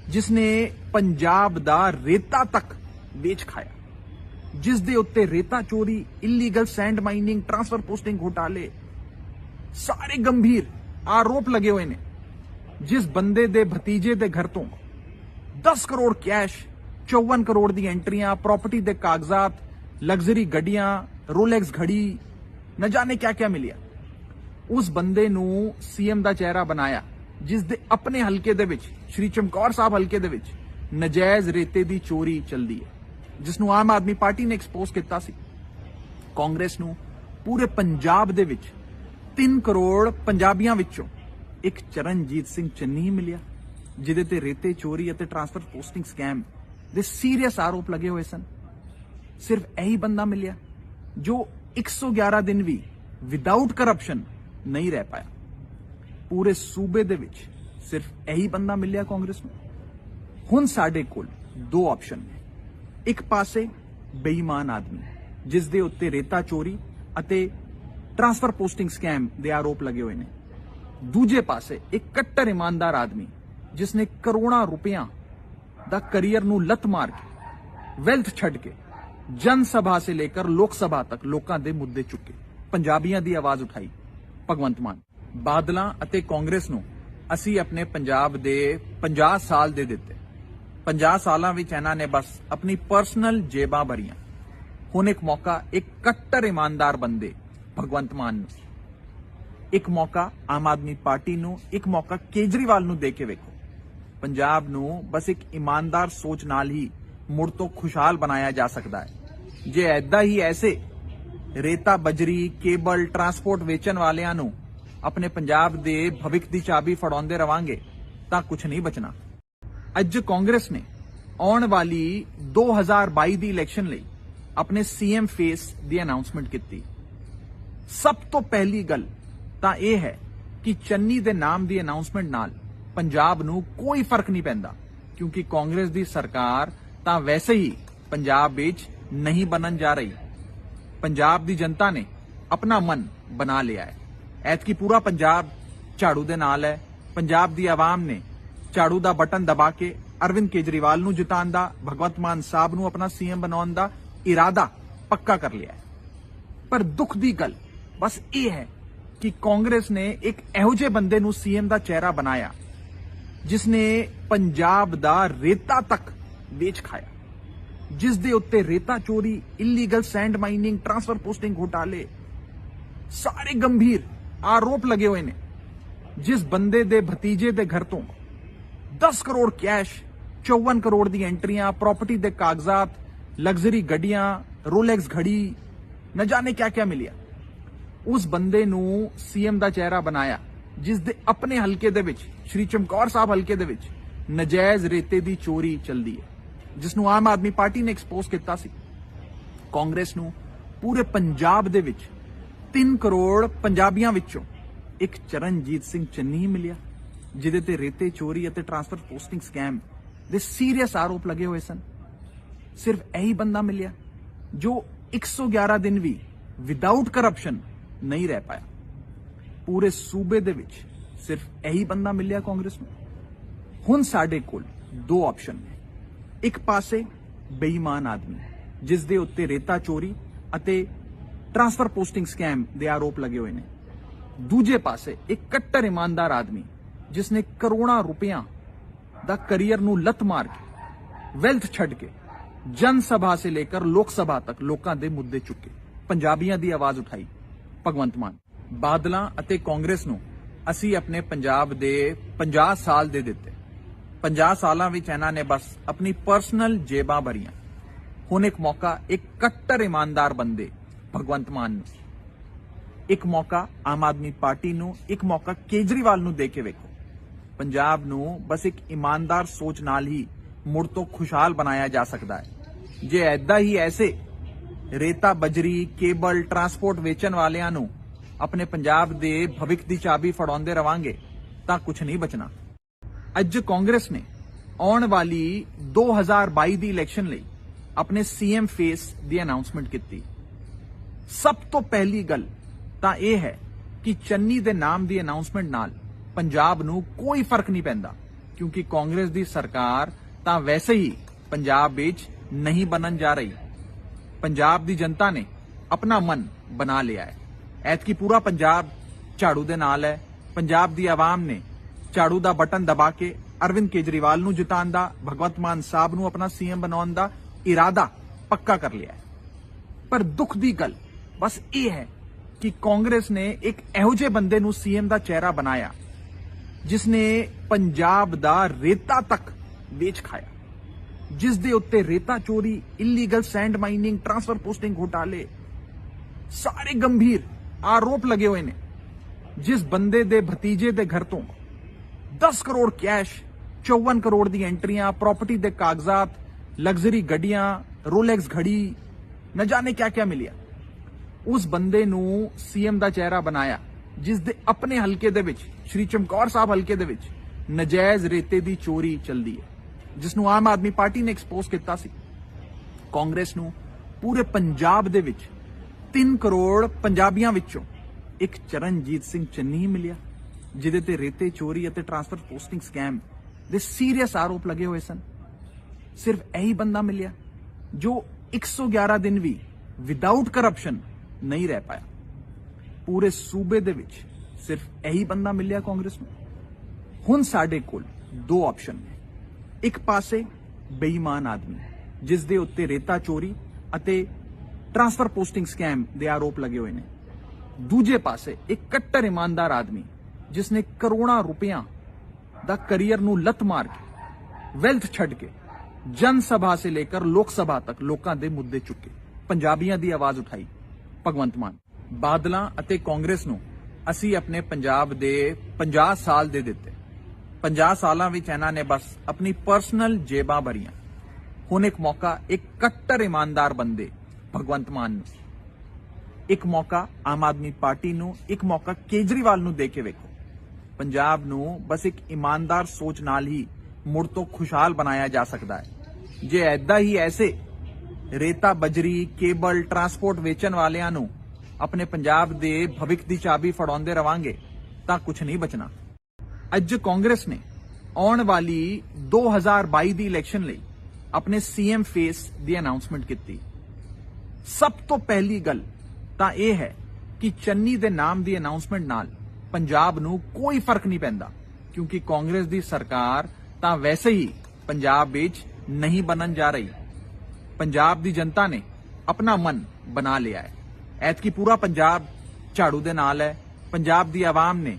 ਜਿਸ ਨੇ ਪੰਜਾਬ ਦਾ ਰੇਤਾ ਤੱਕ ਵੇਚ ਖਾਇਆ, ਜਿਸ ਦੇ ਉੱਤੇ ਰੇਤਾ ਚੋਰੀ, illegal send mining, transfer posting ਘੁਟਾਲੇ ਸਾਰੇ ਗੰਭੀਰ ਆਰੋਪ ਲੱਗੇ ਹੋਏ ਨੇ। ਜਿਸ ਬੰਦੇ ਦੇ ਭਤੀਜੇ ਦੇ ਘਰ ਤੋਂ 10 ਕਰੋੜ ਕੈਸ਼, 54 ਕਰੋੜ ਦੀ ਐਂਟਰੀਆਂ, ਪ੍ਰਾਪਰਟੀ ਦੇ ਕਾਗਜ਼ਾਤ, ਲਗਜ਼ਰੀ ਗੱਡੀਆਂ, ਰੋਲੈਕਸ ਘੜੀ, न जाने क्या क्या मिलिया। उस बंदे नू सीएम दा चेहरा बनाया जिस दे अपने हलके दे विच, श्री चमकौर साहब हलके दे विच नजायज रेते दी चोरी चलदी है, जिसनू आम आदमी पार्टी ने एक्सपोज किया सी। कांग्रेस नू पूरे पंजाब दे विच 3 करोड़ पंजाबियां विचों एक चरणजीत सिंह चन्नी ही मिलिया, जिहदे ते रेते चोरी अते ट्रांसफर पोस्टिंग स्कैम दे सीरियस आरोप लगे हुए सन। सिर्फ यही बंदा मिलिया जो 111 दिन भी विदाउट करप्शन नहीं रह पाया। पूरे सूबे दे विच सिर्फ यही बंदा मिलिया कांग्रेस नूं। हुण साडे कोल 2 ऑप्शन ने। एक पासे बेईमान आदमी जिस दे उत्ते रेता चोरी अते ट्रांसफर पोस्टिंग स्कैम दे आरोप लगे हुए ने। दूजे पासे एक कट्टर ईमानदार आदमी जिसने करोड़ां रुपया दा करियर नूं लत मार के वेल्थ छड्ड के जन सभा से लेकर लोक सभा तक लोकां दे मुद्दे चुके, पंजाबियां दी आवाज उठाई, भगवंत मान। बादलां अते कांग्रेस नूं असीं अपने पंजाब दे 50 साल दे दिते। 50 सालां विच इन्हां ने बस अपनी पर्सनल जेबां भरीआं। हुण एक मौका एक कट्टर ईमानदार बंदे भगवंत मान नूं, एक मौका आम आदमी पार्टी नूं, एक मौका केजरीवाल नूं दे के वेखो। पंजाब नूं बस एक ईमानदार सोच नाल ही मुड़ तो खुशहाल बनाया जा सकता है। जे ऐदा ही ऐसे रेता बजरी केबल ट्रांसपोर्ट वेचण वालियां नूं अपने पंजाब दे भविख दी चाबी फड़ाउंदे रवांगे तां कुछ नहीं बचना। अज कांग्रेस ने आउण वाली 2022 दी इलैक्शन लई अपने सीएम फेस दी अनाउंसमेंट की। सब तो पहली गल तां यह है कि चन्नी दे नाम दी अनाउंसमेंट नाल पंजाब नूं कोई फर्क नहीं पैंदा, क्योंकि कांग्रेस दी सरकार तां वैसे ही पंजाब विच नहीं बनन जा रही। पंजाब दी जनता ने अपना मन बना लिया है। ऐतकी पूरा पंजाब झाड़ू दे नाल है। पंजाब दी आवाम ने झाड़ू दा बटन दबा के अरविंद केजरीवाल नूं जिताउण दा, भगवंत मान साहब नूं अपना सीएम बनाउण दा इरादा पक्का कर लिया है। पर दुख दी गल बस ये है कि कांग्रेस ने एक इहो जिहे बंदे नूं सीएम दा चेहरा बनाया जिसने पंजाब दा रेता तक ਵੇਚ ਖਾਇਆ, ਜਿਸ ਦੇ ਉੱਤੇ ਰੇਤਾ ਚੋਰੀ, illegal send mining, transfer posting ਘੁਟਾਲੇ ਸਾਰੇ ਗੰਭੀਰ ਆਰੋਪ ਲੱਗੇ ਹੋਏ ਨੇ। ਜਿਸ ਬੰਦੇ ਦੇ ਭਤੀਜੇ ਦੇ ਘਰ ਤੋਂ 10 ਕਰੋੜ ਕੈਸ਼, 54 ਕਰੋੜ ਦੀ ਐਂਟਰੀਆਂ, ਪ੍ਰਾਪਰਟੀ ਦੇ ਕਾਗਜ਼ਾਤ, ਲਗਜ਼ਰੀ ਗੱਡੀਆਂ, ਰੋਲੈਕਸ ਘੜੀ, न जाने क्या क्या मिलिया। उस बंदे नूं सीएम दा चेहरा बनाया जिस दे अपने हलके दे विच, श्री चमकौर साहब हलके दे विच नजायज रेते दी चोरी चलदी है, जिसनू आम आदमी पार्टी ने एक्सपोज किया सी। कांग्रेस नूं ਪੂਰੇ ਪੰਜਾਬ ਦੇ ਵਿੱਚ 3 ਕਰੋੜ ਪੰਜਾਬੀਆਂ ਵਿੱਚੋਂ ਇੱਕ ਚਰਨਜੀਤ ਸਿੰਘ ਚੰਨੀ ਹੀ ਮਿਲਿਆ, ਜਿਹਦੇ ਤੇ ਰੇਤੇ ਚੋਰੀ ਅਤੇ ਟਰਾਂਸਫਰ ਪੋਸਟਿੰਗ ਸਕੈਮ ਦੇ ਸੀਰੀਅਸ ਆਰੋਪ ਲੱਗੇ ਹੋਏ ਸਨ। ਸਿਰਫ ਇਹੀ ਬੰਦਾ ਮਿਲਿਆ ਜੋ 111 ਦਿਨ ਵੀ ਵਿਦਆਊਟ ਕਰਪਸ਼ਨ ਨਹੀਂ ਰਹਿ ਪਾਇਆ। ਪੂਰੇ ਸੂਬੇ ਦੇ ਵਿੱਚ ਸਿਰਫ ਇਹੀ ਬੰਦਾ ਮਿਲਿਆ ਕਾਂਗਰਸ ਨੂੰ। ਹੁਣ ਸਾਡੇ ਕੋਲ ਦੋ ਆਪਸ਼ਨ ਨੇ। ਇੱਕ ਪਾਸੇ ਬੇਈਮਾਨ ਆਦਮੀ ਜਿਸ ਦੇ ਉੱਤੇ ਰੇਤਾ ਚੋਰੀ ਅਤੇ ਟਰਾਂਸਫਰ ਪੋਸਟਿੰਗ ਸਕੈਮ ਦੇ ਆਰੋਪ ਲੱਗੇ ਹੋਏ ਨੇ। ਦੂਜੇ ਪਾਸੇ ਇੱਕ ਕੱਟੜ ਇਮਾਨਦਾਰ ਆਦਮੀ ਜਿਸ ਨੇ ਕਰੋੜਾਂ ਰੁਪਈਆਂ ਦਾ ਕਰੀਅਰ ਨੂੰ ਲੱਤ ਮਾਰ ਕੇ, ਵੈਲਥ ਛੱਡ ਕੇ ਜਨ ਸਭਾ ਸੇ ਲੇਕਰ ਲੋਕ ਸਭਾ ਤੱਕ ਲੋਕਾਂ ਦੇ ਮੁੱਦੇ ਚੁੱਕੇ, ਪੰਜਾਬੀਆਂ ਦੀ ਆਵਾਜ਼ ਉਠਾਈ। ਭਗਵੰਤ ਮਾਨ, ਬਾਦਲਾਂ ਅਤੇ ਕਾਂਗਰਸ ਨੂੰ ਅਸੀਂ ਆਪਣੇ ਪੰਜਾਬ ਦੇ 50 ਸਾਲ ਦੇ ਦਿੱਤੇ। 50 ਸਾਲਾਂ ਵਿੱਚ ਇਹਨਾਂ ਨੇ ਬਸ ਆਪਣੀ ਪਰਸਨਲ ਜੇਬਾਂ ਭਰੀਆਂ। ਹੁਣ ਇੱਕ ਮੌਕਾ ਇੱਕ ਕੱਟੜ ਇਮਾਨਦਾਰ ਬੰਦੇ ਭਗਵੰਤ ਮਾਨ ਨੂੰ, ਇੱਕ ਮੌਕਾ ਆਮ ਆਦਮੀ ਪਾਰਟੀ ਨੂੰ, ਇੱਕ ਮੌਕਾ ਕੇਜਰੀਵਾਲ ਨੂੰ ਦੇ ਕੇ ਵੇਖੋ। ਪੰਜਾਬ ਨੂੰ ਬਸ ਇੱਕ ਇਮਾਨਦਾਰ ਸੋਚ ਨਾਲ ਹੀ ਮੁੜ ਤੋਂ ਖੁਸ਼ਹਾਲ ਬਣਾਇਆ ਜਾ ਸਕਦਾ ਹੈ। ਜੇ ਐਦਾਂ ਹੀ ਐਸੇ ਰੇਤਾ, ਬਜਰੀ, ਕੇਬਲ, ਟਰਾਂਸਪੋਰਟ ਵੇਚਣ ਵਾਲਿਆਂ ਨੂੰ ਆਪਣੇ ਪੰਜਾਬ ਦੇ ਭਵਿੱਖ ਦੀ ਚਾਬੀ ਫੜਾਉਂਦੇ ਰਵਾਂਗੇ ਤਾਂ ਕੁਝ ਨਹੀਂ ਬਚਣਾ। ਅੱਜ ਕਾਂਗਰਸ ਨੇ ਆਉਣ ਵਾਲੀ 2022 ਦੀ ਇਲੈਕਸ਼ਨ ਲਈ ਆਪਣੇ ਸੀਐਮ ਫੇਸ ਦੀ ਅਨਾਉਂਸਮੈਂਟ ਕੀਤੀ। ਸਭ ਤੋਂ ਪਹਿਲੀ ਗੱਲ ਤਾਂ ਇਹ ਹੈ ਕਿ ਚੰਨੀ ਦੇ ਨਾਮ ਦੀ ਅਨਾਉਂਸਮੈਂਟ ਨਾਲ ਪੰਜਾਬ ਨੂੰ ਕੋਈ ਫਰਕ ਨਹੀਂ ਪੈਂਦਾ, ਕਿਉਂਕਿ ਕਾਂਗਰਸ ਦੀ ਸਰਕਾਰ ਤਾਂ ਵੈਸੇ ਹੀ ਪੰਜਾਬ ਵਿੱਚ ਨਹੀਂ ਬਣਨ ਜਾ ਰਹੀ। ਪੰਜਾਬ ਦੀ ਜਨਤਾ ਨੇ ਆਪਣਾ ਮਨ ਬਣਾ ਲਿਆ ਹੈ। ਐਤਕੀ ਪੂਰਾ ਪੰਜਾਬ ਝਾੜੂ ਦੇ ਨਾਲ ਹੈ। ਪੰਜਾਬ ਦੀ ਆਵਾਮ ਨੇ ਝਾੜੂ ਦਾ ਬਟਨ ਦਬਾ ਕੇ ਅਰਵਿੰਦ ਕੇਜਰੀਵਾਲ ਨੂੰ ਜਿਤਾਉਣ ਦਾ, ਭਗਵੰਤ ਮਾਨ ਸਾਹਿਬ ਨੂੰ ਆਪਣਾ ਸੀਐਮ ਬਣਾਉਣ ਦਾ ਇਰਾਦਾ ਪੱਕਾ ਕਰ ਲਿਆ ਹੈ। ਪਰ ਦੁੱਖ ਦੀ ਗੱਲ ਬਸ ਇਹ ਹੈ ਕਿ ਕਾਂਗਰਸ ਨੇ ਇੱਕ ਇਹੋ ਜਿਹੇ ਬੰਦੇ ਨੂੰ ਸੀਐਮ ਦਾ ਚਿਹਰਾ ਬਣਾਇਆ ਜਿਸ ਨੇ ਪੰਜਾਬ ਦਾ ਰੇਤਾ ਤੱਕ ਵੇਚ ਖਾਇਆ, ਜਿਸ ਦੇ ਉੱਤੇ ਰੇਤਾ ਚੋਰੀ, illegal send mining, transfer posting ਘੁਟਾਲੇ ਸਾਰੇ ਗੰਭੀਰ ਆਰੋਪ ਲੱਗੇ ਹੋਏ ਨੇ। ਜਿਸ ਬੰਦੇ ਦੇ ਭਤੀਜੇ ਦੇ ਘਰ ਤੋਂ 10 ਕਰੋੜ ਕੈਸ਼, 54 ਕਰੋੜ ਦੀ ਐਂਟਰੀਆਂ, ਪ੍ਰਾਪਰਟੀ ਦੇ ਕਾਗਜ਼ਾਤ, ਲਗਜ਼ਰੀ ਗੱਡੀਆਂ, ਰੋਲੈਕਸ ਘੜੀ, न जाने क्या क्या मिलिया। उस बंदे नू सीएम दा चेहरा बनाया जिस दे अपने हलके दे विच, श्री चमकौर साहब हलके दे विच नजायज रेते दी चोरी चलदी है, जिसनू आम आदमी पार्टी ने एक्सपोज किया सी। कांग्रेस नू पूरे पंजाब दे विच 3 करोड़ पंजाबियां विचों एक चरणजीत सिंह चन्नी ही मिलिया, जिहदे ते रेते चोरी अते ट्रांसफर पोस्टिंग स्कैम दे सीरियस आरोप लगे हुए सन। सिर्फ यही बंदा मिलिया जो 111 दिन भी विदाउट करप्शन नहीं रह पाया। पूरे सूबे दे विच सिर्फ यही बंदा मिलिया कांग्रेस नूं। हुण साडे कोल दो ऑप्शन ने। एक पासे बेईमान आदमी जिस दे उत्ते रेता चोरी अते ट्रांसफर पोस्टिंग स्कैम दे आरोप लगे हुए ने। दूजे पासे एक कट्टर ईमानदार आदमी जिसने करोड़ों रुपया दा करियर नूं लत मार के, वेल्थ छड़ के जन सभा से लेकर लोक सभा तक लोकां दे मुद्दे चुके, पंजाबियां दी आवाज उठाई। भगवंत मान, बादलां अते कांग्रेस नूं असीं अपने पंजाब दे 50 साल दे दिते। 50 सालां विच इन्हां ने बस अपनी पर्सनल जेबां भरियां। हुण एक मौका एक कट्टर ईमानदार बंदे भगवंत मान नूं, एक मौका आम आदमी पार्टी नूं, एक मौका केजरीवाल नूं दे के वेखो। पंजाब नूं बस एक ईमानदार सोच नाल ही मुड़ तो खुशहाल बनाया जा सकता है। जे ऐदा ही ऐसे रेता, बजरी, केबल, ट्रांसपोर्ट वेचण वालियां नूं अपने पंजाब दे भविख दी चाबी फड़ाउंदे रवांगे तां कुछ नहीं बचना। अज कांग्रेस ने आउण वाली 2022 दी इलैक्शन लई अपने सीएम फेस दी अनाउंसमेंट की। सब तो पहली गल तां इह है कि चन्नी दे नाम दी अनाउंसमेंट नाल पंजाब नूं कोई फर्क नहीं पैंदा, क्योंकि कांग्रेस दी सरकार तां वैसे ही पंजाब विच नहीं बनन जा रही। पंजाब दी जनता ने अपना मन बना लिया है। ऐतकी पूरा पंजाब झाड़ू दे नाल है। पंजाब दी आवाम ने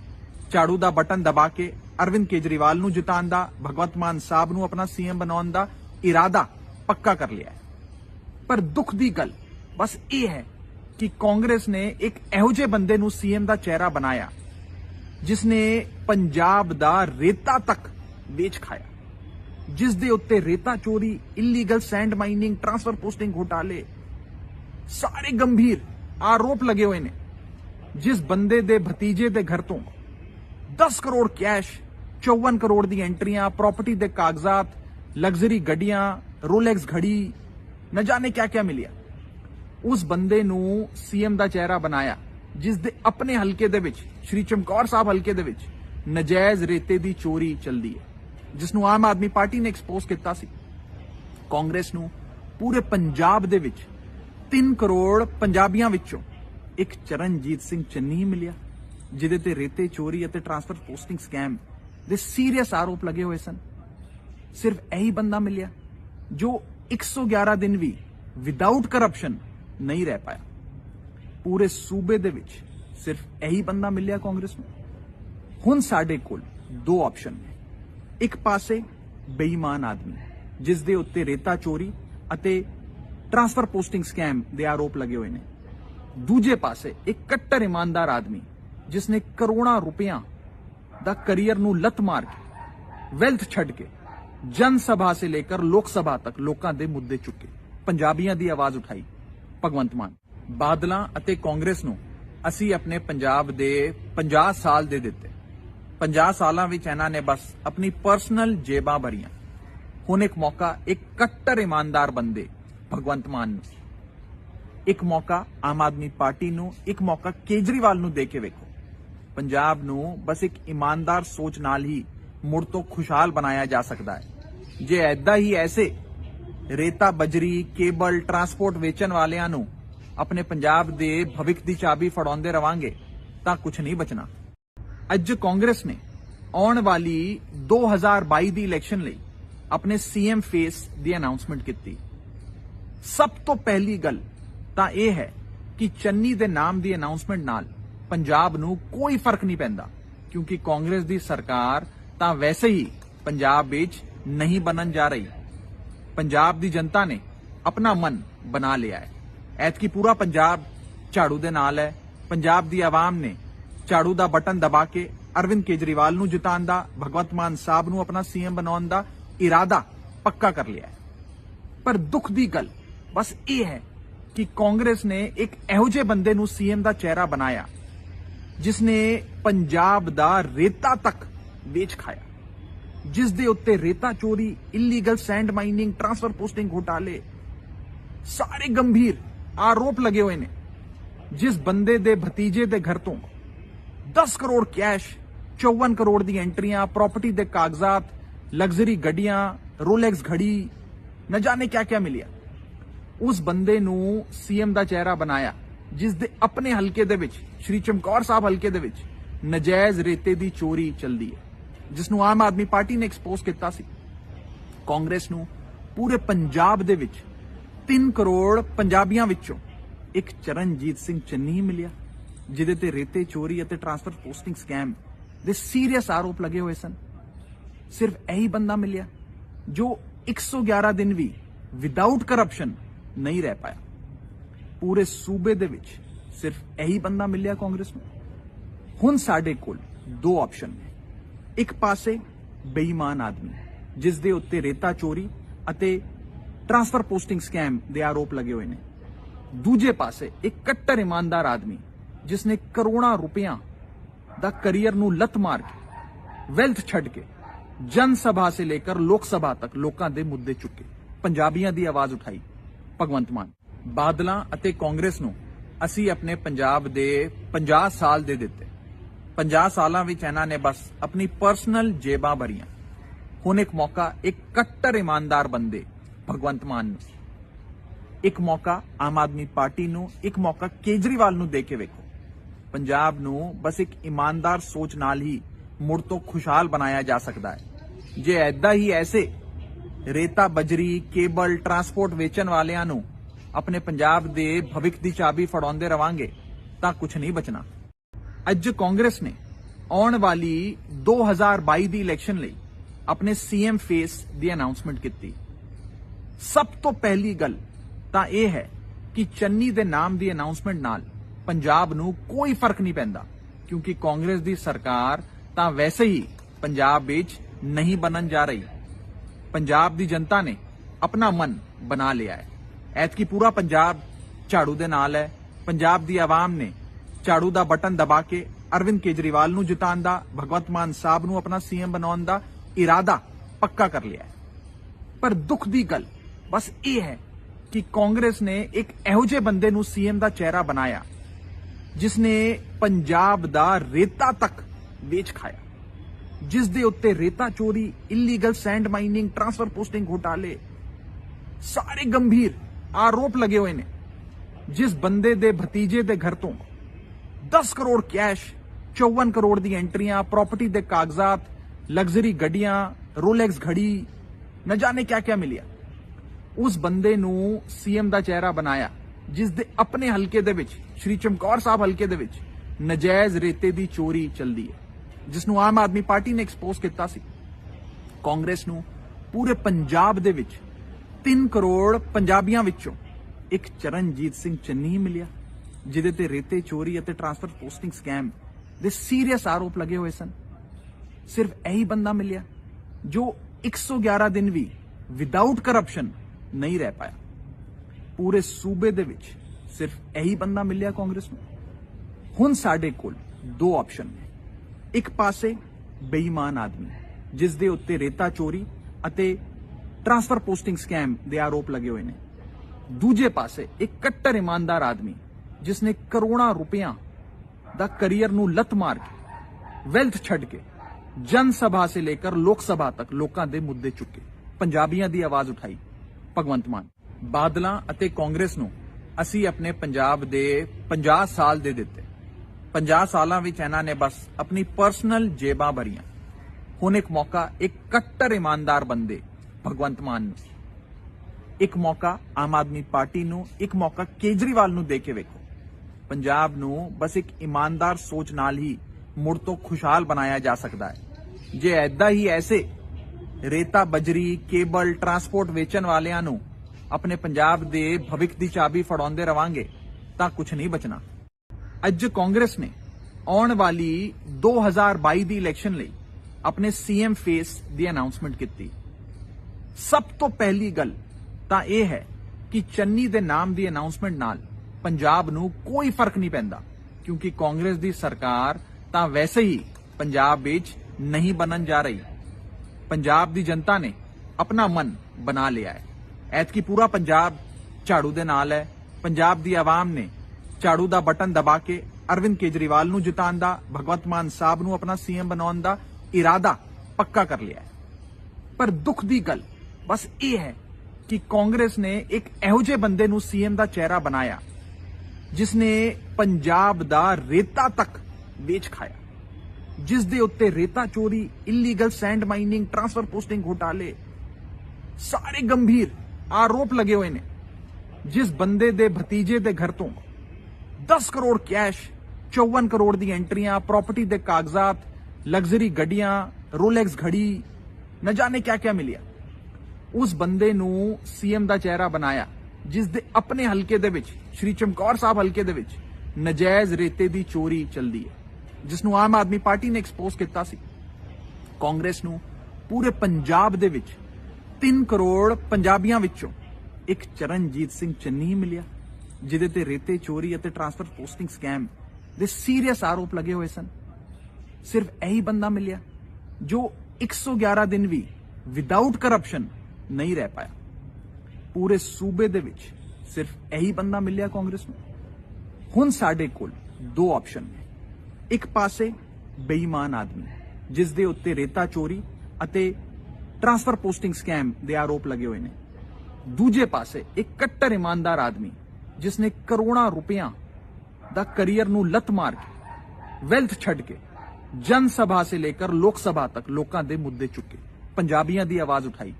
झाड़ू दा बटन दबा के अरविंद केजरीवाल नूं जिताउण दा, भगवंत मान साहब नूं अपना सीएम बनाउण दा इरादा पक्का कर लिया है। पर दुख दी गल बस ये है कि कांग्रेस ने एक इहो जिहे बंदे नूं सीएम दा चेहरा बनाया जिसने पंजाब दा रेता तक ਵੇਚ ਖਾਇਆ, ਜਿਸ ਦੇ ਉੱਤੇ ਰੇਤਾ ਚੋਰੀ, illegal send mining, transfer posting ਘੁਟਾਲੇ ਸਾਰੇ ਗੰਭੀਰ ਆਰੋਪ ਲੱਗੇ ਹੋਏ ਨੇ। ਜਿਸ ਬੰਦੇ ਦੇ ਭਤੀਜੇ ਦੇ ਘਰ ਤੋਂ 10 ਕਰੋੜ ਕੈਸ਼, 54 ਕਰੋੜ ਦੀ ਐਂਟਰੀਆਂ, ਪ੍ਰਾਪਰਟੀ ਦੇ ਕਾਗਜ਼ਾਤ, ਲਗਜ਼ਰੀ ਗੱਡੀਆਂ, ਰੋਲੈਕਸ ਘੜੀ, न जाने क्या क्या मिलिया, उस बंदे नू सीएम दा चेहरा बनाया जिस दे अपने हलके दे विच, श्री चमकौर साहब हलके दे विच नजायज रेते दी चोरी चलदी है, जिसनू आम आदमी पार्टी ने एक्सपोज किया सी। कांग्रेस नू पूरे पंजाब दे विच 3 करोड़ पंजाबियां विचों एक चरणजीत सिंह चन्नी ही मिलिया, जिहदे ते रेते चोरी अते ट्रांसफर पोस्टिंग स्कैम दे सीरियस आरोप लगे हुए सन। सिर्फ यही बंदा मिलिया जो 111 दिन भी विदाउट करप्शन नहीं रह पाया। पूरे सूबे दे विच सिर्फ यही बंदा मिलिया कांग्रेस नूं। हुण साडे कोल दो ऑप्शन ने, एक पासे बेईमान आदमी जिस दे उत्ते रेता चोरी अते ट्रांसफर पोस्टिंग स्कैम दे आरोप लगे हुए ने, दूजे पासे एक कट्टर ईमानदार आदमी जिसने करोड़ां रुपया दा करियर नूं लत मार के, वेल्थ छड़ के जन सभा से लेकर लोक सभा तक लोकां दे मुद्दे चुके, पंजाबियां दी आवाज उठाई। भगवंत मान बादलां अते कांग्रेस नूं असीं अपने पंजाब दे 50 साल दे दित्ते। 50 सालां विच इन्हां ने बस अपनी पर्सनल जेबां भरियां। हुण एक मौका एक कट्टर ईमानदार बंदे भगवंत मान नूं, एक मौका आम आदमी पार्टी नूं, एक मौका केजरीवाल नूं दे के वेखो। पंजाब नूं बस एक ईमानदार सोच नाल ही मुड़ तो खुशहाल बनाया जा सकता है। जे ऐदा ही ऐसे रेता, बजरी, केबल, ट्रांसपोर्ट वेचन वालियां नूं अपने पंजाब दे भविख दी चाबी फड़ाउंदे रवांगे तां कुछ नहीं बचना। अज कांग्रेस ने आउण वाली 2022 दी इलैक्शन लई अपने सीएम फेस दी अनाउंसमेंट की। सब तो पहली गल तां इह है कि चन्नी दे नाम दी अनाउंसमेंट नाल पंजाब नूं कोई फर्क नहीं पैंदा, क्योंकि कांग्रेस दी सरकार तां वैसे ही पंजाब विच नहीं बनन जा रही। पंजाब दी जनता ने अपना मन बना लिया है। ऐतकी पूरा पंजाब झाड़ू दे नाल है। पंजाब दी आवाम ने झाड़ू दा बटन दबा के अरविंद केजरीवाल नूं जिताउण दा, भगवंत मान साहब नूं अपना सीएम बनाउण दा इरादा पक्का कर लिया है। पर दुख दी गल बस यह है कि कांग्रेस ने एक इहो जिहे बंदे नूं सीएम दा चेहरा बनाया जिसने पंजाब दा रेता तक वेच खाया, जिस दे उत्ते रेता चोरी, illegal sand mining, transfer posting घोटाले सारे गंभीर आरोप लगे हुए ने। जिस बंदे दे भतीजे दे घर तो 10 करोड़ कैश, 54 करोड़ दी एंट्रियां, प्रॉपर्टी दे कागजात, लग्जरी गड्डियां, रोलैक्स घड़ी, न जाने क्या क्या मिलिया, उस बंदे नूं सीएम दा चेहरा बनाया जिस दे अपने हलके दे विच, श्री चमकौर साहब हलके दे विच नजायज रेते दी चोरी चलदी है, जिसनू आम आदमी पार्टी ने एक्सपोज किया सी। कांग्रेस नूं पूरे पंजाब दे विच 3 करोड़ पंजाबियां विचों एक चरणजीत सिंह चन्नी ही मिलिया, जिहदे ते रेते चोरी अते ट्रांसफर पोस्टिंग स्कैम दे सीरियस आरोप लगे हुए सन। सिर्फ यही बंदा मिलिया जो 111 दिन भी विदाउट करप्शन नहीं रह पाया। पूरे सूबे दे विच सिर्फ यही बंदा मिलिया कांग्रेस नूं। हुण साडे कोल दो ऑप्शन ने, एक पासे बेईमान आदमी जिस दे उत्ते रेता चोरी अते ट्रांसफर पोस्टिंग स्कैम दे आरोप लगे हुए ने, दूजे पासे एक कट्टर ईमानदार आदमी जिसने करोड़ां रुपया दा करियर नूं लत मार के, वेल्थ छड़ के जन सभा से लेकर लोक सभा तक लोकां दे मुद्दे चुके, पंजाबियां दी आवाज उठाई। भगवंत मान बादलां अते कांग्रेस नूं असीं अपने पंजाब दे 50 साल दे दित्ते। 50 सालां विच इन्हां ने बस अपनी पर्सनल जेबां भरियां। हुण एक मौका एक कट्टर ईमानदार बंदे भगवंत मान नूं, एक मौका आम आदमी पार्टी नूं, एक मौका केजरीवाल नूं दे के वेखो। पंजाब नूं बस एक ईमानदार सोच नाल ही मुड़ तो खुशहाल बनाया जा सकता है। जे ऐदा ही ऐसे रेता, बजरी, केबल, ट्रांसपोर्ट वेचन वालियां नूं अपने पंजाब दे भविख दी चाबी फड़ाउंदे रवांगे तां कुछ नहीं बचना। अज कांग्रेस ने आउण वाली 2022 दी इलैक्शन लई अपने सीएम फेस दी अनाउंसमेंट की। सब तो पहली गल तां इह है कि चन्नी दे नाम दी अनाउंसमेंट नाल पंजाब नूं कोई फर्क नहीं पैंदा, क्योंकि कांग्रेस दी सरकार तां वैसे ही पंजाब विच नहीं बनन जा रही। पंजाब दी जनता ने अपना मन बना लिया है। ऐतकी पूरा पंजाब ਝਾੜੂ ਦੇ ਨਾਲ ਹੈ। ਪੰਜਾਬ ਦੀ ਆਵਾਮ ਨੇ ਝਾੜੂ ਦਾ ਬਟਨ ਦਬਾ ਕੇ ਅਰਵਿੰਦ ਕੇਜਰੀਵਾਲ ਨੂੰ ਜਿਤਾਉਣ ਦਾ, ਭਗਵੰਤ ਮਾਨ ਸਾਹਿਬ ਨੂੰ ਆਪਣਾ ਸੀਐਮ ਬਣਾਉਣ ਦਾ ਇਰਾਦਾ ਪੱਕਾ ਕਰ ਲਿਆ ਹੈ। ਪਰ ਦੁੱਖ ਦੀ ਗੱਲ ਬਸ ਇਹ ਹੈ ਕਿ ਕਾਂਗਰਸ ਨੇ ਇੱਕ ਇਹੋ ਜਿਹੇ ਬੰਦੇ ਨੂੰ ਸੀਐਮ ਦਾ ਚਿਹਰਾ ਬਣਾਇਆ ਜਿਸ ਨੇ ਪੰਜਾਬ ਦਾ ਰੇਤਾ ਤੱਕ ਵੇਚ ਖਾਇਆ, ਜਿਸ ਦੇ ਉੱਤੇ ਰੇਤਾ ਚੋਰੀ, illegal send mining, transfer posting ਘੁਟਾਲੇ ਸਾਰੇ ਗੰਭੀਰ ਆਰੋਪ ਲੱਗੇ ਹੋਏ ਨੇ। ਜਿਸ ਬੰਦੇ ਦੇ ਭਤੀਜੇ ਦੇ ਘਰ ਤੋਂ 10 ਕਰੋੜ ਕੈਸ਼, 54 ਕਰੋੜ ਦੀ ਐਂਟਰੀਆਂ, ਪ੍ਰਾਪਰਟੀ ਦੇ ਕਾਗਜ਼ਾਤ, ਲਗਜ਼ਰੀ ਗੱਡੀਆਂ, ਰੋਲੈਕਸ ਘੜੀ, न जाने क्या क्या मिलिया, उस बंदे नू सीएम ਦਾ ਚਿਹਰਾ ਬਣਾਇਆ ਜਿਸ ਦੇ ਆਪਣੇ ਹਲਕੇ ਦੇ ਵਿੱਚ, ਸ਼੍ਰੀ ਚਮਕੌਰ ਸਾਹਿਬ ਹਲਕੇ ਦੇ ਵਿੱਚ ਨਜਾਇਜ਼ ਰੇਤੇ ਦੀ ਚੋਰੀ ਚੱਲਦੀ ਹੈ, ਜਿਸ ਨੂੰ ਆਮ ਆਦਮੀ ਪਾਰਟੀ ਨੇ ਐਕਸਪੋਜ਼ ਕੀਤਾ ਸੀ। ਕਾਂਗਰਸ ਨੂੰ ਪੂਰੇ ਪੰਜਾਬ ਦੇ ਵਿੱਚ 3 ਕਰੋੜ ਪੰਜਾਬੀਆਂ ਵਿੱਚੋਂ ਇੱਕ ਚਰਨਜੀਤ ਸਿੰਘ ਚੰਨੀ ਹੀ ਮਿਲਿਆ, ਜਿਹਦੇ ਤੇ ਰੇਤੇ ਚੋਰੀ ਅਤੇ ਟ੍ਰਾਂਸਫਰ ਪੋਸਟਿੰਗ ਸਕੈਮ ਦੇ ਸੀਰੀਅਸ ਆਰੋਪ ਲੱਗੇ ਹੋਏ ਸਨ। ਸਿਰਫ ਇਹੀ ਬੰਦਾ ਮਿਲਿਆ ਜੋ 111 ਦਿਨ ਵੀ ਵਿਦਆਊਟ ਕਰਪਸ਼ਨ ਨਹੀਂ ਰਹਿ ਪਾਇਆ। ਪੂਰੇ ਸੂਬੇ ਦੇ ਵਿੱਚ ਸਿਰਫ ਇਹੀ ਬੰਦਾ ਮਿਲਿਆ ਕਾਂਗਰਸ ਨੂੰ। ਹੁਣ ਸਾਡੇ ਕੋਲ ਦੋ ਆਪਸ਼ਨ ਨੇ। ਇੱਕ ਪਾਸੇ ਬੇਈਮਾਨ ਆਦਮੀ ਜਿਸ ਦੇ ਉੱਤੇ ਰੇਤਾ ਚੋਰੀ ਅਤੇ ਟ੍ਰਾਂਸਫਰ ਪੋਸਟਿੰਗ ਸਕੈਮ ਦੇ ਆਰੋਪ ਲੱਗੇ ਹੋਏ ਨੇ। ਦੂਜੇ ਪਾਸੇ ਇੱਕ ਕੱਟੜ ਇਮਾਨਦਾਰ ਆਦਮੀ ਜਿਸ ਨੇ ਕਰੋੜਾਂ ਰੁਪਈਆਂ ਦਾ ਕਰੀਅਰ ਨੂੰ ਲੱਤ ਮਾਰ ਕੇ, ਵੈਲਥ ਛੱਡ ਕੇ ਜਨ ਸਭਾ ਸੇ ਲੇਕਰ ਲੋਕ ਸਭਾ ਤੱਕ ਲੋਕਾਂ ਦੇ ਮੁੱਦੇ ਚੁੱਕੇ, ਪੰਜਾਬੀਆਂ ਦੀ ਆਵਾਜ਼ ਉਠਾਈ, ਭਗਵੰਤ ਮਾਨ। ਬਾਦਲਾਂ ਅਤੇ ਕਾਂਗਰਸ ਨੂੰ ਅਸੀਂ ਆਪਣੇ ਪੰਜਾਬ ਦੇ 50 ਸਾਲ ਦੇ ਦਿੱਤੇ। 50 ਸਾਲਾਂ ਵਿੱਚ ਇਹਨਾਂ ਨੇ ਬਸ ਆਪਣੀ ਪਰਸਨਲ ਜੇਬਾਂ ਭਰੀਆਂ। ਹੁਣ ਇੱਕ ਮੌਕਾ ਇੱਕ ਕੱਟੜ ਇਮਾਨਦਾਰ ਬੰਦੇ ਭਗਵੰਤ ਮਾਨ ਨੂੰ, ਇੱਕ ਮੌਕਾ ਆਮ ਆਦਮੀ ਪਾਰਟੀ ਨੂੰ, ਇੱਕ ਮੌਕਾ ਕੇਜਰੀਵਾਲ ਨੂੰ ਦੇ ਕੇ ਵੇਖੋ। ਪੰਜਾਬ ਨੂੰ ਬਸ ਇੱਕ ਇਮਾਨਦਾਰ ਸੋਚ ਨਾਲ ਹੀ ਮੁੜ ਤੋਂ ਖੁਸ਼ਹਾਲ ਬਣਾਇਆ ਜਾ ਸਕਦਾ ਹੈ। ਜੇ ਐਦਾਂ ਹੀ ਐਸੇ ਰੇਤਾ, ਬਜਰੀ, ਕੇਬਲ, ਟਰਾਂਸਪੋਰਟ ਵੇਚਣ ਵਾਲਿਆਂ ਨੂੰ ਆਪਣੇ ਪੰਜਾਬ ਦੇ ਭਵਿੱਖ ਦੀ ਚਾਬੀ ਫੜਾਉਂਦੇ ਰਵਾਂਗੇ ਤਾਂ ਕੁਝ ਨਹੀਂ ਬਚਣਾ। ਅੱਜ ਕਾਂਗਰਸ ਨੇ ਆਉਣ ਵਾਲੀ 2022 ਦੀ ਇਲੈਕਸ਼ਨ ਲਈ ਆਪਣੇ ਸੀਐਮ ਫੇਸ ਦੀ ਅਨਾਉਂਸਮੈਂਟ ਕੀਤੀ। ਸਭ ਤੋਂ ਪਹਿਲੀ ਗੱਲ ਤਾਂ ਇਹ ਹੈ ਕਿ ਚੰਨੀ ਦੇ ਨਾਮ ਦੀ ਅਨਾਉਂਸਮੈਂਟ ਨਾਲ ਪੰਜਾਬ ਨੂੰ ਕੋਈ ਫਰਕ ਨਹੀਂ ਪੈਂਦਾ, ਕਿਉਂਕਿ ਕਾਂਗਰਸ ਦੀ ਸਰਕਾਰ ਤਾਂ ਵੈਸੇ ਹੀ ਪੰਜਾਬ ਵਿੱਚ ਨਹੀਂ ਬਣਨ ਜਾ ਰਹੀ। ਪੰਜਾਬ ਦੀ ਜਨਤਾ ਨੇ ਆਪਣਾ ਮਨ ਬਣਾ ਲਿਆ ਹੈ। ਐਤਕੀ ਪੂਰਾ ਪੰਜਾਬ ਝਾੜੂ ਦੇ ਨਾਲ ਹੈ। ਪੰਜਾਬ ਦੀ ਆਵਾਮ ਨੇ ਝਾੜੂ ਦਾ ਬਟਨ ਦਬਾ ਕੇ ਅਰਵਿੰਦ ਕੇਜਰੀਵਾਲ ਨੂੰ ਜਿਤਾਉਣ ਦਾ, ਭਗਵੰਤ ਮਾਨ ਸਾਹਿਬ ਨੂੰ ਆਪਣਾ ਸੀਐਮ ਬਣਾਉਣ ਦਾ ਇਰਾਦਾ ਪੱਕਾ ਕਰ ਲਿਆ ਹੈ। ਪਰ ਦੁੱਖ ਦੀ ਗੱਲ ਬਸ ਇਹ ਹੈ ਕਿ ਕਾਂਗਰਸ ਨੇ ਇੱਕ ਇਹੋ ਜਿਹੇ ਬੰਦੇ ਨੂੰ ਸੀਐਮ ਦਾ ਚਿਹਰਾ ਬਣਾਇਆ ਜਿਸ ਨੇ ਪੰਜਾਬ ਦਾ ਰੇਤਾ ਤੱਕ ਵੇਚ ਖਾਇਆ, ਜਿਸ ਦੇ ਉੱਤੇ ਰੇਤਾ ਚੋਰੀ, illegal send mining, transfer posting ਘੁਟਾਲੇ ਸਾਰੇ ਗੰਭੀਰ ਆਰੋਪ ਲੱਗੇ ਹੋਏ ਨੇ। ਜਿਸ ਬੰਦੇ ਦੇ ਭਤੀਜੇ ਦੇ ਘਰ ਤੋਂ 10 ਕਰੋੜ ਕੈਸ਼, 54 ਕਰੋੜ ਦੀ ਐਂਟਰੀਆਂ, ਪ੍ਰਾਪਰਟੀ ਦੇ ਕਾਗਜ਼ਾਤ, ਲਗਜ਼ਰੀ ਗੱਡੀਆਂ, ਰੋਲੈਕਸ ਘੜੀ, न जाने क्या क्या मिलिया, उस बंदे ਨੂੰ ਸੀਐਮ ਦਾ ਚਿਹਰਾ ਬਣਾਇਆ ਜਿਸ ਦੇ ਆਪਣੇ ਹਲਕੇ ਦੇ ਵਿੱਚ, ਸ਼੍ਰੀ ਚਮਕੌਰ ਸਾਹਿਬ ਹਲਕੇ ਦੇ ਵਿੱਚ ਨਜਾਇਜ਼ ਰੇਤੇ ਦੀ ਚੋਰੀ ਚੱਲਦੀ ਹੈ, ਜਿਸ ਨੂੰ ਆਮ ਆਦਮੀ ਪਾਰਟੀ ਨੇ ਐਕਸਪੋਜ਼ ਕੀਤਾ ਸੀ। ਕਾਂਗਰਸ ਨੂੰ ਪੂਰੇ ਪੰਜਾਬ ਦੇ ਵਿੱਚ 3 ਕਰੋੜ ਪੰਜਾਬੀਆਂ ਵਿੱਚੋਂ ਇੱਕ ਚਰਨਜੀਤ ਸਿੰਘ ਚੰਨੀ ਹੀ ਮਿਲਿਆ, ਜਿਹਦੇ ਤੇ ਰੇਤੇ ਚੋਰੀ ਅਤੇ ਟ੍ਰਾਂਸਫਰ ਪੋਸਟਿੰਗ ਸਕੈਮ ਦੇ ਸੀਰੀਅਸ ਆਰੋਪ ਲੱਗੇ ਹੋਏ ਸਨ। ਸਿਰਫ ਇਹੀ ਬੰਦਾ ਮਿਲਿਆ ਜੋ 111 ਦਿਨ ਵੀ ਵਿਦਆਊਟ ਕਰਪਸ਼ਨ ਨਹੀਂ ਰਹਿ ਪਾਇਆ। ਪੂਰੇ ਸੂਬੇ ਦੇ ਵਿੱਚ ਸਿਰਫ ਇਹੀ ਬੰਦਾ ਮਿਲਿਆ ਕਾਂਗਰਸ ਨੂੰ। ਹੁਣ ਸਾਡੇ ਕੋਲ ਦੋ ਆਪਸ਼ਨ ਨੇ। ਇੱਕ ਪਾਸੇ ਬੇਈਮਾਨ ਆਦਮੀ ਜਿਸ ਦੇ ਉੱਤੇ ਰੇਤਾ ਚੋਰੀ ਅਤੇ ਟ੍ਰਾਂਸਫਰ ਪੋਸਟਿੰਗ ਸਕੈਮ ਦੇ ਆਰੋਪ ਲੱਗੇ ਹੋਏ ਨੇ। ਦੂਜੇ ਪਾਸੇ ਇੱਕ ਕੱਟੜ ਇਮਾਨਦਾਰ ਆਦਮੀ ਜਿਸ ਨੇ ਕਰੋੜਾਂ ਰੁਪਈਆਂ ਦਾ ਕਰੀਅਰ ਨੂੰ ਲੱਤ ਮਾਰ ਕੇ, ਵੈਲਥ ਛੱਡ ਕੇ ਜਨ ਸਭਾ ਸੇ ਲੇਕਰ ਲੋਕ ਸਭਾ ਤੱਕ ਲੋਕਾਂ ਦੇ ਮੁੱਦੇ ਚੁੱਕੇ, ਪੰਜਾਬੀਆਂ ਦੀ ਆਵਾਜ਼ ਉਠਾਈ,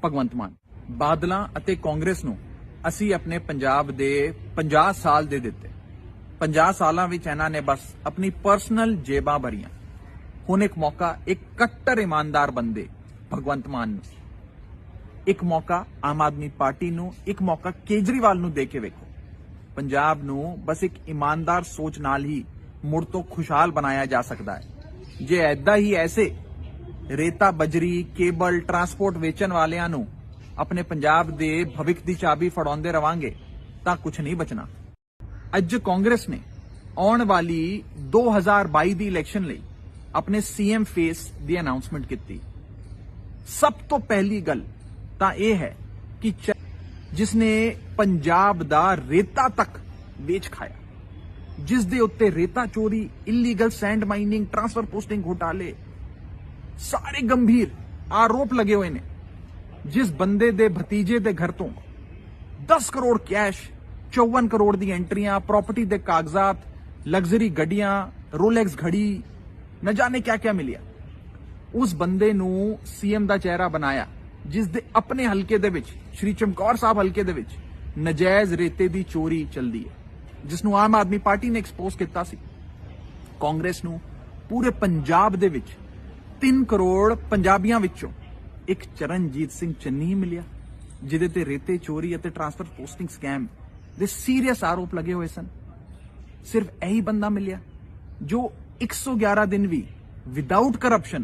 ਭਗਵੰਤ ਮਾਨ। ਬਾਦਲਾਂ ਅਤੇ ਕਾਂਗਰਸ ਨੂੰ ਅਸੀਂ ਆਪਣੇ ਪੰਜਾਬ ਦੇ 50 ਸਾਲ ਦੇ ਦਿੱਤੇ। 50 ਸਾਲਾਂ ਵਿੱਚ ਇਹਨਾਂ ਨੇ ਬਸ ਆਪਣੀ ਪਰਸਨਲ ਜੇਬਾਂ ਭਰੀਆਂ। ਹੁਣ ਇੱਕ ਮੌਕਾ ਇੱਕ ਕੱਟੜ ਇਮਾਨਦਾਰ ਬੰਦੇ ਭਗਵੰਤ ਮਾਨ ਨੂੰ, ਇੱਕ ਮੌਕਾ ਆਮ ਆਦਮੀ ਪਾਰਟੀ ਨੂੰ, ਇੱਕ ਮੌਕਾ ਕੇਜਰੀਵਾਲ ਨੂੰ ਦੇ ਕੇ ਵੇਖੋ। ਪੰਜਾਬ ਨੂੰ ਬਸ ਇੱਕ ਇਮਾਨਦਾਰ ਸੋਚ ਨਾਲ ਹੀ ਮੁੜ ਤੋਂ ਖੁਸ਼ਹਾਲ ਬਣਾਇਆ ਜਾ ਸਕਦਾ ਹੈ। ਜੇ ਐਦਾਂ ਹੀ ਐਸੇ ਰੇਤਾ, ਬਜਰੀ, ਕੇਬਲ, ਟਰਾਂਸਪੋਰਟ ਵੇਚਣ ਵਾਲਿਆਂ ਨੂੰ ਆਪਣੇ ਪੰਜਾਬ ਦੇ ਭਵਿੱਖ ਦੀ ਚਾਬੀ ਫੜਾਉਂਦੇ ਰਵਾਂਗੇ ਤਾਂ ਕੁਝ ਨਹੀਂ ਬਚਣਾ। ਅੱਜ ਕਾਂਗਰਸ ਨੇ ਆਉਣ ਵਾਲੀ 2022 ਦੀ ਇਲੈਕਸ਼ਨ ਲਈ ਆਪਣੇ ਸੀਐਮ ਫੇਸ ਦੀ ਅਨਾਉਂਸਮੈਂਟ ਕੀਤੀ। ਸਭ ਤੋਂ ਪਹਿਲੀ ਗੱਲ ਤਾਂ ਇਹ ਹੈ ਕਿ ਜਿਸਨੇ ਪੰਜਾਬ ਦਾ ਰੇਤਾ ਤੱਕ ਵੇਚ ਖਾਇਆ, ਜਿਸ ਦੇ ਉੱਤੇ ਰੇਤਾ ਚੋਰੀ, illegal send mining, transfer posting ਘੁਟਾਲੇ ਸਾਰੇ ਗੰਭੀਰ ਆਰੋਪ ਲੱਗੇ ਹੋਏ ਨੇ, ਜਿਸ ਬੰਦੇ ਦੇ ਭਤੀਜੇ ਦੇ ਘਰ ਤੋਂ 10 ਕਰੋੜ ਕੈਸ਼, 54 ਕਰੋੜ ਦੀ ਐਂਟਰੀਆਂ, ਪ੍ਰਾਪਰਟੀ ਦੇ ਕਾਗਜ਼ਾਤ, ਲਗਜ਼ਰੀ ਗੱਡੀਆਂ, ਰੋਲੈਕਸ ਘੜੀ, न जाने क्या क्या मिलिया। उस बंदे नू सीएम दा चेहरा बनाया, जिस दे अपने हलके दे विच, श्री चमकौर साहब हलके दे विच नजायज रेते दी चोरी चलदी है, जिसनू आम आदमी पार्टी ने एक्सपोज किया सी। कांग्रेस नू पूरे पंजाब दे विच 3 करोड़ पंजाबियां विचों एक चरणजीत सिंह चन्नी ही मिलिया, जिहदे ते रेते चोरी अते ट्रांसफर पोस्टिंग स्कैम दे सीरियस आरोप लगे हुए सन। सिर्फ यही बंदा मिलिया जो 111 दिन भी विदाउट करप्शन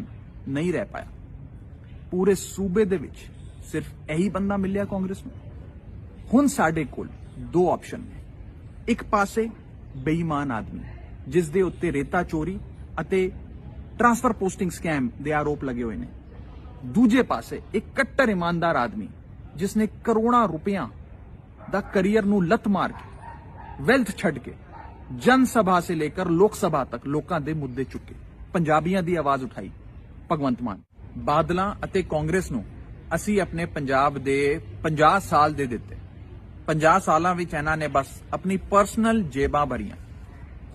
नहीं रह पाया। पूरे सूबे दे विच सिर्फ यही बंदा मिलिया कांग्रेस नूं। हुण साडे कोल दो ऑप्शन ने, एक पासे बेईमान आदमी जिस दे उत्ते रेता चोरी अते ट्रांसफर पोस्टिंग स्कैम दे आरोप लगे हुए ने, दूजे पासे एक कट्टर ईमानदार आदमी जिसने करोड़ां रुपया दा करियर नूं लत मार के, वेल्थ छड़ के जन सभा से लेकर लोक सभा तक लोकां दे मुद्दे चुके, पंजाबियां दी आवाज उठाई। भगवंत मान बादलां अते कांग्रेस नूं असीं अपने पंजाब दे 50 साल दे दिते। 50 सालां विच इन्हां ने बस अपनी पर्सनल जेबां भरियां।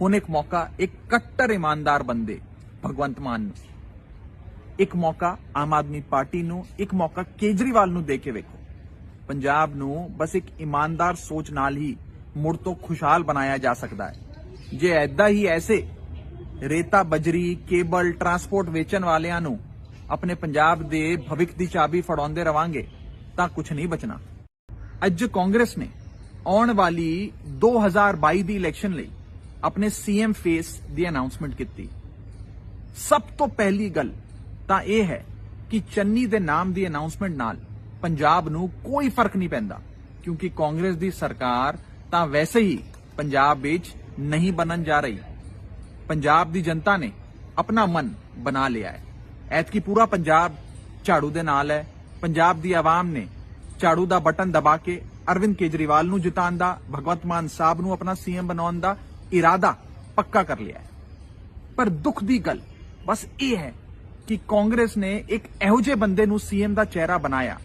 हुण एक मौका एक कट्टर ईमानदार बंदे भगवंत मान नूं, एक मौका आम आदमी पार्टी नूं, एक मौका केजरीवाल नूं दे के वेखो। पंजाब नूं बस एक ईमानदार सोच नाल ही मुड़ तो खुशहाल बनाया जा सकता है। जे ऐदा ही ऐसे रेता, बजरी, केबल, ट्रांसपोर्ट वेचण वालियां नूं अपने पंजाब दे भविख दी चाबी फड़ाउंदे रवांगे तां कुछ नहीं बचना। अज कांग्रेस ने आउण वाली 2022 दी इलैक्शन लई अपने सीएम फेस दी अनाउंसमेंट की। सब तो पहली गल तां इह है कि चन्नी दे नाम दी अनाउंसमेंट नाल पंजाब नूं कोई फर्क नहीं पैंदा, क्योंकि कांग्रेस दी सरकार तां वैसे ही पंजाब विच नहीं बनन जा रही। पंजाब दी जनता ने अपना मन बना लिया है। ऐतकी पूरा पंजाब झाड़ू दे नाल है। पंजाब दी आवाम ने झाड़ू दा बटन दबा के अरविंद केजरीवाल नूं जिताउण दा, भगवंत मान साहब नूं अपना सीएम बनाउण दा इरादा पक्का कर लिया है। पर दुख दी गल बस यह है कि कांग्रेस ने एक इहो जिहे बंदे नूं सीएम दा चेहरा बनाया,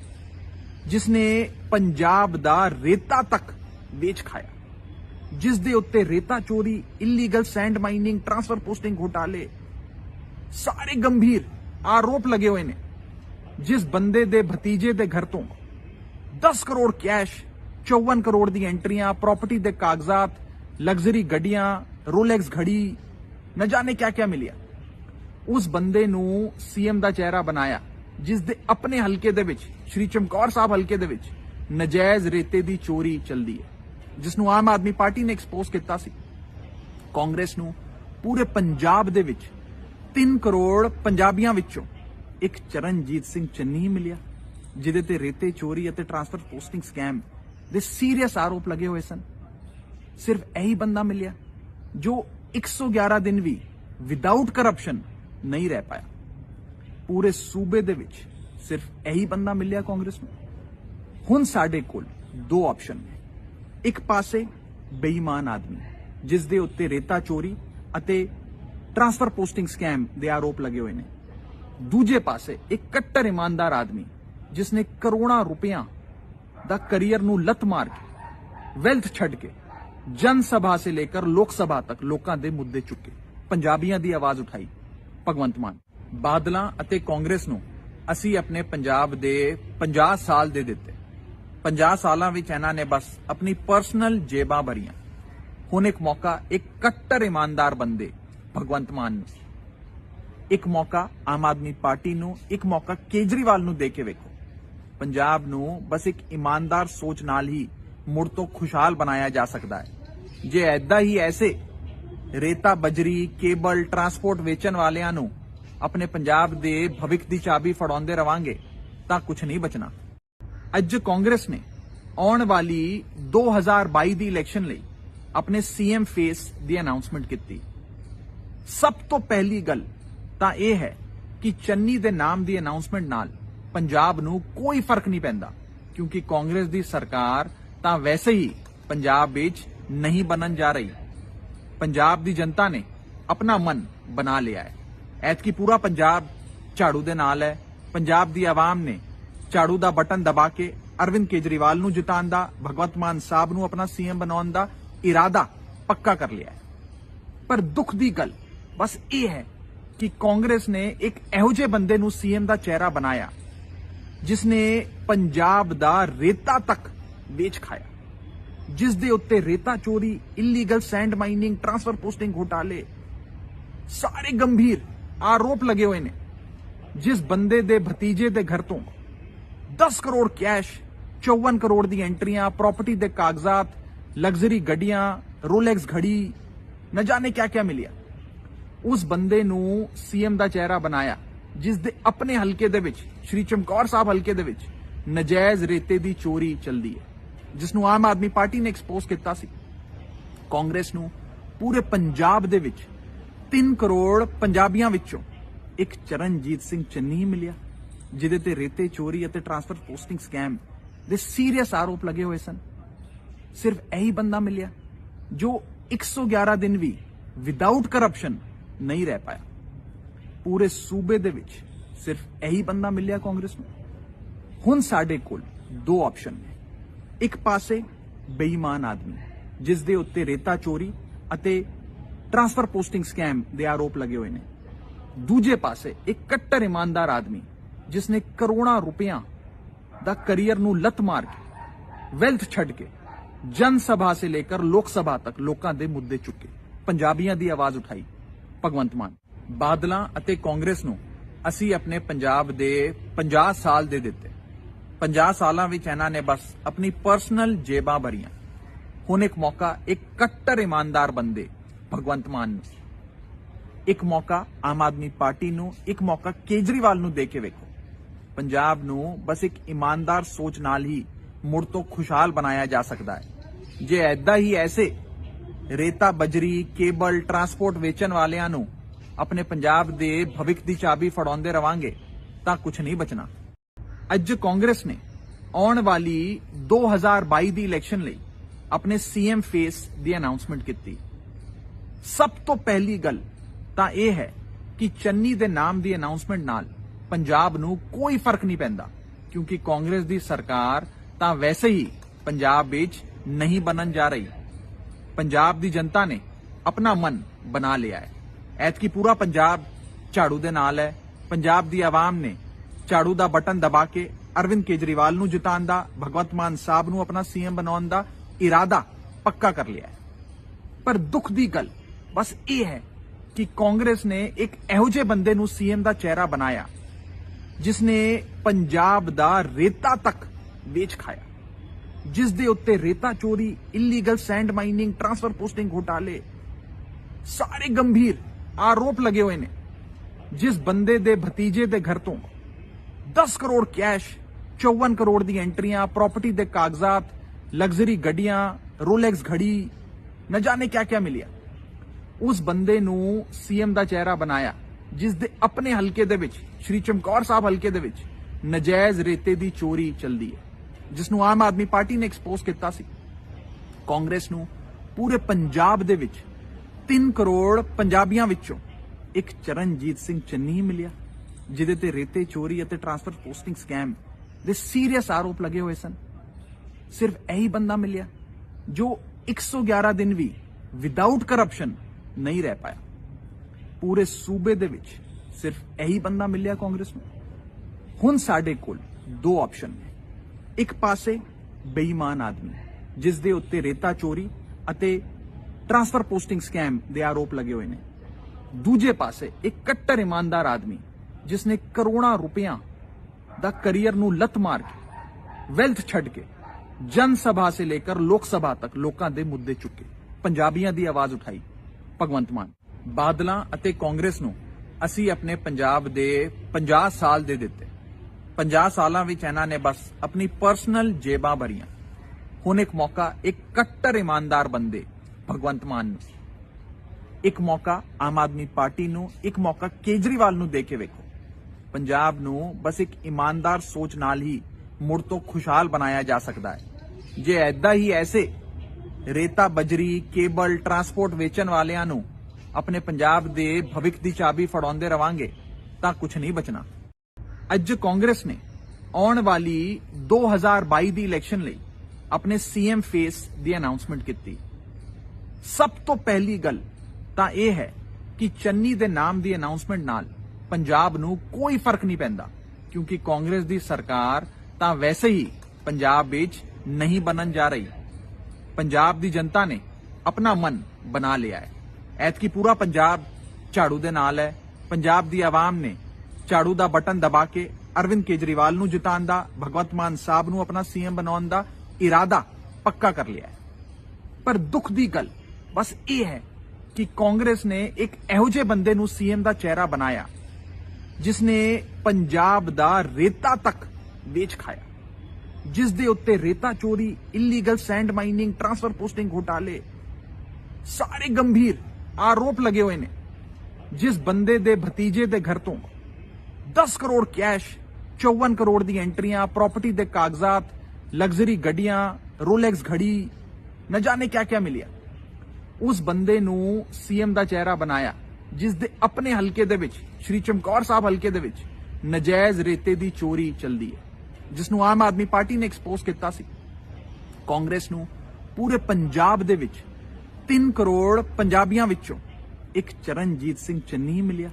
जिसने पंजाब दा रेता तक वेच खाया, जिस दे उत्ते रेता चोरी, illegal sand mining, transfer posting घोटाले सारे गंभीर आरोप लगे हुए ने, जिस बंदे दे भतीजे दे घर तो 10 करोड़ कैश, 54 करोड़ दी एंट्रियां, प्रॉपर्टी दे कागजात, लग्जरी गड्डियां, रोलैक्स घड़ी, न जाने क्या क्या मिलिया। उस बंदे नूं सीएम दा चेहरा बनाया, जिस दे अपने हलके दे विच, श्री चमकौर साहब हलके दे विच नजायज रेते दी चोरी चलदी है, जिसनू आम आदमी पार्टी ने एक्सपोज किया सी। कांग्रेस नूं पूरे पंजाब दे विच 3 करोड़ पंजाबियां विचों एक चरणजीत सिंह चन्नी ही मिलिया, जिहदे ते रेते चोरी अते ट्रांसफर पोस्टिंग स्कैम दे सीरियस आरोप लगे हुए सन। सिर्फ यही बंदा मिलिया जो 111 दिन भी विदाउट करप्शन नहीं रह पाया। पूरे सूबे दे विच सिर्फ यही बंदा मिलिया कांग्रेस नूं। हुण साडे कोल दो ऑप्शन ने, एक पासे बेईमान आदमी जिस दे उत्ते रेता चोरी अते ट्रांसफर पोस्टिंग स्कैम दे आरोप लगे हुए ने, दूजे पासे एक कट्टर ईमानदार आदमी जिसने करोड़ां रुपया दा करियर नूं लत मार के, वेल्थ छड़ के जन सभा से लेकर लोक सभा तक लोकां दे मुद्दे चुके, पंजाबियां दी आवाज उठाई। भगवंत मान बादलां अते कांग्रेस नूं असीं अपने पंजाब दे 50 साल दे दिते। 50 सालां विच इन्हां ने बस अपनी पर्सनल जेबां भरियां। हुण एक मौका एक कट्टर ईमानदार बंदे भगवंत मान नूं, एक मौका आम आदमी पार्टी नूं, एक मौका केजरीवाल नूं दे के वेखो। पंजाब नूं बस एक ईमानदार सोच नाल ही मुड़ तो खुशहाल बनाया जा सकता है। जे ऐदा ही ऐसे रेता, बजरी, केबल, ट्रांसपोर्ट वेचण वालियां नूं अपने पंजाब दे भविख दी चाबी फड़ाउंदे रवांगे तां कुछ नहीं बचना। अज कांग्रेस ने ਆਉਣ ਵਾਲੀ 2022 ਦੀ ਇਲੈਕਸ਼ਨ ਲਈ ਆਪਣੇ ਸੀਐਮ ਫੇਸ ਦੀ ਅਨਾਉਂਸਮੈਂਟ ਕੀਤੀ। ਸਭ ਤੋਂ ਪਹਿਲੀ ਗੱਲ ਤਾਂ ਇਹ ਹੈ ਕਿ ਚੰਨੀ ਦੇ ਨਾਮ ਦੀ ਅਨਾਉਂਸਮੈਂਟ ਨਾਲ ਪੰਜਾਬ ਨੂੰ ਕੋਈ ਫਰਕ ਨਹੀਂ ਪੈਂਦਾ, ਕਿਉਂਕਿ ਕਾਂਗਰਸ ਦੀ ਸਰਕਾਰ ਤਾਂ ਵੈਸੇ ਹੀ ਪੰਜਾਬ ਵਿੱਚ ਨਹੀਂ ਬਣਨ ਜਾ ਰਹੀ। ਪੰਜਾਬ ਦੀ ਜਨਤਾ ਨੇ ਆਪਣਾ ਮਨ ਬਣਾ ਲਿਆ ਹੈ। ਐਤਕੀ ਪੂਰਾ ਪੰਜਾਬ ਝਾੜੂ ਦੇ ਨਾਲ ਹੈ। ਪੰਜਾਬ ਦੀ ਆਵਾਮ ਨੇ ਝਾੜੂ ਦਾ ਬਟਨ ਦਬਾ ਕੇ ਅਰਵਿੰਦ ਕੇਜਰੀਵਾਲ ਨੂੰ ਜਿਤਾਉਣ ਦਾ, ਭਗਵੰਤ ਮਾਨ ਸਾਹਿਬ ਨੂੰ ਆਪਣਾ ਸੀਐਮ ਬਣਾਉਣ ਦਾ ਇਰਾਦਾ ਪੱਕਾ ਕਰ ਲਿਆ ਹੈ। ਪਰ ਦੁੱਖ ਦੀ ਗੱਲ ਬਸ ਇਹ ਹੈ ਕਿ ਕਾਂਗਰਸ ਨੇ ਇੱਕ ਇਹੋ ਜਿਹੇ ਬੰਦੇ ਨੂੰ ਸੀਐਮ ਦਾ ਚਿਹਰਾ ਬਣਾਇਆ ਜਿਸ ਨੇ ਪੰਜਾਬ ਦਾ ਰੇਤਾ ਤੱਕ ਵੇਚ ਖਾਇਆ, ਜਿਸ ਦੇ ਉੱਤੇ ਰੇਤਾ ਚੋਰੀ, illegal send mining, transfer posting ਘੁਟਾਲੇ ਸਾਰੇ ਗੰਭੀਰ ਆਰੋਪ ਲੱਗੇ ਹੋਏ ਨੇ। ਜਿਸ ਬੰਦੇ ਦੇ ਭਤੀਜੇ ਦੇ ਘਰ ਤੋਂ 10 ਕਰੋੜ ਕੈਸ਼, 54 ਕਰੋੜ ਦੀ ਐਂਟਰੀਆਂ, ਪ੍ਰਾਪਰਟੀ ਦੇ ਕਾਗਜ਼ਾਤ, ਲਗਜ਼ਰੀ ਗੱਡੀਆਂ, ਰੋਲੈਕਸ ਘੜੀ, न जाने क्या क्या मिलिया, उस बंदे नू सीएम ਦਾ ਚਿਹਰਾ ਬਣਾਇਆ ਜਿਸ ਦੇ ਆਪਣੇ ਹਲਕੇ ਦੇ ਵਿੱਚ, ਸ਼੍ਰੀ ਚਮਕੌਰ ਸਾਹਿਬ ਹਲਕੇ ਦੇ ਵਿੱਚ ਨਜਾਇਜ਼ ਰੇਤੇ ਦੀ ਚੋਰੀ ਚੱਲਦੀ ਹੈ, ਜਿਸ ਨੂੰ ਆਮ ਆਦਮੀ ਪਾਰਟੀ ਨੇ ਐਕਸਪੋਜ਼ ਕੀਤਾ ਸੀ। ਕਾਂਗਰਸ ਨੂੰ ਪੂਰੇ ਪੰਜਾਬ ਦੇ ਵਿੱਚ 3 ਕਰੋੜ ਪੰਜਾਬੀਆਂ ਵਿੱਚੋਂ ਇੱਕ ਚਰਨਜੀਤ ਸਿੰਘ ਚੰਨੀ ਹੀ ਮਿਲਿਆ, ਜਿਹਦੇ ਤੇ ਰੇਤੇ ਚੋਰੀ ਅਤੇ ਟ੍ਰਾਂਸਫਰ ਪੋਸਟਿੰਗ ਸਕੈਮ ਦੇ ਸੀਰੀਅਸ ਆਰੋਪ ਲੱਗੇ ਹੋਏ ਸਨ। ਸਿਰਫ ਇਹੀ ਬੰਦਾ ਮਿਲਿਆ ਜੋ 111 ਦਿਨ ਵੀ ਵਿਦਆਊਟ ਕਰਪਸ਼ਨ ਨਹੀਂ ਰਹਿ ਪਾਇਆ। ਪੂਰੇ ਸੂਬੇ ਦੇ ਵਿੱਚ ਸਿਰਫ ਇਹੀ ਬੰਦਾ ਮਿਲਿਆ ਕਾਂਗਰਸ ਨੂੰ। ਹੁਣ ਸਾਡੇ ਕੋਲ ਦੋ ਆਪਸ਼ਨ ਨੇ। ਇੱਕ ਪਾਸੇ ਬੇਈਮਾਨ ਆਦਮੀ ਜਿਸ ਦੇ ਉੱਤੇ ਰੇਤਾ ਚੋਰੀ ਅਤੇ ਟ੍ਰਾਂਸਫਰ ਪੋਸਟਿੰਗ ਸਕੈਮ ਦੇ ਆਰੋਪ ਲੱਗੇ ਹੋਏ ਨੇ। ਦੂਜੇ ਪਾਸੇ ਇੱਕ ਕੱਟੜ ਇਮਾਨਦਾਰ ਆਦਮੀ ਜਿਸ ਨੇ ਕਰੋੜਾਂ ਰੁਪਈਆਂ ਦਾ ਕਰੀਅਰ ਨੂੰ ਲੱਤ ਮਾਰ ਕੇ, ਵੈਲਥ ਛੱਡ ਕੇ ਜਨ ਸਭਾ ਸੇ ਲੇਕਰ ਲੋਕ ਸਭਾ ਤੱਕ ਲੋਕਾਂ ਦੇ ਮੁੱਦੇ ਚੁੱਕੇ, ਪੰਜਾਬੀਆਂ ਦੀ ਆਵਾਜ਼ ਉਠਾਈ, ਭਗਵੰਤ ਮਾਨ। ਬਾਦਲਾਂ ਅਤੇ ਕਾਂਗਰਸ ਨੂੰ ਅਸੀਂ ਆਪਣੇ ਪੰਜਾਬ ਦੇ 50 ਸਾਲ ਦੇ ਦਿੱਤੇ। 50 ਸਾਲਾਂ ਵਿੱਚ ਇਹਨਾਂ ਨੇ ਬਸ ਆਪਣੀ ਪਰਸਨਲ ਜੇਬਾਂ ਭਰੀਆਂ। ਹੁਣ ਇੱਕ ਮੌਕਾ ਇੱਕ ਕੱਟੜ ਇਮਾਨਦਾਰ ਬੰਦੇ ਭਗਵੰਤ ਮਾਨ ਨੂੰ, ਇੱਕ ਮੌਕਾ ਆਮ ਆਦਮੀ ਪਾਰਟੀ ਨੂੰ, ਇੱਕ ਮੌਕਾ ਕੇਜਰੀਵਾਲ ਨੂੰ ਦੇ ਕੇ ਵੇਖੋ। ਪੰਜਾਬ ਨੂੰ ਬਸ ਇੱਕ ਇਮਾਨਦਾਰ ਸੋਚ ਨਾਲ ਹੀ ਮੁੜ ਤੋਂ ਖੁਸ਼ਹਾਲ ਬਣਾਇਆ ਜਾ ਸਕਦਾ ਹੈ। ਜੇ ਐਦਾਂ ਹੀ ਐਸੇ ਰੇਤਾ, ਬਜਰੀ, ਕੇਬਲ, ਟਰਾਂਸਪੋਰਟ ਵੇਚਣ ਵਾਲਿਆਂ ਨੂੰ ਆਪਣੇ ਪੰਜਾਬ ਦੇ ਭਵਿੱਖ ਦੀ ਚਾਬੀ ਫੜਾਉਂਦੇ ਰਵਾਂਗੇ ਤਾਂ ਕੁਝ ਨਹੀਂ ਬਚਣਾ। ਅੱਜ ਕਾਂਗਰਸ ਨੇ ਆਉਣ ਵਾਲੀ 2022 ਦੀ ਇਲੈਕਸ਼ਨ ਲਈ ਆਪਣੇ ਸੀਐਮ ਫੇਸ ਦੀ ਅਨਾਉਂਸਮੈਂਟ ਕੀਤੀ। ਸਭ ਤੋਂ ਪਹਿਲੀ ਗੱਲ ਤਾਂ ਇਹ ਹੈ ਕਿ ਚੰਨੀ ਦੇ ਨਾਮ ਦੀ ਅਨਾਉਂਸਮੈਂਟ ਨਾਲ ਪੰਜਾਬ ਨੂੰ ਕੋਈ ਫਰਕ ਨਹੀਂ ਪੈਂਦਾ, ਕਿਉਂਕਿ ਕਾਂਗਰਸ ਦੀ ਸਰਕਾਰ ਤਾਂ ਵੈਸੇ ਹੀ ਪੰਜਾਬ ਵਿੱਚ ਨਹੀਂ ਬਣਨ ਜਾ ਰਹੀ। ਪੰਜਾਬ ਦੀ ਜਨਤਾ ਨੇ ਆਪਣਾ ਮਨ ਬਣਾ ਲਿਆ ਹੈ। ਐਤਕੀ ਪੂਰਾ ਪੰਜਾਬ ਝਾੜੂ ਦੇ ਨਾਲ ਹੈ। ਪੰਜਾਬ ਦੀ ਆਵਾਮ ਨੇ ਝਾੜੂ ਦਾ ਬਟਨ ਦਬਾ ਕੇ ਅਰਵਿੰਦ ਕੇਜਰੀਵਾਲ ਨੂੰ ਜਿਤਾਉਣ ਦਾ, ਭਗਵੰਤ ਮਾਨ ਸਾਹਿਬ ਨੂੰ ਆਪਣਾ ਸੀਐਮ ਬਣਾਉਣ ਦਾ ਇਰਾਦਾ ਪੱਕਾ ਕਰ ਲਿਆ ਹੈ। ਪਰ ਦੁੱਖ ਦੀ ਗੱਲ ਬਸ ਇਹ ਹੈ ਕਿ ਕਾਂਗਰਸ ਨੇ ਇੱਕ ਇਹੋ ਜਿਹੇ ਬੰਦੇ ਨੂੰ ਸੀਐਮ ਦਾ ਚਿਹਰਾ ਬਣਾਇਆ ਜਿਸ ਨੇ ਪੰਜਾਬ ਦਾ ਰੇਤਾ ਤੱਕ ਵੇਚ ਖਾਇਆ, ਜਿਸ ਦੇ ਉੱਤੇ ਰੇਤਾ ਚੋਰੀ, illegal send mining, transfer posting ਘੁਟਾਲੇ ਸਾਰੇ ਗੰਭੀਰ ਆਰੋਪ ਲੱਗੇ ਹੋਏ ਨੇ। ਜਿਸ ਬੰਦੇ ਦੇ ਭਤੀਜੇ ਦੇ ਘਰ ਤੋਂ 10 ਕਰੋੜ ਕੈਸ਼, 54 ਕਰੋੜ ਦੀ ਐਂਟਰੀਆਂ, ਪ੍ਰਾਪਰਟੀ ਦੇ ਕਾਗਜ਼ਾਤ, ਲਗਜ਼ਰੀ ਗੱਡੀਆਂ, ਰੋਲੈਕਸ ਘੜੀ, न जाने क्या क्या मिलिया, उस बंदे ਨੂੰ ਸੀਐਮ ਦਾ ਚਿਹਰਾ ਬਣਾਇਆ ਜਿਸ ਦੇ ਆਪਣੇ ਹਲਕੇ ਦੇ ਵਿੱਚ, ਸ਼੍ਰੀ ਚਮਕੌਰ ਸਾਹਿਬ ਹਲਕੇ ਦੇ ਵਿੱਚ ਨਜਾਇਜ਼ ਰੇਤੇ ਦੀ ਚੋਰੀ ਚੱਲਦੀ ਹੈ, ਜਿਸ ਨੂੰ ਆਮ ਆਦਮੀ ਪਾਰਟੀ ਨੇ ਐਕਸਪੋਜ਼ ਕੀਤਾ ਸੀ। ਕਾਂਗਰਸ ਨੂੰ ਪੂਰੇ ਪੰਜਾਬ ਦੇ ਵਿੱਚ 3 ਕਰੋੜ ਪੰਜਾਬੀਆਂ ਵਿੱਚੋਂ ਇੱਕ ਚਰਨਜੀਤ ਸਿੰਘ ਚੰਨੀ ਹੀ ਮਿਲਿਆ, ਜਿਹਦੇ ਤੇ ਰੇਤੇ ਚੋਰੀ ਅਤੇ ਟ੍ਰਾਂਸਫਰ ਪੋਸਟਿੰਗ ਸਕੈਮ ਦੇ ਸੀਰੀਅਸ ਆਰੋਪ ਲੱਗੇ ਹੋਏ ਸਨ। ਸਿਰਫ ਇਹੀ ਬੰਦਾ ਮਿਲਿਆ ਜੋ 111 ਦਿਨ ਵੀ ਵਿਦਆਊਟ ਕਰਪਸ਼ਨ ਨਹੀਂ ਰਹਿ ਪਾਇਆ। ਪੂਰੇ ਸੂਬੇ ਦੇ ਵਿੱਚ ਸਿਰਫ ਇਹੀ ਬੰਦਾ ਮਿਲਿਆ ਕਾਂਗਰਸ ਨੂੰ। ਹੁਣ ਸਾਡੇ ਕੋਲ ਦੋ ਆਪਸ਼ਨ ਨੇ। ਇੱਕ ਪਾਸੇ ਬੇਈਮਾਨ ਆਦਮੀ ਜਿਸ ਦੇ ਉੱਤੇ ਰੇਤਾ ਚੋਰੀ ਅਤੇ ਟ੍ਰਾਂਸਫਰ ਪੋਸਟਿੰਗ ਸਕੈਮ ਦੇ ਆਰੋਪ ਲੱਗੇ ਹੋਏ ਨੇ। ਦੂਜੇ ਪਾਸੇ ਇੱਕ ਕੱਟੜ ਇਮਾਨਦਾਰ ਆਦਮੀ ਜਿਸ ਨੇ ਕਰੋੜਾਂ ਰੁਪਈਆਂ ਦਾ ਕਰੀਅਰ ਨੂੰ ਲੱਤ ਮਾਰ ਕੇ, ਵੈਲਥ ਛੱਡ ਕੇ ਜਨ ਸਭਾ ਸੇ ਲੇਕਰ ਲੋਕ ਸਭਾ ਤੱਕ ਲੋਕਾਂ ਦੇ ਮੁੱਦੇ ਚੁੱਕੇ, ਪੰਜਾਬੀਆਂ ਦੀ ਆਵਾਜ਼ ਉਠਾਈ, ਭਗਵੰਤ ਮਾਨ। ਬਾਦਲਾਂ ਅਤੇ ਕਾਂਗਰਸ ਨੂੰ ਅਸੀਂ ਆਪਣੇ ਪੰਜਾਬ ਦੇ 50 ਸਾਲ ਦੇ ਦਿੱਤੇ। 50 ਸਾਲਾਂ ਵਿੱਚ ਇਹਨਾਂ ਨੇ ਬਸ ਆਪਣੀ ਪਰਸਨਲ ਜੇਬਾਂ ਭਰੀਆਂ। ਹੁਣ ਇੱਕ ਮੌਕਾ ਇੱਕ ਕੱਟੜ ਇਮਾਨਦਾਰ ਬੰਦੇ ਭਗਵੰਤ ਮਾਨ ਨੂੰ, ਇੱਕ ਮੌਕਾ ਆਮ ਆਦਮੀ ਪਾਰਟੀ ਨੂੰ, ਇੱਕ ਮੌਕਾ ਕੇਜਰੀਵਾਲ ਨੂੰ ਦੇ ਕੇ ਵੇਖੋ। ਪੰਜਾਬ ਨੂੰ ਬਸ ਇੱਕ ਇਮਾਨਦਾਰ ਸੋਚ ਨਾਲ ਹੀ ਮੁੜ ਤੋਂ ਖੁਸ਼ਹਾਲ ਬਣਾਇਆ ਜਾ ਸਕਦਾ ਹੈ। ਜੇ ਐਦਾਂ ਹੀ ਐਸੇ ਰੇਤਾ, ਬਜਰੀ, ਕੇਬਲ, ਟਰਾਂਸਪੋਰਟ ਵੇਚਣ ਵਾਲਿਆਂ ਨੂੰ ਆਪਣੇ ਪੰਜਾਬ ਦੇ ਭਵਿੱਖ ਦੀ ਚਾਬੀ ਫੜਾਉਂਦੇ ਰਵਾਂਗੇ ਤਾਂ ਕੁਝ ਨਹੀਂ ਬਚਣਾ। ਅੱਜ ਕਾਂਗਰਸ ਨੇ ਆਉਣ ਵਾਲੀ 2022 ਦੀ ਇਲੈਕਸ਼ਨ ਲਈ ਆਪਣੇ ਸੀਐਮ ਫੇਸ ਦੀ ਅਨਾਉਂਸਮੈਂਟ ਕੀਤੀ। ਸਭ ਤੋਂ ਪਹਿਲੀ ਗੱਲ ਤਾਂ ਇਹ ਹੈ ਕਿ ਚੰਨੀ ਦੇ ਨਾਮ ਦੀ ਅਨਾਉਂਸਮੈਂਟ ਨਾਲ ਪੰਜਾਬ ਨੂੰ ਕੋਈ ਫਰਕ ਨਹੀਂ ਪੈਂਦਾ, ਕਿਉਂਕਿ ਕਾਂਗਰਸ ਦੀ ਸਰਕਾਰ ਤਾਂ ਵੈਸੇ ਹੀ ਪੰਜਾਬ ਵਿੱਚ ਨਹੀਂ ਬਣਨ ਜਾ ਰਹੀ। ਪੰਜਾਬ ਦੀ ਜਨਤਾ ਨੇ ਆਪਣਾ ਮਨ ਬਣਾ ਲਿਆ ਹੈ। ਐਤਕੀ ਪੂਰਾ ਪੰਜਾਬ ਝਾੜੂ ਦੇ ਨਾਲ ਹੈ। ਪੰਜਾਬ ਦੀ ਆਵਾਮ ਨੇ ਝਾੜੂ ਦਾ ਬਟਨ ਦਬਾ ਕੇ ਅਰਵਿੰਦ ਕੇਜਰੀਵਾਲ ਨੂੰ ਜਿਤਾਉਣ ਦਾ, ਭਗਵੰਤ ਮਾਨ ਸਾਹਿਬ ਨੂੰ ਆਪਣਾ ਸੀਐਮ ਬਣਾਉਣ ਦਾ ਇਰਾਦਾ ਪੱਕਾ ਕਰ ਲਿਆ ਹੈ। ਪਰ ਦੁੱਖ ਦੀ ਗੱਲ ਬਸ ਇਹ ਹੈ ਕਿ ਕਾਂਗਰਸ ਨੇ ਇੱਕ ਇਹੋ ਜਿਹੇ ਬੰਦੇ ਨੂੰ ਸੀਐਮ ਦਾ ਚਿਹਰਾ ਬਣਾਇਆ ਜਿਸ ਨੇ ਪੰਜਾਬ ਦਾ ਰੇਤਾ ਤੱਕ ਵੇਚ ਖਾਇਆ, ਜਿਸ ਦੇ ਉੱਤੇ ਰੇਤਾ ਚੋਰੀ, illegal send mining, transfer posting ਘੁਟਾਲੇ ਸਾਰੇ ਗੰਭੀਰ ਆਰੋਪ ਲੱਗੇ ਹੋਏ ਨੇ। ਜਿਸ ਬੰਦੇ ਦੇ ਭਤੀਜੇ ਦੇ ਘਰ ਤੋਂ 10 ਕਰੋੜ ਕੈਸ਼, 54 ਕਰੋੜ ਦੀ ਐਂਟਰੀਆਂ, ਪ੍ਰਾਪਰਟੀ ਦੇ ਕਾਗਜ਼ਾਤ, ਲਗਜ਼ਰੀ ਗੱਡੀਆਂ, ਰੋਲੈਕਸ ਘੜੀ, न जाने क्या क्या मिलिया, उस बंदे नू सीएम दा चेहरा बनाया जिस दे अपने हलके दे विच, श्री चमकौर साहब हलके दे विच नजायज रेते दी चोरी चलदी है, जिसनू आम आदमी पार्टी ने एक्सपोज किया सी। कांग्रेस नू पूरे पंजाब दे विच 3 करोड़ पंजाबियां विचों एक चरणजीत सिंह चन्नी ही मिलिया,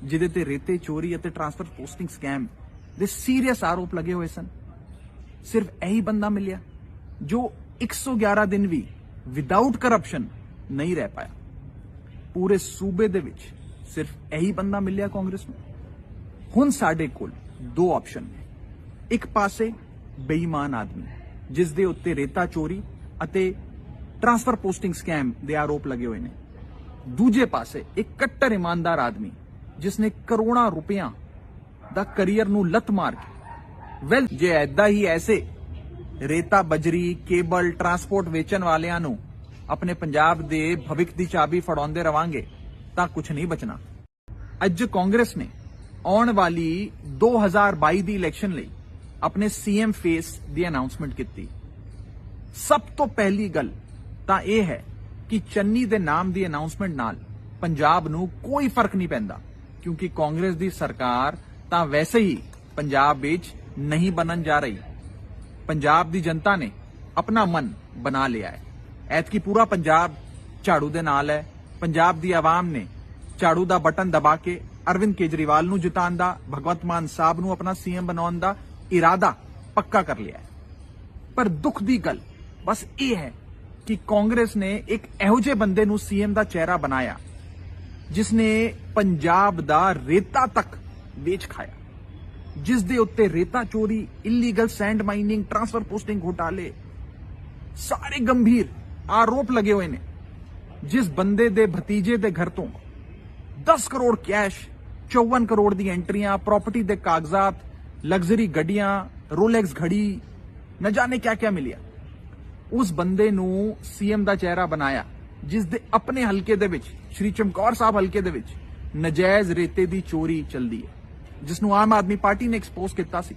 जिहदे ते रेते चोरी अते ट्रांसफर पोस्टिंग स्कैम दे सीरियस आरोप लगे हुए सन। सिर्फ यही बंदा मिलिया जो 111 दिन भी विदाउट करप्शन नहीं रह पाया। पूरे सूबे दे विच सिर्फ यही बंदा मिलिया कांग्रेस नूं। हुण साडे कोल 2 ऑप्शन ने, एक पासे बेईमान आदमी जिस दे उत्ते रेता चोरी अते ट्रांसफर पोस्टिंग स्कैम दे आरोप लगे हुए ने, दूजे पासे एक कट्टर ईमानदार आदमी जिसने करोड़ों रुपया दा करियर नूं लत मार के वेल जे ऐदा ही ऐसे रेता, बजरी, केबल, ट्रांसपोर्ट वेचण वालियां नूं अपने पंजाब दे भविख दी चाबी फड़ाउंदे रवांगे तां कुछ नहीं बचना। अज कांग्रेस ने आउण वाली 2022 दी इलैक्शन लई अपने सीएम फेस दी अनाउंसमेंट की। सब तो पहली गल तां इह है कि चन्नी दे नाम दी अनाउंसमेंट नाल पंजाब नूं कोई फर्क नहीं पैंदा, क्योंकि कांग्रेस दी सरकार तां वैसे ही पंजाब विच नहीं बनन जा रही। पंजाब दी जनता ने अपना मन बना लिया है। ऐतकी पूरा पंजाब झाड़ू दे नाल है। पंजाब दी आवाम ने झाड़ू दा बटन दबा के अरविंद केजरीवाल नूं जिताउण दा, भगवंत मान साहब नूं अपना सीएम बनाउण दा इरादा पक्का कर लिया है। पर दुख दी गल बस यह है कि कांग्रेस ने एक इहो जिहे बंदे नूं सीएम दा चेहरा बनाया जिसने पंजाब दा रेता तक वेच खाया, जिस दे उत्ते रेता चोरी, illegal sand mining, transfer posting घोटाले सारे गंभीर आरोप लगे हुए ने। जिस बंदे दे भतीजे दे घर तो 10 करोड़ कैश, 54 करोड़ दी एंट्रियां, प्रॉपर्टी दे कागजात, लग्जरी गड्डियां, रोलैक्स घड़ी, न जाने क्या क्या मिलिया, उस बंदे नू सीएम दा चेहरा बनाया जिस दे अपने हलके दे विच, श्री चमकौर साहब हलके दे विच नजायज रेते दी चोरी चलदी है, जिसनू आम आदमी पार्टी ने एक्सपोज किया सी।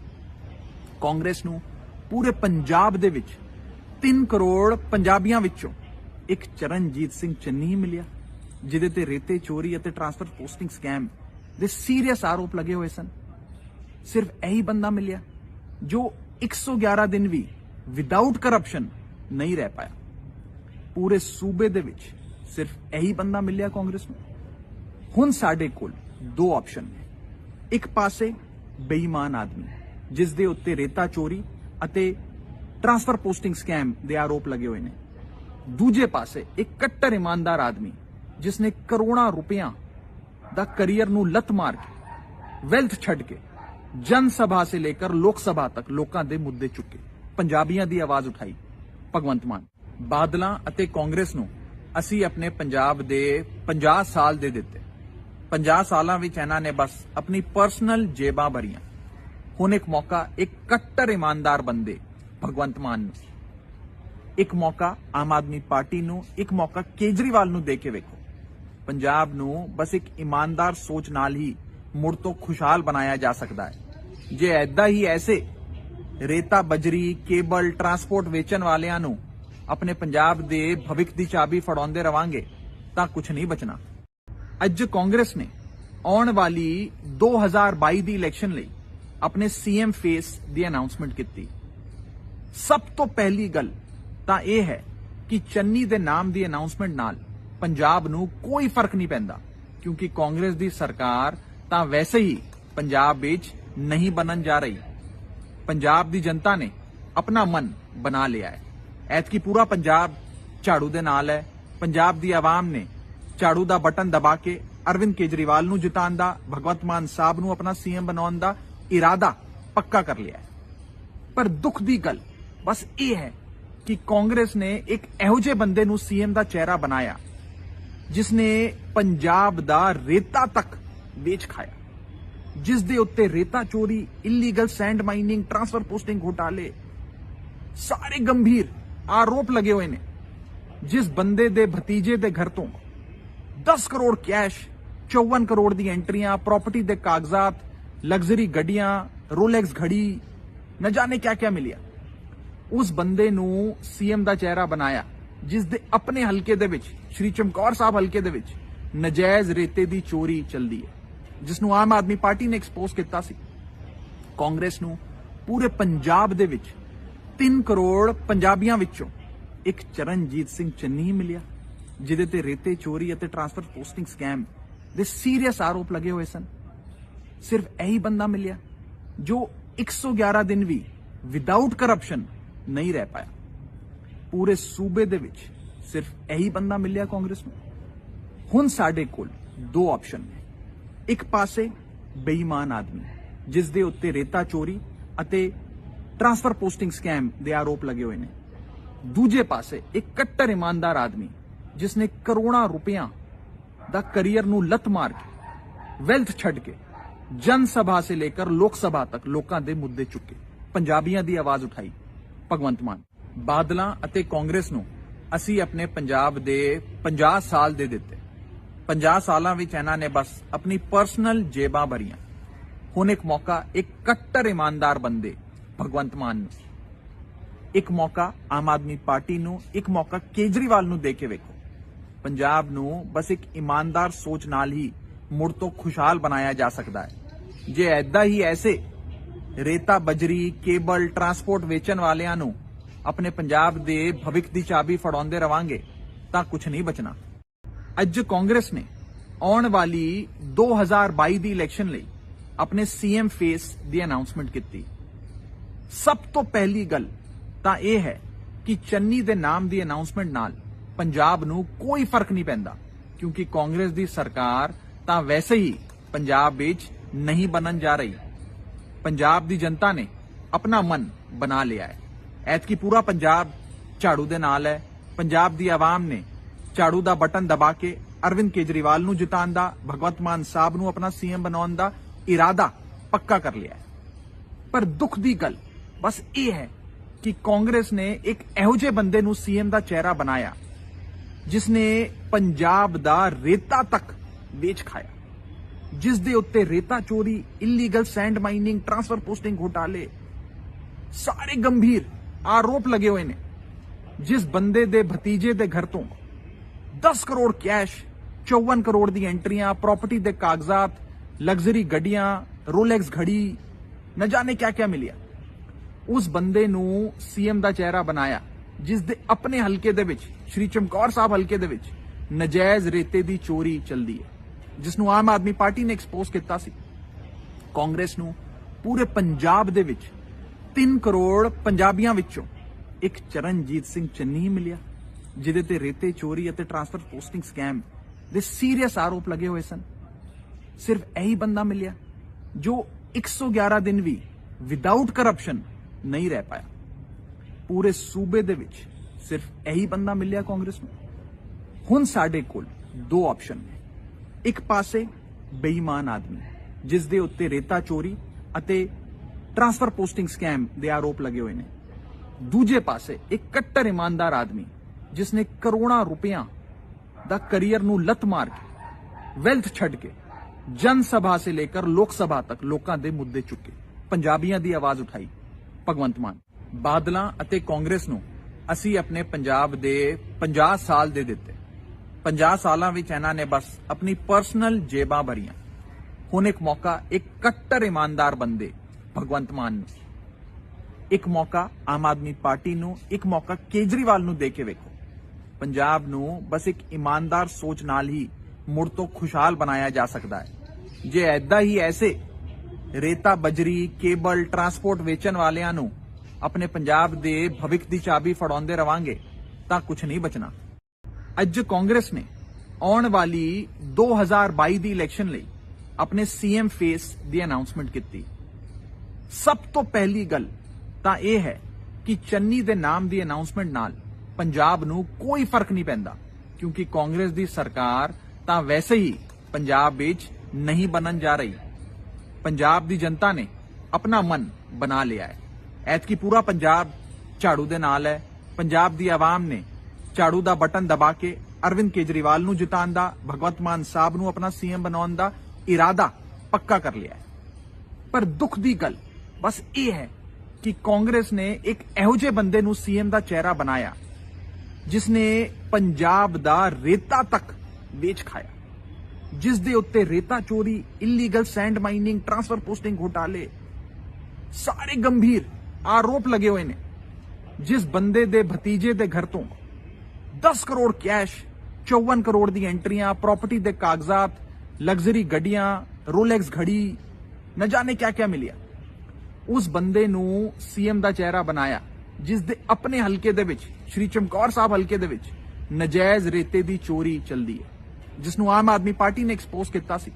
कांग्रेस नू पूरे पंजाब दे विच 3 करोड़ पंजाबियां विचों एक चरणजीत सिंह चन्नी ही मिलिया, जिहदे ते रेते चोरी अते ट्रांसफर पोस्टिंग स्कैम दे सीरियस आरोप लगे हुए सन। सिर्फ यही बंदा मिलिया जो 111 दिन भी विदाउट करप्शन नहीं रह पाया। पूरे सूबे दे विच सिर्फ यही बंदा मिलिया कांग्रेस नूं। हुण साडे कोल 2 ऑप्शन ने, एक पासे बेईमान आदमी जिस दे उत्ते रेता चोरी अते ट्रांसफर पोस्टिंग स्कैम दे आरोप लगे हुए ने, दूजे पासे एक कट्टर ईमानदार आदमी जिसने करोड़ों रुपया दा करियर नूं लत मार के, वेल्थ छड़ के जन सभा से लेकर लोक सभा तक लोकां दे मुद्दे चुके, पंजाबियां दी आवाज उठाई। भगवंत मान बादलां अते कांग्रेस नूं असीं अपने पंजाब दे 50 साल दे दित्ते। 50 सालां विच इन्हां ने बस अपनी पर्सनल जेबां भरियां। हुण एक मौका एक कट्टर ईमानदार बंदे भगवंत मान नूं, ਇੱਕ ਮੌਕਾ ਆਮ ਆਦਮੀ ਪਾਰਟੀ ਨੂੰ, ਇੱਕ ਮੌਕਾ ਕੇਜਰੀਵਾਲ ਨੂੰ ਦੇ ਕੇ ਵੇਖੋ। ਪੰਜਾਬ ਨੂੰ ਬਸ ਇੱਕ ਇਮਾਨਦਾਰ ਸੋਚ ਨਾਲ ਹੀ ਮੁੜ ਤੋਂ ਖੁਸ਼ਹਾਲ ਬਣਾਇਆ ਜਾ ਸਕਦਾ ਹੈ। ਜੇ ਐਦਾਂ ਹੀ ਐਸੇ ਰੇਤਾ, ਬਜਰੀ, ਕੇਬਲ, ਟਰਾਂਸਪੋਰਟ ਵੇਚਣ ਵਾਲਿਆਂ ਨੂੰ ਆਪਣੇ ਪੰਜਾਬ ਦੇ ਭਵਿੱਖ ਦੀ ਚਾਬੀ ਫੜਾਉਂਦੇ ਰਵਾਂਗੇ ਤਾਂ ਕੁਝ ਨਹੀਂ ਬਚਣਾ। ਅੱਜ ਕਾਂਗਰਸ ਨੇ ਆਉਣ ਵਾਲੀ 2022 ਦੀ ਇਲੈਕਸ਼ਨ ਲਈ ਆਪਣੇ ਸੀਐਮ ਫੇਸ ਦੀ ਅਨਾਉਂਸਮੈਂਟ ਕੀਤੀ। ਸਭ ਤੋਂ ਪਹਿਲੀ ਗੱਲ ਤਾਂ ਇਹ ਹੈ ਕਿ ਚੰਨੀ ਦੇ ਨਾਮ ਦੀ ਅਨਾਉਂਸਮੈਂਟ ਨਾਲ ਪੰਜਾਬ ਨੂੰ ਕੋਈ ਫਰਕ ਨਹੀਂ ਪੈਂਦਾ, ਕਿਉਂਕਿ ਕਾਂਗਰਸ ਦੀ ਸਰਕਾਰ ਤਾਂ ਵੈਸੇ ਹੀ ਪੰਜਾਬ ਵਿੱਚ ਨਹੀਂ ਬਣਨ ਜਾ ਰਹੀ। ਪੰਜਾਬ ਦੀ ਜਨਤਾ ਨੇ ਆਪਣਾ ਮਨ ਬਣਾ ਲਿਆ ਹੈ। ਐਤਕੀ ਪੂਰਾ ਪੰਜਾਬ ਝਾੜੂ ਦੇ ਨਾਲ ਹੈ। ਪੰਜਾਬ ਦੀ ਆਵਾਮ ਨੇ ਝਾੜੂ ਦਾ ਬਟਨ ਦਬਾ ਕੇ ਅਰਵਿੰਦ ਕੇਜਰੀਵਾਲ ਨੂੰ ਜਿਤਾਉਣ ਦਾ, ਭਗਵੰਤ ਮਾਨ ਸਾਹਿਬ ਨੂੰ ਆਪਣਾ ਸੀਐਮ ਬਣਾਉਣ ਦਾ ਇਰਾਦਾ ਪੱਕਾ ਕਰ ਲਿਆ ਹੈ। ਪਰ ਦੁੱਖ ਦੀ ਗੱਲ ਬਸ ਇਹ ਹੈ ਕਿ ਕਾਂਗਰਸ ਨੇ ਇੱਕ ਇਹੋ ਜਿਹੇ ਬੰਦੇ ਨੂੰ ਸੀਐਮ ਦਾ ਚਿਹਰਾ ਬਣਾਇਆ ਜਿਸ ਨੇ ਪੰਜਾਬ ਦਾ ਰੇਤਾ ਤੱਕ ਵੇਚ ਖਾਇਆ, ਜਿਸ ਦੇ ਉੱਤੇ ਰੇਤਾ ਚੋਰੀ, illegal send mining, transfer posting ਘੁਟਾਲੇ ਸਾਰੇ ਗੰਭੀਰ ਆਰੋਪ ਲੱਗੇ ਹੋਏ ਨੇ। ਜਿਸ ਬੰਦੇ ਦੇ ਭਤੀਜੇ ਦੇ ਘਰ ਤੋਂ 10 ਕਰੋੜ ਕੈਸ਼, 54 ਕਰੋੜ ਦੀ ਐਂਟਰੀਆਂ, ਪ੍ਰਾਪਰਟੀ ਦੇ ਕਾਗਜ਼ਾਤ, ਲਗਜ਼ਰੀ ਗੱਡੀਆਂ, ਰੋਲੈਕਸ ਘੜੀ, न जाने क्या क्या मिलिया, उस बंदे नू सीएम ਦਾ ਚਿਹਰਾ ਬਣਾਇਆ ਜਿਸ ਦੇ ਆਪਣੇ ਹਲਕੇ ਦੇ ਵਿੱਚ, ਸ਼੍ਰੀ ਚਮਕੌਰ ਸਾਹਿਬ ਹਲਕੇ ਦੇ ਵਿੱਚ ਨਜਾਇਜ਼ ਰੇਤੇ ਦੀ ਚੋਰੀ ਚੱਲਦੀ ਹੈ, ਜਿਸ ਨੂੰ ਆਮ ਆਦਮੀ ਪਾਰਟੀ ਨੇ ਐਕਸਪੋਜ਼ ਕੀਤਾ ਸੀ। ਕਾਂਗਰਸ ਨੂੰ ਪੂਰੇ ਪੰਜਾਬ ਦੇ ਵਿੱਚ 3 ਕਰੋੜ ਪੰਜਾਬੀਆਂ ਵਿੱਚੋਂ ਇੱਕ ਚਰਨਜੀਤ ਸਿੰਘ ਚੰਨੀ ਹੀ ਮਿਲਿਆ, ਜਿਹਦੇ ਤੇ ਰੇਤੇ ਚੋਰੀ ਅਤੇ ਟ੍ਰਾਂਸਫਰ ਪੋਸਟਿੰਗ ਸਕੈਮ ਦੇ ਸੀਰੀਅਸ ਆਰੋਪ ਲੱਗੇ ਹੋਏ ਸਨ। ਸਿਰਫ ਇਹੀ ਬੰਦਾ ਮਿਲਿਆ ਜੋ 111 ਦਿਨ ਵੀ ਵਿਦਆਊਟ ਕਰਪਸ਼ਨ ਨਹੀਂ ਰਹਿ ਪਾਇਆ। ਪੂਰੇ ਸੂਬੇ ਦੇ ਵਿੱਚ ਸਿਰਫ ਇਹੀ ਬੰਦਾ ਮਿਲਿਆ ਕਾਂਗਰਸ ਨੂੰ। ਹੁਣ ਸਾਡੇ ਕੋਲ ਦੋ ਆਪਸ਼ਨ ਨੇ। ਇੱਕ ਪਾਸੇ ਬੇਈਮਾਨ ਆਦਮੀ ਜਿਸ ਦੇ ਉੱਤੇ ਰੇਤਾ ਚੋਰੀ ਅਤੇ ਟ੍ਰਾਂਸਫਰ ਪੋਸਟਿੰਗ ਸਕੈਮ ਦੇ ਆਰੋਪ ਲੱਗੇ ਹੋਏ ਨੇ। ਦੂਜੇ ਪਾਸੇ ਇੱਕ ਕੱਟੜ ਇਮਾਨਦਾਰ ਆਦਮੀ ਜਿਸ ਨੇ ਕਰੋੜਾਂ ਰੁਪਈਆਂ ਦਾ ਕਰੀਅਰ ਨੂੰ ਲੱਤ ਮਾਰ ਕੇ, ਵੈਲਥ ਛੱਡ ਕੇ ਜਨ ਸਭਾ ਸੇ ਲੇਕਰ ਲੋਕ ਸਭਾ ਤੱਕ ਲੋਕਾਂ ਦੇ ਮੁੱਦੇ ਚੁੱਕੇ, ਪੰਜਾਬੀਆਂ ਦੀ ਆਵਾਜ਼ ਉਠਾਈ, ਭਗਵੰਤ ਮਾਨ। ਬਾਦਲਾਂ ਅਤੇ ਕਾਂਗਰਸ ਨੂੰ ਅਸੀਂ ਆਪਣੇ ਪੰਜਾਬ ਦੇ 50 ਸਾਲ ਦੇ ਦਿੱਤੇ। 50 ਸਾਲਾਂ ਵਿੱਚ ਇਹਨਾਂ ਨੇ ਬਸ ਆਪਣੀ ਪਰਸਨਲ ਜੇਬਾਂ ਭਰੀਆਂ। ਹੁਣ ਇੱਕ ਮੌਕਾ ਇੱਕ ਕੱਟੜ ਇਮਾਨਦਾਰ ਬੰਦੇ ਭਗਵੰਤ ਮਾਨ ਨੂੰ, ਇੱਕ ਮੌਕਾ ਆਮ ਆਦਮੀ ਪਾਰਟੀ ਨੂੰ, ਇੱਕ ਮੌਕਾ ਕੇਜਰੀਵਾਲ ਨੂੰ ਦੇ ਕੇ ਵੇਖੋ। ਪੰਜਾਬ ਨੂੰ ਬਸ ਇੱਕ ਇਮਾਨਦਾਰ ਸੋਚ ਨਾਲ ਹੀ ਮੁੜ ਤੋਂ ਖੁਸ਼ਹਾਲ ਬਣਾਇਆ ਜਾ ਸਕਦਾ ਹੈ। ਜੇ ਐਦਾਂ ਹੀ ਐਸੇ ਰੇਤਾ, ਬਜਰੀ, ਕੇਬਲ, ਟਰਾਂਸਪੋਰਟ ਵੇਚਣ ਵਾਲਿਆਂ ਨੂੰ ਆਪਣੇ ਪੰਜਾਬ ਦੇ ਭਵਿੱਖ ਦੀ ਚਾਬੀ ਫੜਾਉਂਦੇ ਰਵਾਂਗੇ ਤਾਂ ਕੁਝ ਨਹੀਂ ਬਚਣਾ। ਅੱਜ ਕਾਂਗਰਸ ਨੇ ਆਉਣ ਵਾਲੀ 2022 ਦੀ ਇਲੈਕਸ਼ਨ ਲਈ ਆਪਣੇ ਸੀਐਮ ਫੇਸ ਦੀ ਅਨਾਉਂਸਮੈਂਟ ਕੀਤੀ। ਸਭ ਤੋਂ ਪਹਿਲੀ ਗੱਲ ਤਾਂ ਇਹ ਹੈ ਕਿ ਚੰਨੀ ਦੇ ਨਾਮ ਦੀ ਅਨਾਉਂਸਮੈਂਟ ਨਾਲ ਪੰਜਾਬ ਨੂੰ ਕੋਈ ਫਰਕ ਨਹੀਂ ਪੈਂਦਾ, ਕਿਉਂਕਿ ਕਾਂਗਰਸ ਦੀ ਸਰਕਾਰ ਤਾਂ ਵੈਸੇ ਹੀ ਪੰਜਾਬ ਵਿੱਚ ਨਹੀਂ ਬਣਨ ਜਾ ਰਹੀ। ਪੰਜਾਬ ਦੀ ਜਨਤਾ ਨੇ ਆਪਣਾ ਮਨ ਬਣਾ ਲਿਆ ਹੈ। ਐਤਕੀ ਪੂਰਾ ਪੰਜਾਬ ਝਾੜੂ ਦੇ ਨਾਲ ਹੈ। ਪੰਜਾਬ ਦੀ ਆਵਾਮ ਨੇ ਝਾੜੂ ਦਾ ਬਟਨ ਦਬਾ ਕੇ ਅਰਵਿੰਦ ਕੇਜਰੀਵਾਲ ਨੂੰ ਜਿਤਾਉਣ ਦਾ, ਭਗਵੰਤ ਮਾਨ ਸਾਹਿਬ ਨੂੰ ਆਪਣਾ ਸੀਐਮ ਬਣਾਉਣ ਦਾ ਇਰਾਦਾ ਪੱਕਾ ਕਰ ਲਿਆ ਹੈ। ਪਰ ਦੁੱਖ ਦੀ ਗੱਲ ਬਸ ਇਹ ਹੈ ਕਿ ਕਾਂਗਰਸ ਨੇ ਇੱਕ ਇਹੋ ਜਿਹੇ ਬੰਦੇ ਨੂੰ ਸੀਐਮ ਦਾ ਚਿਹਰਾ ਬਣਾਇਆ ਜਿਸ ਨੇ ਪੰਜਾਬ ਦਾ ਰੇਤਾ ਤੱਕ ਵੇਚ ਖਾਇਆ, ਜਿਸ ਦੇ ਉੱਤੇ ਰੇਤਾ ਚੋਰੀ, illegal send mining, transfer posting ਘੁਟਾਲੇ ਸਾਰੇ ਗੰਭੀਰ ਆਰੋਪ ਲੱਗੇ ਹੋਏ ਨੇ। ਜਿਸ ਬੰਦੇ ਦੇ ਭਤੀਜੇ ਦੇ ਘਰ ਤੋਂ 10 ਕਰੋੜ ਕੈਸ਼, 54 ਕਰੋੜ ਦੀ ਐਂਟਰੀਆਂ, ਪ੍ਰਾਪਰਟੀ ਦੇ ਕਾਗਜ਼ਾਤ, ਲਗਜ਼ਰੀ ਗੱਡੀਆਂ, ਰੋਲੈਕਸ ਘੜੀ, न जाने क्या क्या मिलिया, उस बंदे नू सीएम ਦਾ ਚਿਹਰਾ ਬਣਾਇਆ ਜਿਸ ਦੇ ਆਪਣੇ ਹਲਕੇ ਦੇ ਵਿੱਚ, ਸ਼੍ਰੀ ਚਮਕੌਰ ਸਾਹਿਬ ਹਲਕੇ ਦੇ ਵਿੱਚ ਨਜਾਇਜ਼ ਰੇਤੇ ਦੀ ਚੋਰੀ ਚੱਲਦੀ ਹੈ, ਜਿਸ ਨੂੰ ਆਮ ਆਦਮੀ ਪਾਰਟੀ ਨੇ ਐਕਸਪੋਜ਼ ਕੀਤਾ ਸੀ। ਕਾਂਗਰਸ ਨੂੰ ਪੂਰੇ ਪੰਜਾਬ ਦੇ ਵਿੱਚ 3 ਕਰੋੜ ਪੰਜਾਬੀਆਂ ਵਿੱਚੋਂ ਇੱਕ ਚਰਨਜੀਤ ਸਿੰਘ ਚੰਨੀ ਹੀ ਮਿਲਿਆ, ਜਿਹਦੇ ਤੇ ਰੇਤੇ ਚੋਰੀ ਅਤੇ ਟ੍ਰਾਂਸਫਰ ਪੋਸਟਿੰਗ ਸਕੈਮ ਦੇ ਸੀਰੀਅਸ ਆਰੋਪ ਲੱਗੇ ਹੋਏ ਸਨ। ਸਿਰਫ ਇਹੀ ਬੰਦਾ ਮਿਲਿਆ ਜੋ 111 ਦਿਨ ਵੀ ਵਿਦਆਊਟ ਕਰਪਸ਼ਨ ਨਹੀਂ ਰਹਿ ਪਾਇਆ। ਪੂਰੇ ਸੂਬੇ ਦੇ ਵਿੱਚ ਸਿਰਫ ਇਹੀ ਬੰਦਾ ਮਿਲਿਆ ਕਾਂਗਰਸ ਨੂੰ। ਹੁਣ ਸਾਡੇ ਕੋਲ ਦੋ ਆਪਸ਼ਨ ਨੇ। ਇੱਕ ਪਾਸੇ ਬੇਈਮਾਨ ਆਦਮੀ ਜਿਸ ਦੇ ਉੱਤੇ ਰੇਤਾ ਚੋਰੀ ਅਤੇ ਟ੍ਰਾਂਸਫਰ ਪੋਸਟਿੰਗ ਸਕੈਮ ਦੇ ਆਰੋਪ ਲੱਗੇ ਹੋਏ ਨੇ। ਦੂਜੇ ਪਾਸੇ ਇੱਕ ਕੱਟੜ ਇਮਾਨਦਾਰ ਆਦਮੀ ਜਿਸਨੇ ਕਰੋੜਾਂ ਰੁਪਈਆਂ ਦਾ ਕਰੀਅਰ ਨੂੰ ਲੱਤ ਮਾਰ ਕੇ ਵੈਲਥ ਛੱਡ ਕੇ ਜਨ ਸਭਾ ਸੇ ਲੇਕਰ ਲੋਕ ਸਭਾ ਤੱਕ ਲੋਕਾਂ ਦੇ ਮੁੱਦੇ ਚੁੱਕੇ ਪੰਜਾਬੀਆਂ ਦੀ ਆਵਾਜ਼ ਉਠਾਈ ਭਗਵੰਤ ਮਾਨ। ਬਾਦਲਾਂ ਅਤੇ ਕਾਂਗਰਸ ਨੂੰ ਅਸੀਂ ਆਪਣੇ ਪੰਜਾਬ ਦੇ 50 ਸਾਲ ਦੇ ਦਿੱਤੇ। 50 ਸਾਲਾਂ ਵਿੱਚ ਇਹਨਾਂ ਨੇ ਬਸ ਆਪਣੀ ਪਰਸਨਲ ਜੇਬਾਂ ਭਰੀਆਂ। ਹੁਣ ਇੱਕ ਮੌਕਾ ਇੱਕ ਕੱਟੜ ਇਮਾਨਦਾਰ ਬੰਦੇ ਭਗਵੰਤ ਮਾਨ ਨੂੰ, ਇੱਕ ਮੌਕਾ ਆਮ ਆਦਮੀ ਪਾਰਟੀ ਨੂੰ, ਇੱਕ ਮੌਕਾ ਕੇਜਰੀਵਾਲ ਨੂੰ ਦੇ ਕੇ ਵੇਖੋ। ਪੰਜਾਬ ਨੂੰ ਬਸ ਇੱਕ ਇਮਾਨਦਾਰ ਸੋਚ ਨਾਲ ਹੀ ਮੁੜ ਤੋਂ ਖੁਸ਼ਹਾਲ ਬਣਾਇਆ ਜਾ ਸਕਦਾ ਹੈ। ਜੇ ਐਦਾਂ ਹੀ ਐਸੇ ਰੇਤਾ ਬਜਰੀ ਕੇਬਲ ਟਰਾਂਸਪੋਰਟ ਵੇਚਣ ਵਾਲਿਆਂ ਨੂੰ ਆਪਣੇ ਪੰਜਾਬ ਦੇ ਭਵਿੱਖ ਦੀ ਚਾਬੀ ਫੜਾਉਂਦੇ ਰਵਾਂਗੇ ਤਾਂ ਕੁਝ ਨਹੀਂ ਬਚਣਾ। ਅੱਜ ਕਾਂਗਰਸ ਨੇ ਆਉਣ ਵਾਲੀ 2022 ਦੀ ਇਲੈਕਸ਼ਨ ਲਈ ਆਪਣੇ ਸੀਐਮ ਫੇਸ ਦੀ ਅਨਾਉਂਸਮੈਂਟ ਕੀਤੀ। ਸਭ ਤੋਂ ਪਹਿਲੀ ਗੱਲ ਤਾਂ ਇਹ ਹੈ ਕਿ ਚੰਨੀ ਦੇ ਨਾਮ ਦੀ ਅਨਾਉਂਸਮੈਂਟ ਨਾਲ ਪੰਜਾਬ ਨੂੰ ਕੋਈ ਫਰਕ ਨਹੀਂ ਪੈਂਦਾ, ਕਿਉਂਕਿ ਕਾਂਗਰਸ ਦੀ ਸਰਕਾਰ ਤਾਂ ਵੈਸੇ ਹੀ ਪੰਜਾਬ ਵਿੱਚ ਨਹੀਂ ਬਣਨ ਜਾ ਰਹੀ। ਪੰਜਾਬ ਦੀ ਜਨਤਾ ਨੇ ਆਪਣਾ ਮਨ ਬਣਾ ਲਿਆ ਹੈ। ਐਤਕੀ ਪੂਰਾ ਪੰਜਾਬ ਝਾੜੂ ਦੇ ਨਾਲ ਹੈ। ਪੰਜਾਬ ਦੀ ਆਵਾਮ ਨੇ ਝਾੜੂ ਦਾ ਬਟਨ ਦਬਾ ਕੇ ਅਰਵਿੰਦ ਕੇਜਰੀਵਾਲ ਨੂੰ ਜਿਤਾਉਣ ਦਾ, ਭਗਵੰਤ ਮਾਨ ਸਾਹਿਬ ਨੂੰ ਆਪਣਾ ਸੀਐਮ ਬਣਾਉਣ ਦਾ ਇਰਾਦਾ ਪੱਕਾ ਕਰ ਲਿਆ ਹੈ। ਪਰ ਦੁੱਖ ਦੀ ਗੱਲ ਬਸ ਇਹ ਹੈ ਕਿ ਕਾਂਗਰਸ ਨੇ ਇੱਕ ਇਹੋ ਜਿਹੇ ਬੰਦੇ ਨੂੰ ਸੀਐਮ ਦਾ ਚਿਹਰਾ ਬਣਾਇਆ ਜਿਸਨੇ ਪੰਜਾਬ ਦਾ ਰੇਤਾ ਤੱਕ ਵੇਚ ਖਾਇਆ, ਜਿਸ ਦੇ ਉੱਤੇ ਰੇਤਾ ਚੋਰੀ, illegal send mining, transfer posting ਘੁਟਾਲੇ ਸਾਰੇ ਗੰਭੀਰ ਆਰੋਪ ਲੱਗੇ ਹੋਏ ਨੇ। ਜਿਸ ਬੰਦੇ ਦੇ ਭਤੀਜੇ ਦੇ ਘਰ ਤੋਂ 10 ਕਰੋੜ ਕੈਸ਼, 54 ਕਰੋੜ ਦੀ ਐਂਟਰੀਆਂ, ਪ੍ਰਾਪਰਟੀ ਦੇ ਕਾਗਜ਼ਾਤ, ਲਗਜ਼ਰੀ ਗੱਡੀਆਂ, ਰੋਲੈਕਸ ਘੜੀ, न जाने क्या क्या मिलिया, उस बंदे नू सीएम दा चेहरा बनाया जिस दे अपने हलके दे विच, श्री चमकौर साहब हलके दे विच नजायज रेते दी चोरी चलदी है, जिसनू आम आदमी पार्टी ने एक्सपोज किया सी।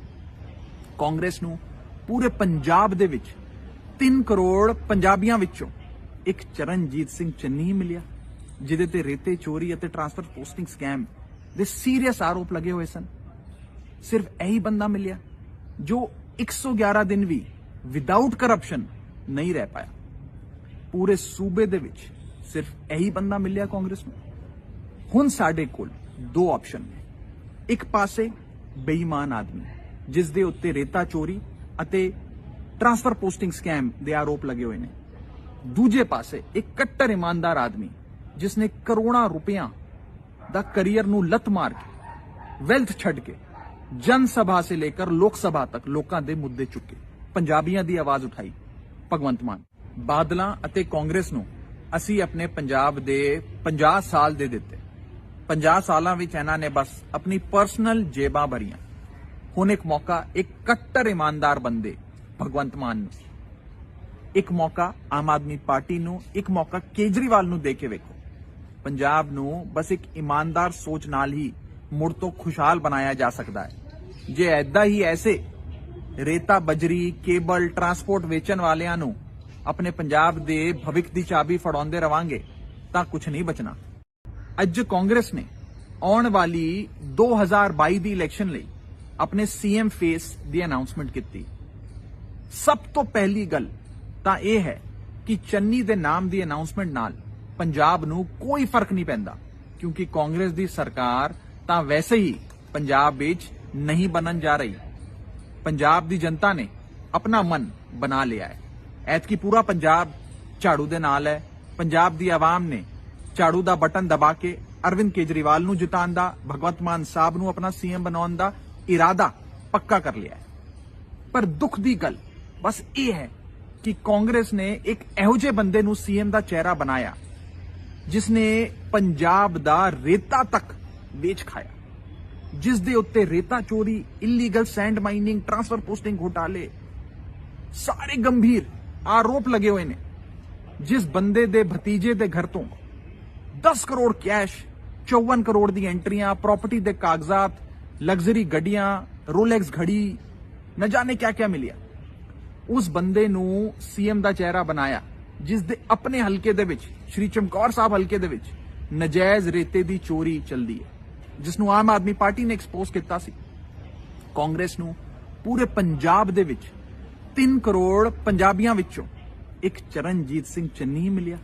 कांग्रेस नू पूरे पंजाब दे विच 3 करोड़ पंजाबियां विचों एक चरणजीत सिंह चन्नी ही मिलिया, जिहदे ते रेते चोरी अते ट्रांसफर पोस्टिंग स्कैम दे सीरियस आरोप लगे हुए सन। सिर्फ यही बंदा मिलिया जो 111 दिन भी विदाउट करप्शन नहीं रह पाया। पूरे सूबे दे विच सिर्फ यही बंदा मिलिया कांग्रेस नूं। हुण साडे कोल 2 ऑप्शन ने, एक पासे बेईमान आदमी जिस दे उत्ते रेता चोरी अते ट्रांसफर पोस्टिंग स्कैम दे आरोप लगे हुए ने, दूजे पासे एक कट्टर ईमानदार आदमी जिसने करोड़ां रुपया दा करियर नूं लत मार के वेल्थ छड़ के जन सभा से लेकर लोक सभा तक लोकां दे मुद्दे चुके पंजाबियां दी आवाज उठाई भगवंत मान। बादलां अते कांग्रेस नूं असीं अपने पंजाब दे 50 साल दे दिते। 50 सालां विच इन्हां ने बस अपनी पर्सनल जेबां भरियां। हुण एक मौका एक कट्टर ईमानदार बंदे भगवंत मान नूं, एक मौका आम आदमी पार्टी नूं, एक मौका केजरीवाल नूं दे के वेखो। पंजाब नूं बस एक ईमानदार सोच नाल ही मुड़ तो खुशहाल बनाया जा सकता है। जे ऐदा ही ऐसे रेता बजरी केबल ट्रांसपोर्ट वेचण वालियां नूं अपने पंजाब दे भविख दी चाबी फड़ाउंदे रवांगे तां कुछ नहीं बचना। अज कांग्रेस ने आउण वाली 2022 दी इलैक्शन लई अपने सीएम फेस दी अनाउंसमेंट की। सब तो पहली गल तां इह है कि चन्नी दे नाम दी अनाउंसमेंट नाल पंजाब नूं कोई फर्क नहीं पैंदा, क्योंकि कांग्रेस दी सरकार तां वैसे ही पंजाब विच नहीं बनन जा रही। पंजाब दी जनता ने अपना मन बना लिया है। ऐतकी पूरा पंजाब झाड़ू दे नाल है। पंजाब दी आवाम ने झाड़ू दा बटन दबा के अरविंद केजरीवाल नूं जिताउण दा, भगवंत मान साहब नूं अपना सीएम बनाउण दा इरादा पक्का कर लिया है। पर दुख दी गल बस यह है कि कांग्रेस ने एक इहो जिहे बंदे नूं सीएम दा चेहरा बनाया जिसने पंजाब दा रेता तक वेच खाया, जिस दे उत्ते रेता चोरी, illegal sand mining, transfer posting घोटाले सारे गंभीर आरोप लगे हुए ने। जिस बंदे दे भतीजे दे घर तो 10 करोड़ कैश, 54 करोड़ दी एंट्रियां, प्रॉपर्टी दे कागजात, लग्जरी गड्डियां, रोलैक्स घड़ी, न जाने क्या क्या मिलिया, उस बंदे नूं सीएम दा चेहरा बनाया जिस दे अपने हलके दे विच, श्री चमकौर साहब हलके दे विच नजायज रेते दी चोरी चलदी है, जिसनू आम आदमी पार्टी ने एक्सपोज किया सी। कांग्रेस नूं पूरे पंजाब दे विच 3 करोड़ पंजाबियां विचों एक चरणजीत सिंह चन्नी ही मिलिया,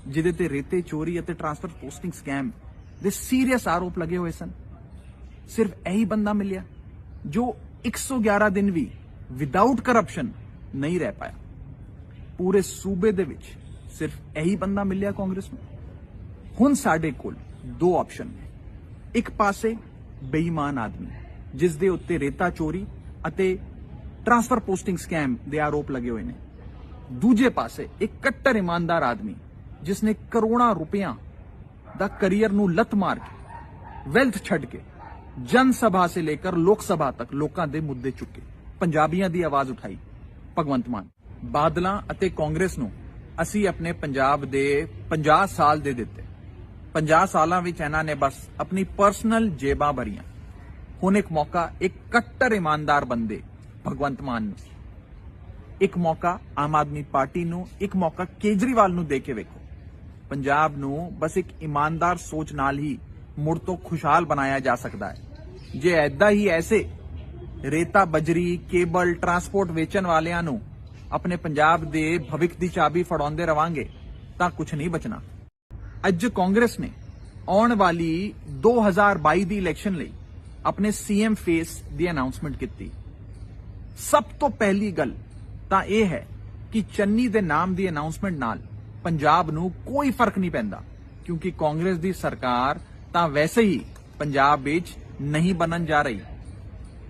ਜਿਹਦੇ ਤੇ ਰੇਤੇ ਚੋਰੀ ਅਤੇ ਟ੍ਰਾਂਸਫਰ ਪੋਸਟਿੰਗ ਸਕੈਮ ਦੇ ਸੀਰੀਅਸ ਆਰੋਪ ਲੱਗੇ ਹੋਏ ਸਨ। ਸਿਰਫ ਇਹੀ ਬੰਦਾ ਮਿਲਿਆ ਜੋ 111 ਦਿਨ ਵੀ ਵਿਦਆਊਟ ਕਰਪਸ਼ਨ ਨਹੀਂ ਰਹਿ ਪਾਇਆ। ਪੂਰੇ ਸੂਬੇ ਦੇ ਵਿੱਚ ਸਿਰਫ ਇਹੀ ਬੰਦਾ ਮਿਲਿਆ ਕਾਂਗਰਸ ਨੂੰ। ਹੁਣ ਸਾਡੇ ਕੋਲ ਦੋ ਆਪਸ਼ਨ ਨੇ। ਇੱਕ ਪਾਸੇ ਬੇਈਮਾਨ ਆਦਮੀ ਜਿਸ ਦੇ ਉੱਤੇ ਰੇਤਾ ਚੋਰੀ ਅਤੇ ਟ੍ਰਾਂਸਫਰ ਪੋਸਟਿੰਗ ਸਕੈਮ ਦੇ ਆਰੋਪ ਲੱਗੇ ਹੋਏ ਨੇ। ਦੂਜੇ ਪਾਸੇ ਇੱਕ ਕੱਟੜ ਇਮਾਨਦਾਰ ਆਦਮੀ ਜਿਸ ਨੇ ਕਰੋੜਾਂ ਰੁਪਈਆਂ ਦਾ ਕਰੀਅਰ ਨੂੰ ਲੱਤ ਮਾਰ ਕੇ ਵੈਲਥ ਛੱਡ ਕੇ ਜਨ ਸਭਾ ਸੇ ਲੇਕਰ ਲੋਕ ਸਭਾ ਤੱਕ ਲੋਕਾਂ ਦੇ ਮੁੱਦੇ ਚੁੱਕੇ, ਪੰਜਾਬੀਆਂ ਦੀ ਆਵਾਜ਼ ਉਠਾਈ, ਭਗਵੰਤ ਮਾਨ। ਬਾਦਲਾਂ ਅਤੇ ਕਾਂਗਰਸ ਨੂੰ ਅਸੀਂ ਆਪਣੇ ਪੰਜਾਬ ਦੇ 50 ਸਾਲ ਦੇ ਦਿੱਤੇ। 50 ਸਾਲਾਂ ਵਿੱਚ ਇਹਨਾਂ ਨੇ ਬਸ ਆਪਣੀ ਪਰਸਨਲ ਜੇਬਾਂ ਭਰੀਆਂ। ਹੁਣ ਇੱਕ ਮੌਕਾ ਇੱਕ ਕੱਟੜ ਇਮਾਨਦਾਰ ਬੰਦੇ ਭਗਵੰਤ ਮਾਨ ਨੂੰ, ਇੱਕ ਮੌਕਾ ਆਮ ਆਦਮੀ ਪਾਰਟੀ ਨੂੰ, ਇੱਕ ਮੌਕਾ ਕੇਜਰੀਵਾਲ ਨੂੰ ਦੇ ਕੇ ਵੇਖੋ। ਪੰਜਾਬ ਨੂੰ ਬਸ ਇੱਕ ਇਮਾਨਦਾਰ ਸੋਚ ਨਾਲ ਹੀ ਮੁੜ ਤੋਂ ਖੁਸ਼ਹਾਲ ਬਣਾਇਆ ਜਾ ਸਕਦਾ ਹੈ। ਜੇ ਐਦਾਂ ਹੀ ਐਸੇ ਰੇਤਾ ਬਜਰੀ ਕੇਬਲ ਟਰਾਂਸਪੋਰਟ ਵੇਚਣ ਵਾਲਿਆਂ ਨੂੰ ਆਪਣੇ ਪੰਜਾਬ ਦੇ ਭਵਿੱਖ ਦੀ ਚਾਬੀ ਫੜਾਉਂਦੇ ਰਵਾਂਗੇ ਤਾਂ ਕੁਝ ਨਹੀਂ ਬਚਣਾ। ਅੱਜ ਕਾਂਗਰਸ ਨੇ ਆਉਣ ਵਾਲੀ 2022 ਦੀ ਇਲੈਕਸ਼ਨ ਲਈ ਆਪਣੇ ਸੀਐਮ ਫੇਸ ਦੀ ਅਨਾਉਂਸਮੈਂਟ ਕੀਤੀ। ਸਭ ਤੋਂ ਪਹਿਲੀ ਗੱਲ ਤਾਂ ਇਹ ਹੈ ਕਿ ਚੰਨੀ ਦੇ ਨਾਮ ਦੀ ਅਨਾਉਂਸਮੈਂਟ ਨਾਲ ਪੰਜਾਬ ਨੂੰ ਕੋਈ ਫਰਕ ਨਹੀਂ ਪੈਂਦਾ, ਕਿਉਂਕਿ ਕਾਂਗਰਸ ਦੀ ਸਰਕਾਰ ਤਾਂ ਵੈਸੇ ਹੀ ਪੰਜਾਬ ਵਿੱਚ ਨਹੀਂ ਬਣਨ ਜਾ ਰਹੀ।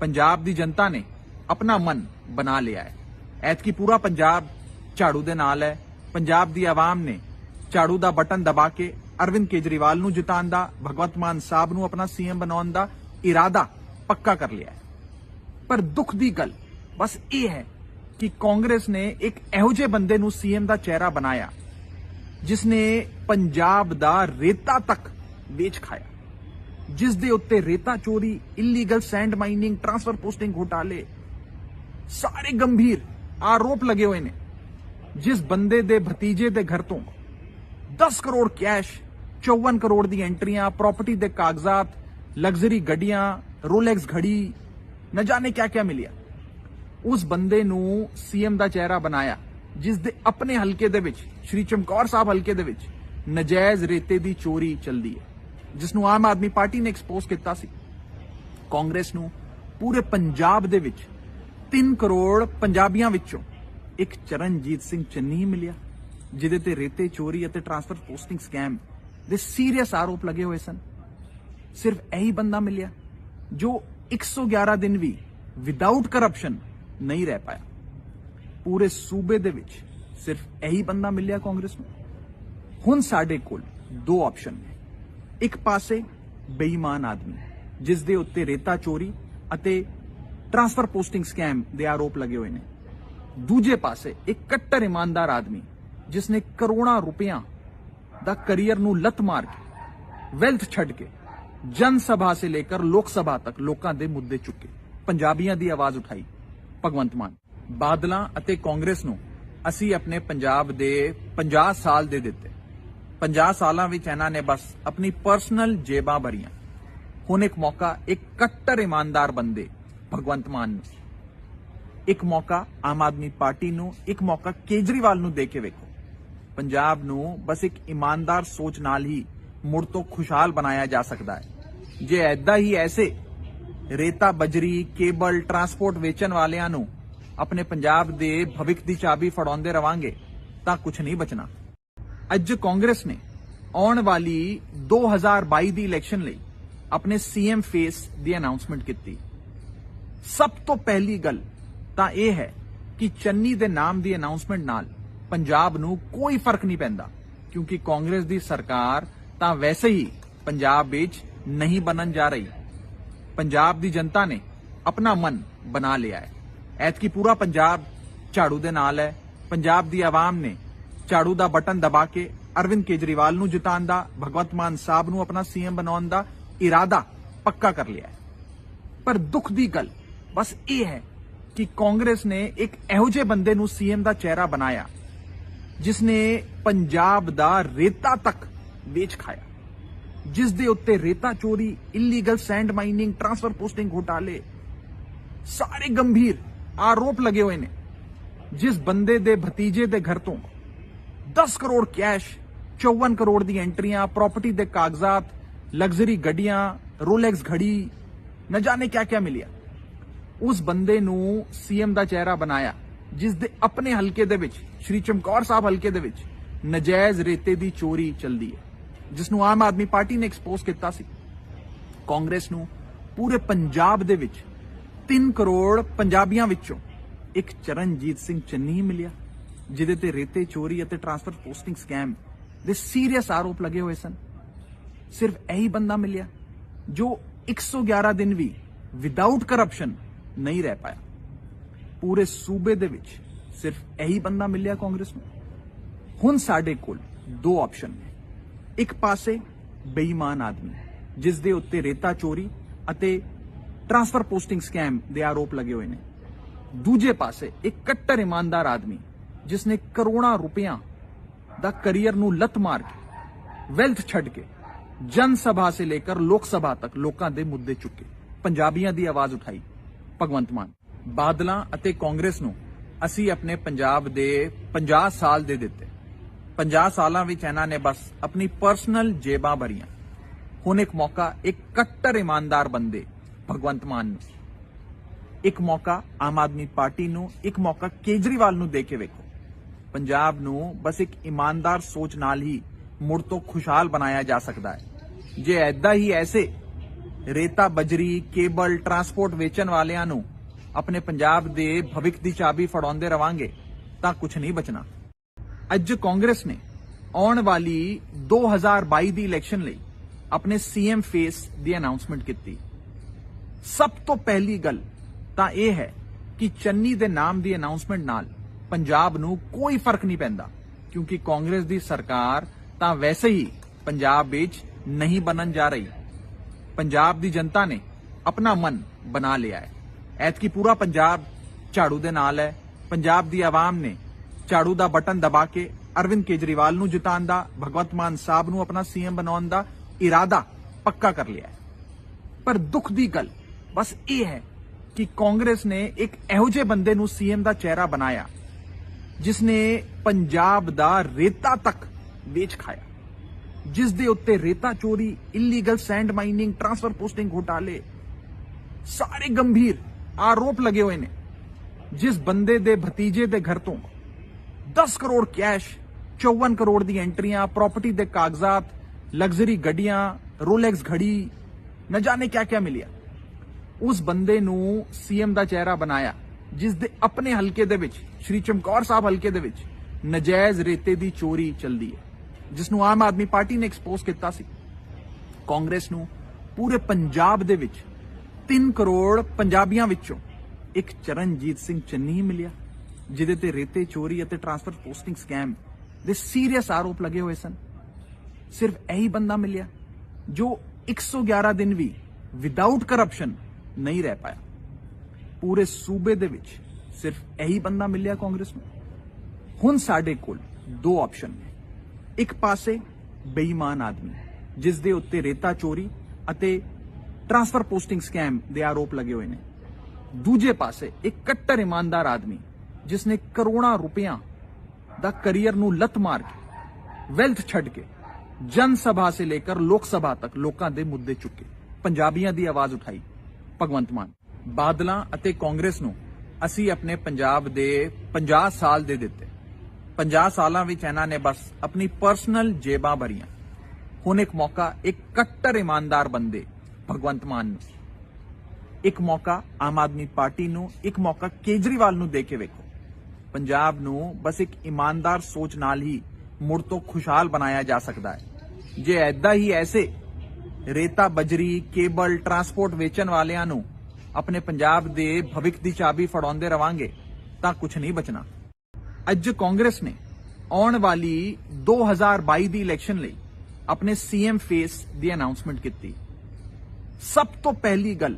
ਪੰਜਾਬ ਦੀ ਜਨਤਾ ਨੇ ਆਪਣਾ ਮਨ ਬਣਾ ਲਿਆ ਹੈ। ਐਤਕੀ ਪੂਰਾ ਪੰਜਾਬ ਝਾੜੂ ਦੇ ਨਾਲ ਹੈ। ਪੰਜਾਬ ਦੀ ਆਵਾਮ ਨੇ ਝਾੜੂ ਦਾ ਬਟਨ ਦਬਾ ਕੇ ਅਰਵਿੰਦ ਕੇਜਰੀਵਾਲ ਨੂੰ ਜਿਤਾਉਣ ਦਾ, ਭਗਵੰਤ ਮਾਨ ਸਾਹਿਬ ਨੂੰ ਆਪਣਾ ਸੀਐਮ ਬਣਾਉਣ ਦਾ ਇਰਾਦਾ ਪੱਕਾ ਕਰ ਲਿਆ ਹੈ। ਪਰ ਦੁੱਖ ਦੀ ਗੱਲ ਬਸ ਇਹ ਹੈ ਕਿ ਕਾਂਗਰਸ ਨੇ ਇੱਕ ਇਹੋ ਜਿਹੇ ਬੰਦੇ ਨੂੰ ਸੀਐਮ ਦਾ ਚਿਹਰਾ ਬਣਾਇਆ ਜਿਸ ਨੇ ਪੰਜਾਬ ਦਾ ਰੇਤਾ ਤੱਕ ਵੇਚ ਖਾਇਆ, ਜਿਸ ਦੇ ਉੱਤੇ ਰੇਤਾ ਚੋਰੀ, illegal send mining, transfer posting ਘੁਟਾਲੇ ਸਾਰੇ ਗੰਭੀਰ ਆਰੋਪ ਲੱਗੇ ਹੋਏ ਨੇ। ਜਿਸ ਬੰਦੇ ਦੇ ਭਤੀਜੇ ਦੇ ਘਰ ਤੋਂ 10 ਕਰੋੜ ਕੈਸ਼, 54 ਕਰੋੜ ਦੀ ਐਂਟਰੀਆਂ, ਪ੍ਰਾਪਰਟੀ ਦੇ ਕਾਗਜ਼ਾਤ, ਲਗਜ਼ਰੀ ਗੱਡੀਆਂ, ਰੋਲੈਕਸ ਘੜੀ, न जाने क्या क्या मिलिया। उस बंदे नू सीएम दा चेहरा बनाया जिस दे अपने हलके दे विच, श्री चमकौर साहब हलके दे विच नजायज रेते दी चोरी चलदी है, जिसनू आम आदमी पार्टी ने एक्सपोज किया सी। कांग्रेस नू पूरे पंजाब दे विच 3 करोड़ पंजाबियां विचों एक चरणजीत सिंह चन्नी मिलिया जिहदे ते रेते चोरी अते ट्रांसफर पोस्टिंग स्कैम दे सीरीयस आरोप लगे हुए सन। सिर्फ यही बंदा मिलिया जो 111 दिन भी विदाउट करप्शन नहीं रह पाया। पूरे सूबे दे विच सिर्फ यही बंदा मिलिया कांग्रेस में। हुण साडे कोल दो ऑप्शन ने। एक पासे बेईमान आदमी जिस दे उत्ते रेता चोरी अते ट्रांसफर पोस्टिंग स्कैम दे आरोप लगे हुए ने। दूजे पासे एक कट्टर ईमानदार आदमी जिसने करोड़ों रुपया दा करियर नू लत मार के वैल्थ छड़ के जन सभा से लेकर लोक सभा तक लोकां दे मुद्दे चुके, पंजाबियां दी आवाज उठाई, भगवंत मान। बादलां अते कांग्रेस नू असी अपने पंजाब दे 50 साल दे दिते। 50 सालां विच इन्हां ने बस अपनी पर्सनल जेबां भरियां। हुण एक मौका एक कट्टर ईमानदार बंदे भगवंत मान नू, एक मौका आम आदमी पार्टी नू, एक मौका केजरीवाल नू दे के वेखो। पंजाब नू बस एक ईमानदार सोच नाल ही मुड़ तो खुशहाल बनाया जा सकता है। जे ऐदा ही ऐसे रेता बजरी केबल ट्रांसपोर्ट वेचण वालियां नू अपने पंजाब दे भविख दी चाबी फड़ाउंदे रवांगे तां कुछ नहीं बचना। अज कांग्रेस ने आउण वाली 2022 दी इलैक्शन लई अपने सीएम फेस दी अनाउंसमेंट की। सब तो पहली गल तां इह है कि चन्नी दे नाम दी अनाउंसमेंट नाल पंजाब नू कोई फर्क नहीं पैंदा, क्योंकि कांग्रेस दी सरकार तां वैसे ही पंजाब विच नहीं बनन जा रही। पंजाब दी जनता ने अपना मन बना लिया है। ऐतकी पूरा पंजाब झाड़ू दे नाल है। पंजाब दी आवाम ने झाड़ू दा बटन दबा के अरविंद केजरीवाल नू जिताउण दा, भगवंत मान साहब नू अपना सीएम बनाउण दा इरादा पक्का कर लिया है। पर दुख दी गल बस ये है कि कांग्रेस ने एक इहो जिहे बंदे नू सीएम दा चेहरा बनाया जिसने पंजाब दा रेता तक ਵੇਚ ਖਾਇਆ, ਜਿਸ ਦੇ ਉੱਤੇ ਰੇਤਾ ਚੋਰੀ, illegal send mining, transfer posting ਘੁਟਾਲੇ ਸਾਰੇ ਗੰਭੀਰ ਆਰੋਪ ਲੱਗੇ ਹੋਏ ਨੇ। ਜਿਸ ਬੰਦੇ ਦੇ ਭਤੀਜੇ ਦੇ ਘਰ ਤੋਂ 10 ਕਰੋੜ ਕੈਸ਼, 54 ਕਰੋੜ ਦੀ ਐਂਟਰੀਆਂ, प्रॉपर्टी ਦੇ ਕਾਗਜ਼ਾਤ, ਲਗਜ਼ਰੀ ਗੱਡੀਆਂ, रोलेक्स घड़ी, न जाने क्या क्या मिलिया। उस बंदे नू सीएम दा चेहरा बनाया जिस दे अपने हलके दे विच, श्री चमकौर साहब हलके दे विच नजायज रेते दी चोरी चलदी है, जिसनू आम आदमी पार्टी ने एक्सपोज किया सी। कांग्रेस नू पूरे पंजाब दे विच 3 करोड़ पंजाबियां विचों एक चरणजीत सिंह चन्नी ही मिलिया, जिहदे ते रेते चोरी अते ट्रांसफर पोस्टिंग स्कैम दे सीरियस आरोप लगे हुए सन। सिर्फ यही बंदा मिलिया जो 111 दिन भी विदाउट करप्शन नहीं रह पाया। पूरे सूबे दे विच सिर्फ यही बंदा मिलिया कांग्रेस नूं। हुण साडे कोल 2 ऑप्शन ने, एक पासे बेईमान आदमी जिस दे उत्ते रेता चोरी अते ट्रांसफर पोस्टिंग स्कैम दे आरोप लगे हुए ने, दूजे पासे एक कट्टर ईमानदार आदमी जिसने करोड़ां रुपया दा करियर नूं लत मार के, वेल्थ छड़ के जन सभा से लेकर लोक सभा तक लोकां दे मुद्दे चुके, पंजाबियां दी आवाज उठाई। भगवंत मान बादलां अते कांग्रेस नूं असीं अपने पंजाब दे 50 साल दे दित्ते। 50 सालां विच इन्हां ने बस अपनी पर्सनल जेबां भरियां। हुण एक मौका एक कट्टर ईमानदार बंदे भगवंत मान नूं, एक मौका आम आदमी पार्टी नूं, एक मौका केजरीवाल नूं दे के वेखो। पंजाब नूं बस एक ईमानदार सोच नाल ही मुड़ तो खुशहाल बनाया जा सकता है। जे ऐदा ही ऐसे रेता, बजरी, केबल, ट्रांसपोर्ट वेचन वालियां नूं अपने पंजाब दे भविख दी चाबी फड़ाउंदे रवांगे तां कुछ नहीं बचना। अज कांग्रेस ने आउण वाली 2022 दी इलैक्शन लई अपने सीएम फेस दी अनाउंसमेंट की। सब तो पहली गल तां यह है कि चन्नी दे नाम दी अनाउंसमेंट नाल पंजाब नूं कोई फर्क नहीं पैंदा, क्योंकि कांग्रेस दी सरकार तां वैसे ही पंजाब विच नहीं बनन जा रही। पंजाब दी जनता ने अपना मन बना लिया है। ऐतकी पूरा पंजाब झाड़ू दे नाल है। पंजाब दी आवाम ने झाड़ू दा बटन दबा के अरविंद केजरीवाल नूं जिताउण दा, भगवंत मान साहब नूं अपना सीएम बनाउण दा इरादा पक्का कर लिया है। पर दुख दी गल बस ये है कि कांग्रेस ने एक इहो जिहे बंदे नूं सीएम दा चेहरा बनाया जिसने पंजाब दा रेता तक वेच खाया, जिस दे उत्ते रेता चोरी, illegal sand mining, transfer posting घोटाले सारे गंभीर आरोप लगे हुए ने। जिस बंदे दे भतीजे दे घर तो 10 करोड़ कैश, 54 करोड़ दी एंट्रियां, प्रॉपर्टी दे कागजात, लग्जरी गड्डियां, रोलेक्स घड़ी, न जाने क्या क्या मिलिया। उस बंदे नूं सीएम दा चेहरा बनाया जिस दे अपने हलके दे विच, श्री चमकौर साहब हलके दे विच नजायज रेते दी चोरी चलदी है, जिसनू आम आदमी पार्टी ने एक्सपोज किया सी। कांग्रेस नूं पूरे पंजाब दे विच 3 करोड़ पंजाबियां विचों एक चरणजीत सिंह चन्नी ही मिलिया, जिहदे ते रेते चोरी अते ट्रांसफर पोस्टिंग स्कैम दे सीरियस आरोप लगे हुए सन। सिर्फ यही बंदा मिलिया जो 111 दिन भी विदाउट करप्शन नहीं रह पाया। पूरे सूबे दे विच सिर्फ यही बंदा मिलिया कांग्रेस नूं। हुण साडे कोल 2 ऑप्शन ने, एक पासे बेईमान आदमी जिस दे उत्ते रेता चोरी अते ट्रांसफर पोस्टिंग स्कैम दे आरोप लगे हुए ने, दूजे पासे एक कट्टर ईमानदार आदमी जिसने करोड़ां रुपया दा करियर नूं लत मार के, वेल्थ छड़ के जन सभा से लेकर लोक सभा तक लोकां दे मुद्दे चुके, पंजाबियां दी आवाज उठाई। भगवंत मान बादलां अते कांग्रेस नूं असीं अपने पंजाब दे 50 साल दे दित्ते। 50 सालां विच इन्हां ने बस अपनी पर्सनल जेबां भरियां। हुण एक मौका एक कट्टर ईमानदार बंदे भगवंत मान नूं, एक मौका आम आदमी पार्टी नूं, एक मौका केजरीवाल नूं दे के वेखो। पंजाब नूं बस एक ईमानदार सोच नाल ही मुड़ तो खुशहाल बनाया जा सकता है। जे ऐदा ही ऐसे रेता, बजरी, केबल, ट्रांसपोर्ट वेचन वालियां नूं अपने पंजाब दे भविख दी चाबी फड़ाउंदे रवांगे तां कुछ नहीं बचना। अज कांग्रेस ने आउण वाली 2022 दी इलैक्शन लई अपने सीएम फेस दी अनाउंसमेंट की। सब तो पहली गल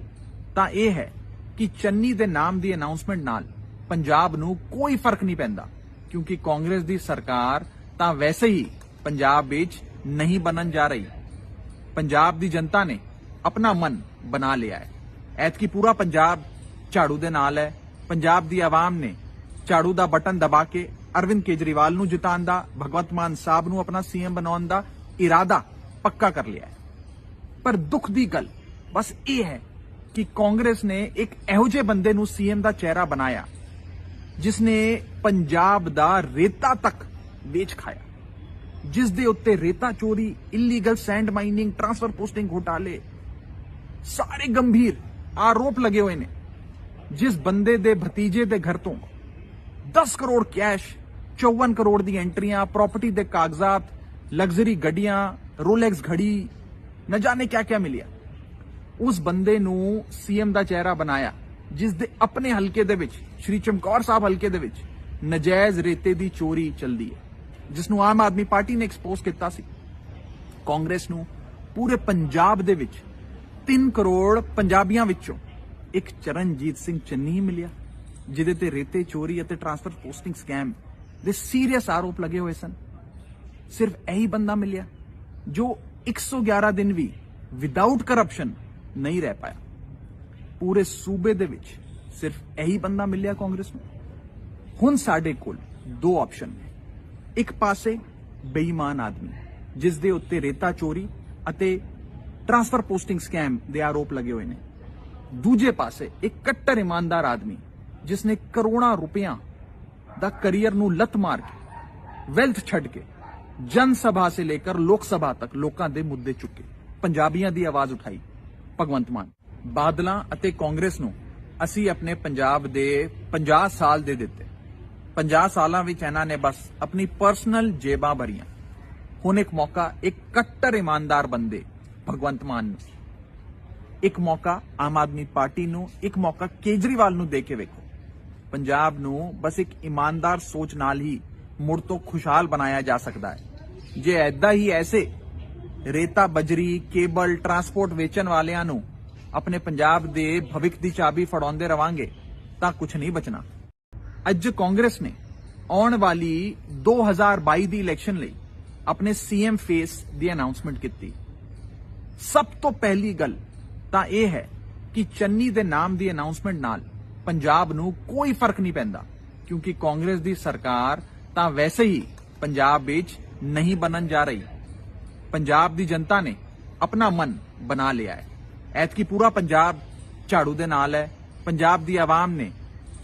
तां यह है कि चन्नी दे नाम दी अनाउंसमेंट नाल पंजाब नूं कोई फर्क नहीं पैंदा, क्योंकि कांग्रेस दी सरकार तां वैसे ही पंजाब विच नहीं बनन जा रही। पंजाब दी जनता ने अपना मन बना लिया है। ऐतकी पूरा पंजाब झाड़ू दे नाल है। पंजाब दी आवाम ने झाड़ू दा बटन दबा के ਅਰਵਿੰਦ ਕੇਜਰੀਵਾਲ ਨੂੰ ਜਿਤਾਉਣ ਦਾ, ਭਗਵੰਤ ਮਾਨ ਸਾਹਿਬ ਨੂੰ ਆਪਣਾ ਸੀਐਮ ਬਣਾਉਣ ਦਾ ਇਰਾਦਾ ਪੱਕਾ ਕਰ ਲਿਆ ਹੈ। ਪਰ ਦੁੱਖ ਦੀ ਗੱਲ ਬਸ ਇਹ ਹੈ ਕਿ ਕਾਂਗਰਸ ਨੇ ਇੱਕ ਇਹੋ ਜਿਹੇ ਬੰਦੇ ਨੂੰ ਸੀਐਮ ਦਾ ਚਿਹਰਾ ਬਣਾਇਆ ਜਿਸਨੇ ਪੰਜਾਬ ਦਾ ਰੇਤਾ ਤੱਕ ਵੇਚ ਖਾਇਆ, ਜਿਸ ਦੇ ਉੱਤੇ ਰੇਤਾ ਚੋਰੀ, illegal send mining, transfer posting ਘੁਟਾਲੇ ਸਾਰੇ ਗੰਭੀਰ ਆਰੋਪ ਲੱਗੇ ਹੋਏ ਨੇ। ਜਿਸ ਬੰਦੇ ਦੇ ਭਤੀਜੇ ਦੇ ਘਰ ਤੋਂ 10 ਕਰੋੜ ਕੈਸ਼, 54 ਕਰੋੜ ਦੀ ਐਂਟਰੀਆਂ, ਪ੍ਰਾਪਰਟੀ ਦੇ ਕਾਗਜ਼ਾਤ, ਲਗਜ਼ਰੀ ਗੱਡੀਆਂ, ਰੋਲੈਕਸ ਘੜੀ, न जाने क्या क्या मिलिया, उस बंदे नू सीएम ਦਾ ਚਿਹਰਾ ਬਣਾਇਆ ਜਿਸ ਦੇ ਆਪਣੇ ਹਲਕੇ ਦੇ ਵਿੱਚ, ਸ਼੍ਰੀ ਚਮਕੌਰ ਸਾਹਿਬ ਹਲਕੇ ਦੇ ਵਿੱਚ ਨਜਾਇਜ਼ ਰੇਤੇ ਦੀ ਚੋਰੀ ਚੱਲਦੀ ਹੈ, ਜਿਸ ਨੂੰ ਆਮ ਆਦਮੀ ਪਾਰਟੀ ਨੇ ਐਕਸਪੋਜ਼ ਕੀਤਾ ਸੀ। ਕਾਂਗਰਸ ਨੂੰ ਪੂਰੇ ਪੰਜਾਬ ਦੇ ਵਿੱਚ 3 ਕਰੋੜ ਪੰਜਾਬੀਆਂ ਵਿੱਚੋਂ ਇੱਕ ਚਰਨਜੀਤ ਸਿੰਘ ਚੰਨੀ ਮਿਲਿਆ, ਜਿਹਦੇ ਤੇ ਰੇਤੇ ਚੋਰੀ ਅਤੇ ਟ੍ਰਾਂਸਫਰ ਪੋਸਟਿੰਗ ਸਕੈਮ ਦੇ ਸੀਰੀਅਸ ਆਰੋਪ ਲੱਗੇ ਹੋਏ ਸਨ। ਸਿਰਫ ਇਹੀ ਬੰਦਾ ਮਿਲਿਆ ਜੋ 111 ਦਿਨ ਵੀ ਵਿਦਆਊਟ ਕਰਪਸ਼ਨ ਨਹੀਂ ਰਹਿ ਪਾਇਆ। ਪੂਰੇ ਸੂਬੇ ਦੇ ਵਿੱਚ ਸਿਰਫ ਇਹੀ ਬੰਦਾ ਮਿਲਿਆ ਕਾਂਗਰਸ ਨੂੰ। ਹੁਣ ਸਾਡੇ ਕੋਲ ਦੋ ਆਪਸ਼ਨ ਨੇ। ਇੱਕ ਪਾਸੇ ਬੇਈਮਾਨ ਆਦਮੀ ਜਿਸ ਦੇ ਉੱਤੇ ਰੇਤਾ ਚੋਰੀ ਅਤੇ ਟ੍ਰਾਂਸਫਰ ਪੋਸਟਿੰਗ ਸਕੈਮ ਦੇ ਆਰੋਪ ਲੱਗੇ ਹੋਏ ਨੇ। ਦੂਜੇ ਪਾਸੇ ਇੱਕ ਕੱਟੜ ਇਮਾਨਦਾਰ ਆਦਮੀ ਜਿਸ ਨੇ ਕਰੋੜਾਂ ਰੁਪਈਆਂ ਦਾ ਕਰੀਅਰ ਨੂੰ ਲੱਤ ਮਾਰ ਕੇ, ਵੈਲਥ ਛੱਡ ਕੇ ਜਨ ਸਭਾ ਸੇ लेकर ਲੋਕ ਸਭਾ ਤੱਕ ਲੋਕਾਂ ਦੇ ਮੁੱਦੇ ਚੁੱਕੇ, ਪੰਜਾਬੀਆਂ ਦੀ ਆਵਾਜ਼ ਉਠਾਈ, ਭਗਵੰਤ ਮਾਨ। ਬਾਦਲਾਂ ਅਤੇ ਕਾਂਗਰਸ ਨੂੰ ਅਸੀਂ ਆਪਣੇ ਪੰਜਾਬ ਦੇ 50 ਸਾਲ ਦੇ ਦਿੱਤੇ। 50 ਸਾਲਾਂ ਵਿੱਚ ਇਹਨਾਂ ਨੇ ਬਸ ਆਪਣੀ ਪਰਸਨਲ ਜੇਬਾਂ ਭਰੀਆਂ। ਹੁਣ ਇੱਕ ਮੌਕਾ ਇੱਕ ਕੱਟੜ ਇਮਾਨਦਾਰ ਬੰਦੇ ਭਗਵੰਤ ਮਾਨ ਨੂੰ, ਇੱਕ ਮੌਕਾ ਆਮ ਆਦਮੀ ਪਾਰਟੀ ਨੂੰ, ਇੱਕ ਮੌਕਾ ਕੇਜਰੀਵਾਲ ਨੂੰ ਦੇ ਕੇ ਵੇਖੋ। ਪੰਜਾਬ ਨੂੰ ਬਸ ਇੱਕ ਇਮਾਨਦਾਰ ਸੋਚ ਨਾਲ ਹੀ ਮੁੜ ਤੋਂ ਖੁਸ਼ਹਾਲ ਬਣਾਇਆ ਜਾ ਸਕਦਾ ਹੈ। ਜੇ ਐਦਾਂ ਹੀ ਐਸੇ ਰੇਤਾ, ਬਜਰੀ, ਕੇਬਲ, ਟਰਾਂਸਪੋਰਟ ਵੇਚਣ ਵਾਲਿਆਂ ਨੂੰ ਆਪਣੇ ਪੰਜਾਬ ਦੇ ਭਵਿੱਖ ਦੀ ਚਾਬੀ ਫੜਾਉਂਦੇ ਰਵਾਂਗੇ ਤਾਂ ਕੁਝ ਨਹੀਂ ਬਚਣਾ। ਅੱਜ ਕਾਂਗਰਸ ਨੇ ਆਉਣ ਵਾਲੀ 2022 ਦੀ ਇਲੈਕਸ਼ਨ ਲਈ ਆਪਣੇ ਸੀਐਮ ਫੇਸ ਦੀ ਅਨਾਉਂਸਮੈਂਟ ਕੀਤੀ। ਸਭ ਤੋਂ ਪਹਿਲੀ ਗੱਲ ਤਾਂ ਇਹ ਹੈ ਕਿ ਚੰਨੀ ਦੇ ਨਾਮ ਦੀ ਅਨਾਉਂਸਮੈਂਟ ਨਾਲ ਪੰਜਾਬ ਨੂੰ ਕੋਈ ਫਰਕ ਨਹੀਂ ਪੈਂਦਾ, ਕਿਉਂਕਿ ਕਾਂਗਰਸ ਦੀ ਸਰਕਾਰ ਤਾਂ ਵੈਸੇ ਹੀ ਪੰਜਾਬ ਵਿੱਚ ਨਹੀਂ ਬਣਨ ਜਾ ਰਹੀ। ਪੰਜਾਬ ਦੀ ਜਨਤਾ ਨੇ ਆਪਣਾ ਮਨ ਬਣਾ ਲਿਆ ਹੈ। ਐਤਕੀ ਪੂਰਾ ਪੰਜਾਬ ਝਾੜੂ ਦੇ ਨਾਲ ਹੈ। ਪੰਜਾਬ ਦੀ ਆਵਾਮ ਨੇ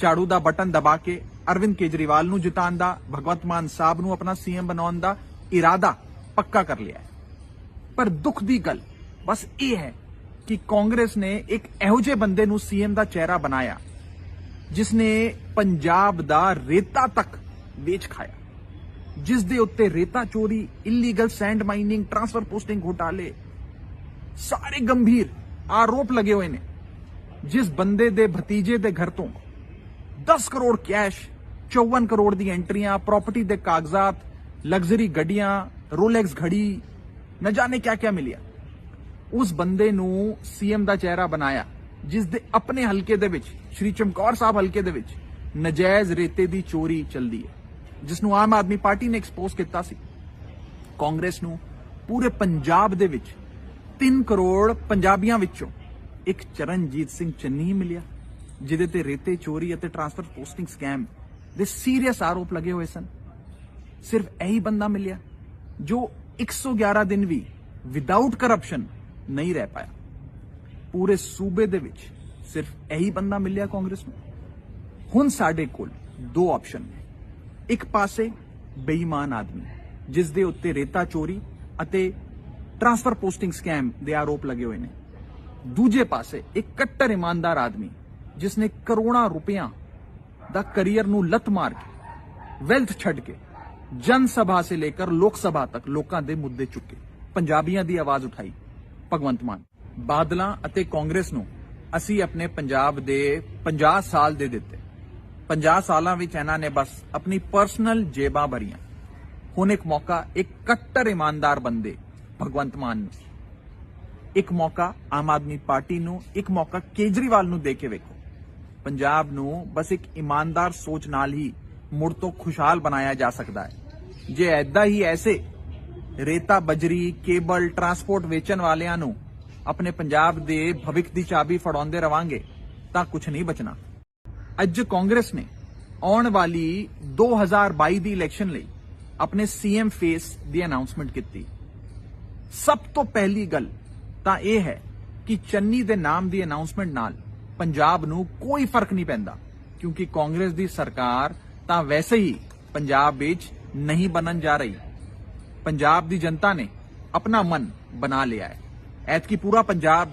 ਝਾੜੂ ਦਾ ਬਟਨ ਦਬਾ ਕੇ ਅਰਵਿੰਦ ਕੇਜਰੀਵਾਲ ਨੂੰ ਜਿਤਾਉਣ ਦਾ, ਭਗਵੰਤ ਮਾਨ ਸਾਹਿਬ ਨੂੰ ਆਪਣਾ ਸੀਐਮ ਬਣਾਉਣ ਦਾ ਇਰਾਦਾ ਪੱਕਾ ਕਰ ਲਿਆ ਹੈ। ਪਰ ਦੁੱਖ ਦੀ ਗੱਲ ਬਸ ਇਹ ਹੈ ਕਿ ਕਾਂਗਰਸ ਨੇ ਇੱਕ ਇਹੋ ਜਿਹੇ ਬੰਦੇ ਨੂੰ ਸੀਐਮ ਦਾ ਚਿਹਰਾ ਬਣਾਇਆ ਜਿਸਨੇ ਪੰਜਾਬ ਦਾ ਰੇਤਾ ਤੱਕ ਵੇਚ ਖਾਇਆ, ਜਿਸ ਦੇ ਉੱਤੇ ਰੇਤਾ ਚੋਰੀ, illegal send mining, transfer posting ਘੁਟਾਲੇ ਸਾਰੇ ਗੰਭੀਰ ਆਰੋਪ ਲੱਗੇ ਹੋਏ ਨੇ। ਜਿਸ ਬੰਦੇ ਦੇ ਭਤੀਜੇ ਦੇ ਘਰ ਤੋਂ 10 ਕਰੋੜ ਕੈਸ਼, 54 ਕਰੋੜ ਦੀ ਐਂਟਰੀਆਂ, ਪ੍ਰਾਪਰਟੀ ਦੇ ਕਾਗਜ਼ਾਤ, ਲਗਜ਼ਰੀ ਗੱਡੀਆਂ, ਰੋਲੈਕਸ ਘੜੀ, न जाने क्या क्या मिलिया, उस ਬੰਦੇ ਨੂੰ ਸੀਐਮ ਦਾ ਚਿਹਰਾ ਬਣਾਇਆ ਜਿਸ ਦੇ ਆਪਣੇ ਹਲਕੇ ਦੇ ਵਿੱਚ, ਸ਼੍ਰੀ ਚਮਕੌਰ ਸਾਹਿਬ ਹਲਕੇ ਦੇ ਵਿੱਚ ਨਜਾਇਜ਼ ਰੇਤੇ ਦੀ ਚੋਰੀ ਚੱਲਦੀ ਹੈ, ਜਿਸ ਨੂੰ ਆਮ ਆਦਮੀ ਪਾਰਟੀ ਨੇ ਐਕਸਪੋਜ਼ ਕੀਤਾ ਸੀ। ਕਾਂਗਰਸ ਨੂੰ ਪੂਰੇ ਪੰਜਾਬ ਦੇ ਵਿੱਚ 3 ਕਰੋੜ ਪੰਜਾਬੀਆਂ ਵਿੱਚੋਂ ਇੱਕ ਚਰਨਜੀਤ ਸਿੰਘ ਚੰਨੀ ਮਿਲਿਆ, ਜਿਹਦੇ ਤੇ ਰੇਤੇ ਚੋਰੀ ਅਤੇ ਟ੍ਰਾਂਸਫਰ ਪੋਸਟਿੰਗ ਸਕੈਮ ਦੇ ਸੀਰੀਅਸ ਆਰੋਪ ਲੱਗੇ ਹੋਏ ਸਨ। ਸਿਰਫ ਇਹੀ ਬੰਦਾ ਮਿਲਿਆ ਜੋ 111 ਦਿਨ ਵੀ ਵਿਦਆਊਟ ਕਰਪਸ਼ਨ ਨਹੀਂ ਰਹਿ ਪਾਇਆ। ਪੂਰੇ ਸੂਬੇ ਦੇ ਵਿੱਚ ਸਿਰਫ ਇਹੀ ਬੰਦਾ ਮਿਲਿਆ ਕਾਂਗਰਸ ਨੂੰ। ਹੁਣ ਸਾਡੇ ਕੋਲ ਦੋ ਆਪਸ਼ਨ ਨੇ। ਇੱਕ ਪਾਸੇ ਬੇਈਮਾਨ ਆਦਮੀ ਜਿਸ ਦੇ ਉੱਤੇ ਰੇਤਾ ਚੋਰੀ ਅਤੇ ਟ੍ਰਾਂਸਫਰ ਪੋਸਟਿੰਗ ਸਕੈਮ ਦੇ ਆਰੋਪ ਲੱਗੇ ਹੋਏ ਨੇ। ਦੂਜੇ ਪਾਸੇ ਇੱਕ ਕੱਟੜ ਇਮਾਨਦਾਰ ਆਦਮੀ ਜਿਸ ਨੇ ਕਰੋੜਾਂ ਰੁਪਈਆਂ ਦਾ ਕਰੀਅਰ ਨੂੰ ਲੱਤ ਮਾਰ ਕੇ, ਵੈਲਥ ਛੱਡ ਕੇ ਜਨ ਸਭਾ ਸੇ लेकर ਲੋਕ ਸਭਾ ਤੱਕ ਲੋਕਾਂ ਦੇ ਮੁੱਦੇ ਚੁੱਕੇ, ਪੰਜਾਬੀਆਂ ਦੀ ਆਵਾਜ਼ ਉਠਾਈ, ਭਗਵੰਤ ਮਾਨ। ਬਾਦਲਾਂ ਅਤੇ ਕਾਂਗਰਸ ਨੂੰ ਅਸੀਂ ਆਪਣੇ ਪੰਜਾਬ ਦੇ 50 ਸਾਲ ਦੇ ਦਿੱਤੇ। 50 ਸਾਲਾਂ ਵਿੱਚ ਇਹਨਾਂ ਨੇ ਬਸ ਆਪਣੀ ਪਰਸਨਲ ਜੇਬਾਂ ਭਰੀਆਂ। ਹੁਣ ਇੱਕ ਮੌਕਾ ਇੱਕ ਕੱਟੜ ਇਮਾਨਦਾਰ ਬੰਦੇ ਭਗਵੰਤ ਮਾਨ ਨੂੰ, ਇੱਕ ਮੌਕਾ ਆਮ ਆਦਮੀ ਪਾਰਟੀ ਨੂੰ, ਇੱਕ ਮੌਕਾ ਕੇਜਰੀਵਾਲ ਨੂੰ ਦੇ ਕੇ ਵੇਖੋ। ਪੰਜਾਬ ਨੂੰ ਬਸ ਇੱਕ ਇਮਾਨਦਾਰ ਸੋਚ ਨਾਲ ਹੀ ਮੁੜ ਤੋਂ ਖੁਸ਼ਹਾਲ ਬਣਾਇਆ ਜਾ ਸਕਦਾ ਹੈ। ਜੇ ਐਦਾਂ ਹੀ ਐਸੇ ਰੇਤਾ, ਬਜਰੀ, ਕੇਬਲ, ਟਰਾਂਸਪੋਰਟ ਵੇਚਣ ਵਾਲਿਆਂ ਨੂੰ ਆਪਣੇ ਪੰਜਾਬ ਦੇ ਭਵਿੱਖ ਦੀ ਚਾਬੀ ਫੜਾਉਂਦੇ ਰਵਾਂਗੇ ਤਾਂ ਕੁਝ ਨਹੀਂ ਬਚਣਾ। ਅੱਜ ਕਾਂਗਰਸ ਨੇ ਆਉਣ ਵਾਲੀ 2022 ਦੀ ਇਲੈਕਸ਼ਨ ਲਈ ਆਪਣੇ ਸੀਐਮ ਫੇਸ ਦੀ ਅਨਾਉਂਸਮੈਂਟ ਕੀਤੀ। ਸਭ ਤੋਂ ਪਹਿਲੀ ਗੱਲ ਤਾਂ ਇਹ ਹੈ ਕਿ ਚੰਨੀ ਦੇ ਨਾਮ ਦੀ ਅਨਾਉਂਸਮੈਂਟ ਨਾਲ ਪੰਜਾਬ ਨੂੰ ਕੋਈ ਫਰਕ ਨਹੀਂ ਪੈਂਦਾ, ਕਿਉਂਕਿ ਕਾਂਗਰਸ ਦੀ ਸਰਕਾਰ ਤਾਂ ਵੈਸੇ ਹੀ ਪੰਜਾਬ ਵਿੱਚ ਨਹੀਂ ਬਣਨ ਜਾ ਰਹੀ। ਪੰਜਾਬ ਦੀ ਜਨਤਾ ਨੇ ਆਪਣਾ ਮਨ ਬਣਾ ਲਿਆ ਹੈ। ਐਤਕੀ ਪੂਰਾ ਪੰਜਾਬ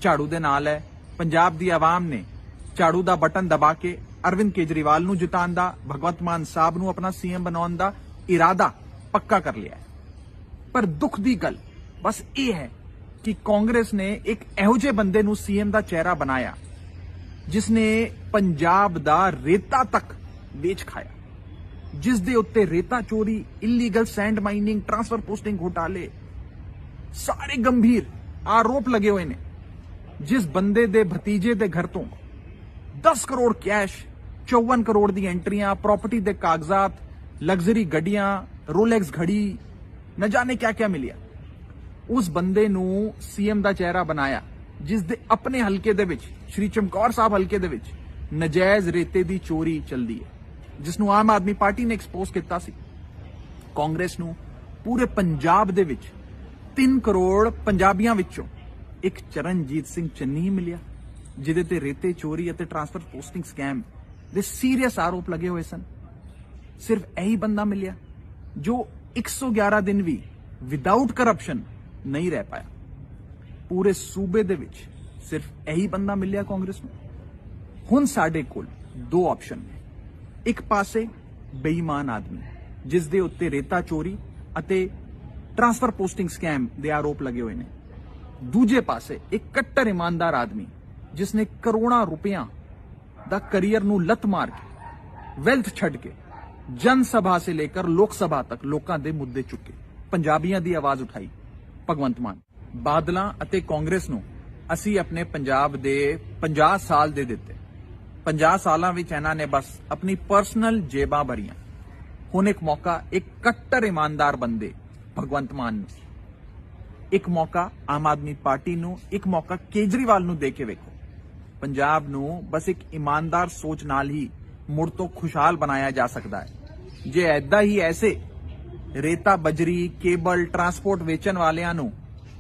ਝਾੜੂ ਦੇ ਨਾਲ ਹੈ। ਪੰਜਾਬ ਦੀ ਆਵਾਮ ਨੇ ਝਾੜੂ ਦਾ ਬਟਨ ਦਬਾ ਕੇ ਅਰਵਿੰਦ ਕੇਜਰੀਵਾਲ ਨੂੰ ਜਿਤਾਉਣ ਦਾ, ਭਗਵੰਤ ਮਾਨ ਸਾਹਿਬ ਨੂੰ ਆਪਣਾ ਸੀਐਮ ਬਣਾਉਣ ਦਾ ਇਰਾਦਾ ਪੱਕਾ ਕਰ ਲਿਆ ਹੈ। ਪਰ ਦੁੱਖ ਦੀ ਗੱਲ ਬਸ ਇਹ ਹੈ ਕਿ ਕਾਂਗਰਸ ਨੇ ਇੱਕ ਇਹੋ ਜਿਹੇ ਬੰਦੇ ਨੂੰ ਸੀਐਮ ਦਾ ਚਿਹਰਾ ਬਣਾਇਆ ਜਿਸ ਨੇ ਪੰਜਾਬ ਦਾ ਰੇਤਾ ਤੱਕ ਵੇਚ ਖਾਇਆ, ਜਿਸ ਦੇ ਉੱਤੇ ਰੇਤਾ ਚੋਰੀ, illegal send mining, transfer posting ਘੁਟਾਲੇ ਸਾਰੇ ਗੰਭੀਰ ਆਰੋਪ ਲੱਗੇ ਹੋਏ ਨੇ। ਜਿਸ ਬੰਦੇ ਦੇ ਭਤੀਜੇ ਦੇ ਘਰ ਤੋਂ 10 ਕਰੋੜ ਕੈਸ਼, 54 ਕਰੋੜ ਦੀ ਐਂਟਰੀਆਂ, ਪ੍ਰਾਪਰਟੀ ਦੇ ਕਾਗਜ਼ਾਤ, ਲਗਜ਼ਰੀ ਗੱਡੀਆਂ, ਰੋਲੈਕਸ ਘੜੀ, न जाने क्या क्या मिलिया। उस बंदे नू सीएम दा चेहरा बनाया जिस दे अपने हलके दे विच, श्री चमकौर साहब हलके दे विच नजायज रेते दी चोरी चलदी है, जिसनू आम आदमी पार्टी ने एक्सपोज किया सी। कांग्रेस नू पूरे पंजाब दे विच 3 करोड़ पंजाबियां विचों एक चरणजीत सिंह चन्नी ही मिलिया, जिहदे ते रेते चोरी अते ट्रांसफर पोस्टिंग स्कैम दे सीरियस आरोप लगे हुए सन। सिर्फ यही बंदा मिलिया जो 111 दिन भी विदाउट करप्शन नहीं रह पाया। पूरे सूबे दे विच सिर्फ यही बंदा मिलिया कांग्रेस नूं। हुण साडे कोल 2 ऑप्शन ने। एक पासे बेईमान आदमी जिस दे उत्ते रेता चोरी अते ट्रांसफर पोस्टिंग स्कैम दे आरोप लगे हुए ने। दूजे पासे एक कट्टर ईमानदार आदमी जिसने करोड़ां रुपया दा करियर नूं लत मार के, वेल्थ छड़ के जन सभा से लेकर लोक सभा तक लोकां दे मुद्दे चुके, पंजाबियां दी आवाज उठाई। भगवंत मान बादलां अते कांग्रेस नूं असीं अपने पंजाब दे 50 साल दे दिते। 50 सालां विच इन्हां ने बस अपनी पर्सनल जेबां भरियां। हुण एक मौका एक कट्टर ईमानदार बंदे भगवंत मान नूं, एक मौका आम आदमी पार्टी नूं, एक मौका केजरीवाल नूं दे के वेखो। पंजाब नूं बस एक ईमानदार सोच नाल ही मुड़ तो खुशहाल बनाया जा सकता है। जे ऐदा ही ऐसे रेता, बजरी, केबल, ट्रांसपोर्ट वेचन वालियां नूं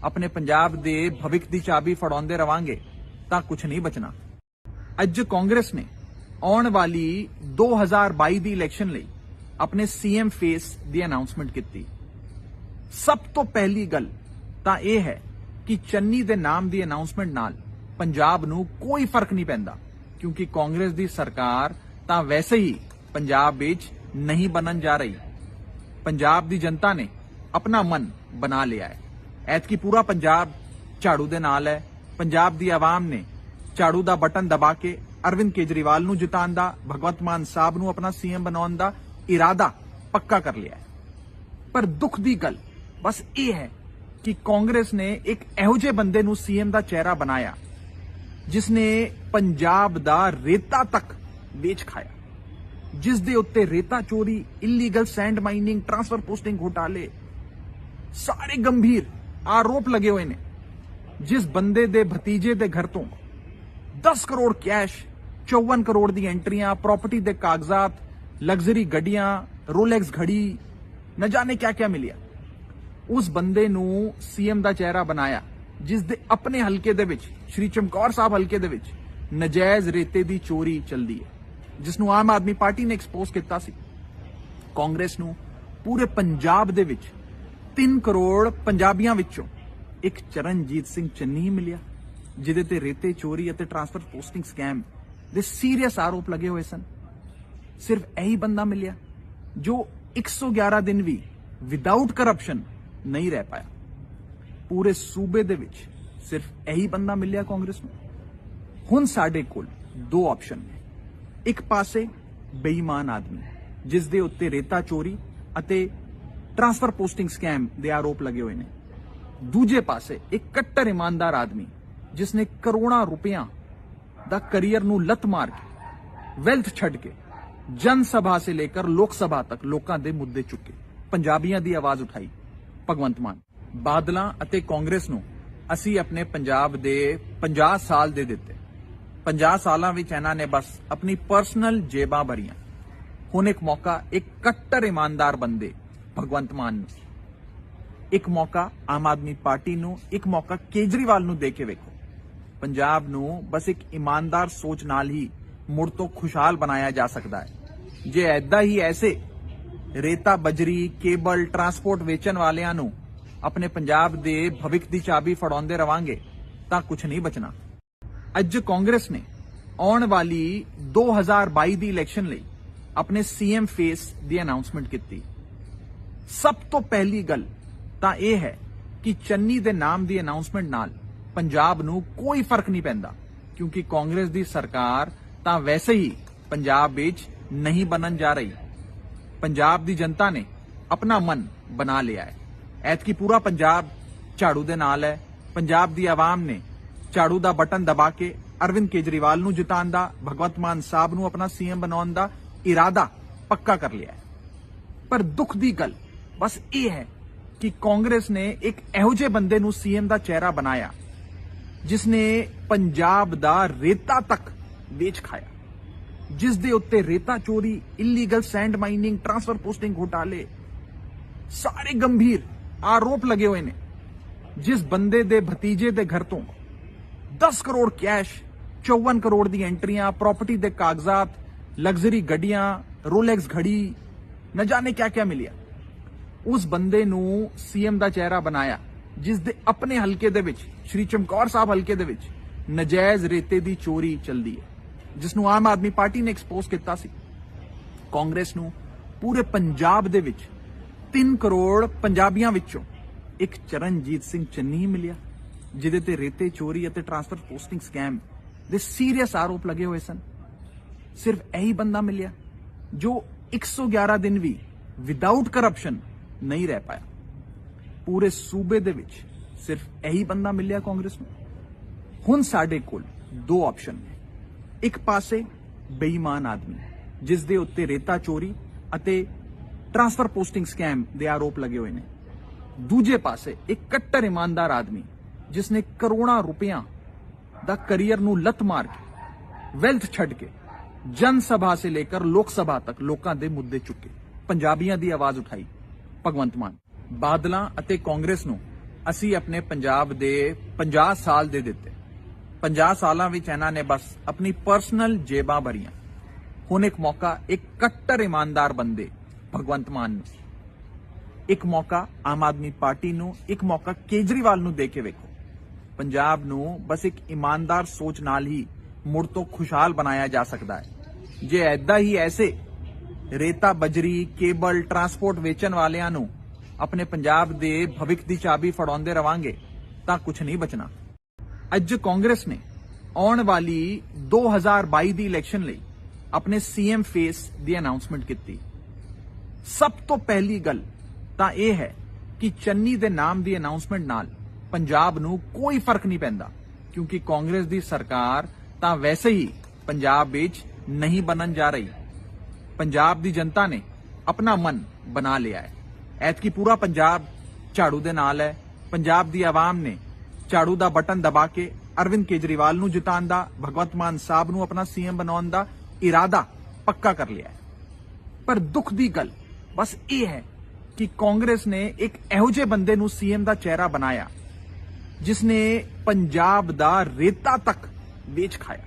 अपने पंजाब दे भविख दी चाबी फड़ाउंदे रवांगे तां कुछ नहीं बचना। अज कांग्रेस ने आउण वाली 2022 दी इलैक्शन लई अपने सीएम फेस दी अनाउंसमेंट की। सब तो पहली गल तां इह है कि चन्नी दे नाम दी अनाउंसमेंट नाल पंजाब नूं कोई फर्क नहीं पैंदा, क्योंकि कांग्रेस दी सरकार तां वैसे ही पंजाब विच नहीं बनन जा रही। पंजाब दी जनता ने अपना मन बना लिया है। ऐतकी पूरा पंजाब झाड़ू दे नाल है। पंजाब दी आवाम ने झाड़ू दा बटन दबा के अरविंद केजरीवाल नूं जिताउण दा, भगवंत मान साहब नूं अपना सीएम बनाउण दा इरादा पक्का कर लिया है। पर दुख दी गल बस ये है कि कांग्रेस ने एक इहो जिहे बंदे नूं सीएम दा चेहरा बनाया जिसने पंजाब दा रेता तक ਵੇਚ ਖਾਇਆ, जिस दे उत्ते रेता चोरी, illegal sand mining, transfer posting घोटाले सारे गंभीर आरोप लगे हुए ने। जिस बंदे दे भतीजे दे घर तो 10 करोड़ कैश, 54 करोड़ दी एंट्रियां, प्रॉपर्टी दे कागजात, लग्जरी गड्डियां, रोलैक्स घड़ी, न जाने क्या क्या मिलिया। उस बंदे नूं सीएम दा चेहरा बनाया जिस दे अपने हलके दे विच, श्री चमकौर साहब हलके दे विच नजायज रेते दी चोरी चलदी है, जिसनू आम आदमी पार्टी ने एक्सपोज किया सी। कांग्रेस नूं पूरे पंजाब दे विच 3 करोड़ पंजाबियां विचों एक चरणजीत सिंह चन्नी ही मिलिया, जिहदे ते रेते चोरी अते ट्रांसफर पोस्टिंग स्कैम दे सीरियस आरोप लगे हुए सन। सिर्फ यही बंदा मिलिया जो 111 दिन भी विदाउट करप्शन नहीं रह पाया। पूरे सूबे दे विच सिर्फ यही बंदा मिलिया कांग्रेस नूं। हुण साडे कोल 2 ऑप्शन ने। एक पासे बेईमान आदमी जिस दे उत्ते रेता चोरी अते ट्रांसफर पोस्टिंग स्कैम दे आरोप लगे हुए ने। दूजे पासे एक कट्टर ईमानदार आदमी जिसने करोड़ां रुपया दा करियर नूं लत मार के, वेल्थ छड़ के जन सभा से लेकर लोक सभा तक लोकां दे मुद्दे चुके, पंजाबियां दी आवाज उठाई। भगवंत मान बादलां अते कांग्रेस नूं असीं अपने पंजाब दे 50 साल दे दिते। 50 सालां विच इन्हां ने बस अपनी पर्सनल जेबां भरियां। ਹੁਣ ਇੱਕ ਮੌਕਾ ਇੱਕ ਕੱਟੜ ਇਮਾਨਦਾਰ ਬੰਦੇ ਭਗਵੰਤ ਮਾਨ ਨੂੰ, ਇੱਕ ਮੌਕਾ ਆਮ ਆਦਮੀ ਪਾਰਟੀ ਨੂੰ, ਇੱਕ ਮੌਕਾ ਕੇਜਰੀਵਾਲ ਨੂੰ ਦੇ ਕੇ ਵੇਖੋ। ਪੰਜਾਬ ਨੂੰ ਬਸ ਇੱਕ ਇਮਾਨਦਾਰ ਸੋਚ ਨਾਲ ਹੀ ਮੁੜ ਤੋਂ ਖੁਸ਼ਹਾਲ ਬਣਾਇਆ ਜਾ ਸਕਦਾ ਹੈ। ਜੇ ਐਦਾਂ ਹੀ ਐਸੇ ਰੇਤਾ, ਬਜਰੀ, ਕੇਬਲ, ਟਰਾਂਸਪੋਰਟ ਵੇਚਣ ਵਾਲਿਆਂ ਨੂੰ ਆਪਣੇ ਪੰਜਾਬ ਦੇ ਭਵਿੱਖ ਦੀ ਚਾਬੀ ਫੜਾਉਂਦੇ ਰਵਾਂਗੇ ਤਾਂ ਕੁਝ ਨਹੀਂ ਬਚਣਾ। ਅੱਜ ਕਾਂਗਰਸ ਨੇ ਆਉਣ ਵਾਲੀ 2022 ਦੀ ਇਲੈਕਸ਼ਨ ਲਈ ਆਪਣੇ ਸੀਐਮ ਫੇਸ ਦੀ ਅਨਾਉਂਸਮੈਂਟ ਕੀਤੀ। ਸਭ ਤੋਂ ਪਹਿਲੀ ਗੱਲ ਤਾਂ ਇਹ ਹੈ ਕਿ ਚੰਨੀ ਦੇ ਨਾਮ ਦੀ ਅਨਾਉਂਸਮੈਂਟ ਨਾਲ ਪੰਜਾਬ ਨੂੰ ਕੋਈ ਫਰਕ ਨਹੀਂ ਪੈਂਦਾ, ਕਿਉਂਕਿ ਕਾਂਗਰਸ ਦੀ ਸਰਕਾਰ ਤਾਂ ਵੈਸੇ ਹੀ ਪੰਜਾਬ ਵਿੱਚ ਨਹੀਂ ਬਣਨ ਜਾ ਰਹੀ। ਪੰਜਾਬ ਦੀ ਜਨਤਾ ਨੇ ਆਪਣਾ ਮਨ ਬਣਾ ਲਿਆ ਹੈ। ਐਤਕੀ ਪੂਰਾ ਪੰਜਾਬ ਝਾੜੂ ਦੇ ਨਾਲ ਹੈ। ਪੰਜਾਬ ਦੀ ਆਵਾਮ ਨੇ ਝਾੜੂ ਦਾ ਬਟਨ ਦਬਾ ਕੇ ਅਰਵਿੰਦ ਕੇਜਰੀਵਾਲ ਨੂੰ ਜਿਤਾਉਣ ਦਾ, ਭਗਵੰਤ ਮਾਨ ਸਾਹਿਬ ਨੂੰ ਆਪਣਾ ਸੀਐਮ ਬਣਾਉਣ ਦਾ ਇਰਾਦਾ ਪੱਕਾ ਕਰ ਲਿਆ ਹੈ। ਪਰ ਦੁੱਖ ਦੀ ਗੱਲ ਬਸ ਇਹ ਹੈ ਕਿ ਕਾਂਗਰਸ ਨੇ ਇੱਕ ਇਹੋ ਜਿਹੇ ਬੰਦੇ ਨੂੰ ਸੀਐਮ ਦਾ ਚਿਹਰਾ ਬਣਾਇਆ ਜਿਸ ਨੇ ਪੰਜਾਬ ਦਾ ਰੇਤਾ ਤੱਕ ਵੇਚ ਖਾਇਆ, ਜਿਸ ਦੇ ਉੱਤੇ ਰੇਤਾ ਚੋਰੀ, illegal send mining, transfer posting ਘੁਟਾਲੇ ਸਾਰੇ ਗੰਭੀਰ ਆਰੋਪ ਲੱਗੇ ਹੋਏ ਨੇ। ਜਿਸ ਬੰਦੇ ਦੇ ਭਤੀਜੇ ਦੇ ਘਰ ਤੋਂ 10 ਕਰੋੜ ਕੈਸ਼, 54 ਕਰੋੜ ਦੀ ਐਂਟਰੀਆਂ, ਪ੍ਰਾਪਰਟੀ ਦੇ ਕਾਗਜ਼ਾਤ, ਲਗਜ਼ਰੀ ਗੱਡੀਆਂ, ਰੋਲੈਕਸ ਘੜੀ, न जाने क्या क्या मिलिया। उस बंदे नू सीएम ਦਾ ਚਿਹਰਾ ਬਣਾਇਆ ਜਿਸ ਦੇ ਆਪਣੇ ਹਲਕੇ ਦੇ ਵਿੱਚ, ਸ਼੍ਰੀ ਚਮਕੌਰ ਸਾਹਿਬ ਹਲਕੇ ਦੇ ਵਿੱਚ ਨਜਾਇਜ਼ ਰੇਤੇ ਦੀ ਚੋਰੀ ਚੱਲਦੀ ਹੈ, ਜਿਸ ਨੂੰ ਆਮ ਆਦਮੀ ਪਾਰਟੀ ਨੇ ਐਕਸਪੋਜ਼ ਕੀਤਾ ਸੀ। ਕਾਂਗਰਸ ਨੂੰ ਪੂਰੇ ਪੰਜਾਬ ਦੇ ਵਿੱਚ 3 ਕਰੋੜ ਪੰਜਾਬੀਆਂ ਵਿੱਚੋਂ ਇੱਕ ਚਰਨਜੀਤ ਸਿੰਘ ਚੰਨੀ ਮਿਲਿਆ, ਜਿਹਦੇ ਤੇ ਰੇਤੇ ਚੋਰੀ ਅਤੇ ਟ੍ਰਾਂਸਫਰ ਪੋਸਟਿੰਗ ਸਕੈਮ ਦੇ ਸੀਰੀਅਸ ਆਰੋਪ ਲੱਗੇ ਹੋਏ ਸਨ। ਸਿਰਫ ਇਹੀ ਬੰਦਾ ਮਿਲਿਆ ਜੋ 111 ਦਿਨ ਵੀ ਵਿਦਆਊਟ ਕਰਪਸ਼ਨ ਨਹੀਂ ਰਹਿ ਪਾਇਆ। ਪੂਰੇ ਸੂਬੇ ਦੇ ਵਿੱਚ ਸਿਰਫ ਇਹੀ ਬੰਦਾ ਮਿਲਿਆ ਕਾਂਗਰਸ ਨੂੰ। ਹੁਣ ਸਾਡੇ ਕੋਲ ਦੋ ਆਪਸ਼ਨ ਨੇ। ਇੱਕ ਪਾਸੇ ਬੇਈਮਾਨ ਆਦਮੀ ਜਿਸ ਦੇ ਉੱਤੇ ਰੇਤਾ ਚੋਰੀ ਅਤੇ ਟ੍ਰਾਂਸਫਰ ਪੋਸਟਿੰਗ ਸਕੈਮ ਦੇ ਆਰੋਪ ਲੱਗੇ ਹੋਏ ਨੇ। ਦੂਜੇ ਪਾਸੇ ਇੱਕ ਕੱਟੜ ਇਮਾਨਦਾਰ ਆਦਮੀ ਜਿਸ ਨੇ ਕਰੋੜਾਂ ਰੁਪਇਆਂ ਦਾ ਕਰੀਅਰ ਨੂੰ ਲੱਤ ਮਾਰ ਕੇ, ਵੈਲਥ ਛੱਡ ਕੇ ਜਨ ਸਭਾ ਸੇ ਲੇਕਰ ਲੋਕ ਸਭਾ ਤੱਕ ਲੋਕਾਂ ਦੇ ਮੁੱਦੇ ਚੁੱਕੇ, ਪੰਜਾਬੀਆਂ ਦੀ ਆਵਾਜ਼ ਉਠਾਈ, ਭਗਵੰਤ ਮਾਨ। ਬਾਦਲਾਂ ਅਤੇ ਕਾਂਗਰਸ ਨੂੰ ਅਸੀਂ ਆਪਣੇ ਪੰਜਾਬ ਦੇ 50 ਸਾਲ ਦੇ ਦਿੱਤੇ। 50 ਸਾਲਾਂ ਵਿੱਚ ਇਹਨਾਂ ਨੇ ਬਸ ਆਪਣੀ ਪਰਸਨਲ ਜੇਬਾਂ ਭਰੀਆਂ। ਹੁਣ ਇੱਕ ਮੌਕਾ ਇੱਕ ਕੱਟੜ ਇਮਾਨਦਾਰ ਬੰਦੇ ਭਗਵੰਤ ਮਾਨ ਨੂੰ, ਇੱਕ ਮੌਕਾ ਆਮ ਆਦਮੀ ਪਾਰਟੀ ਨੂੰ, ਇੱਕ ਮੌਕਾ ਕੇਜਰੀਵਾਲ ਨੂੰ ਦੇ ਕੇ ਵੇਖੋ। ਪੰਜਾਬ ਨੂੰ ਬਸ ਇੱਕ ਇਮਾਨਦਾਰ ਸੋਚ ਨਾਲ ਹੀ ਮੁੜ ਤੋਂ ਖੁਸ਼ਹਾਲ ਬਣਾਇਆ ਜਾ ਸਕਦਾ ਹੈ। ਜੇ ਐਦਾਂ ਹੀ ਐਸੇ ਰੇਤਾ, ਬਜਰੀ, ਕੇਬਲ, ਟਰਾਂਸਪੋਰਟ ਵੇਚਣ ਵਾਲਿਆਂ ਨੂੰ ਆਪਣੇ ਪੰਜਾਬ ਦੇ ਭਵਿੱਖ ਦੀ ਚਾਬੀ ਫੜਾਉਂਦੇ ਰਵਾਂਗੇ ਤਾਂ ਕੁਝ ਨਹੀਂ ਬਚਣਾ। ਅੱਜ ਕਾਂਗਰਸ ਨੇ ਆਉਣ ਵਾਲੀ 2022 ਦੀ ਇਲੈਕਸ਼ਨ ਲਈ ਆਪਣੇ ਸੀਐਮ ਫੇਸ ਦੀ ਅਨਾਉਂਸਮੈਂਟ ਕੀਤੀ। ਸਭ ਤੋਂ ਪਹਿਲੀ ਗੱਲ ਤਾਂ ਇਹ ਹੈ ਕਿ ਚੰਨੀ ਦੇ ਨਾਮ ਦੀ ਅਨਾਉਂਸਮੈਂਟ ਨਾਲ ਪੰਜਾਬ ਨੂੰ ਕੋਈ ਫਰਕ ਨਹੀਂ ਪੈਂਦਾ, ਕਿਉਂਕਿ ਕਾਂਗਰਸ ਦੀ ਸਰਕਾਰ ਤਾਂ ਵੈਸੇ ਹੀ ਪੰਜਾਬ ਵਿੱਚ ਨਹੀਂ ਬਣਨ ਜਾ ਰਹੀ। ਪੰਜਾਬ ਦੀ ਜਨਤਾ ਨੇ ਆਪਣਾ ਮਨ ਬਣਾ ਲਿਆ ਹੈ। ਐਤਕੀ ਪੂਰਾ ਪੰਜਾਬ ਝਾੜੂ ਦੇ ਨਾਲ ਹੈ। ਪੰਜਾਬ ਦੀ ਆਵਾਮ ਨੇ ਝਾੜੂ ਦਾ ਬਟਨ ਦਬਾ ਕੇ ਅਰਵਿੰਦ ਕੇਜਰੀਵਾਲ ਨੂੰ ਜਿਤਾਉਣ ਦਾ, ਭਗਵੰਤ ਮਾਨ ਸਾਹਿਬ ਨੂੰ ਆਪਣਾ ਸੀਐਮ ਬਣਾਉਣ ਦਾ ਇਰਾਦਾ ਪੱਕਾ ਕਰ ਲਿਆ ਹੈ। ਪਰ ਦੁੱਖ ਦੀ ਗੱਲ ਬਸ ਇਹ ਹੈ ਕਿ ਕਾਂਗਰਸ ਨੇ ਇੱਕ ਇਹੋ ਜਿਹੇ ਬੰਦੇ ਨੂੰ ਸੀਐਮ ਦਾ ਚਿਹਰਾ ਬਣਾਇਆ ਜਿਸ ਨੇ ਪੰਜਾਬ ਦਾ ਰੇਤਾ ਤੱਕ ਵੇਚ ਖਾਇਆ,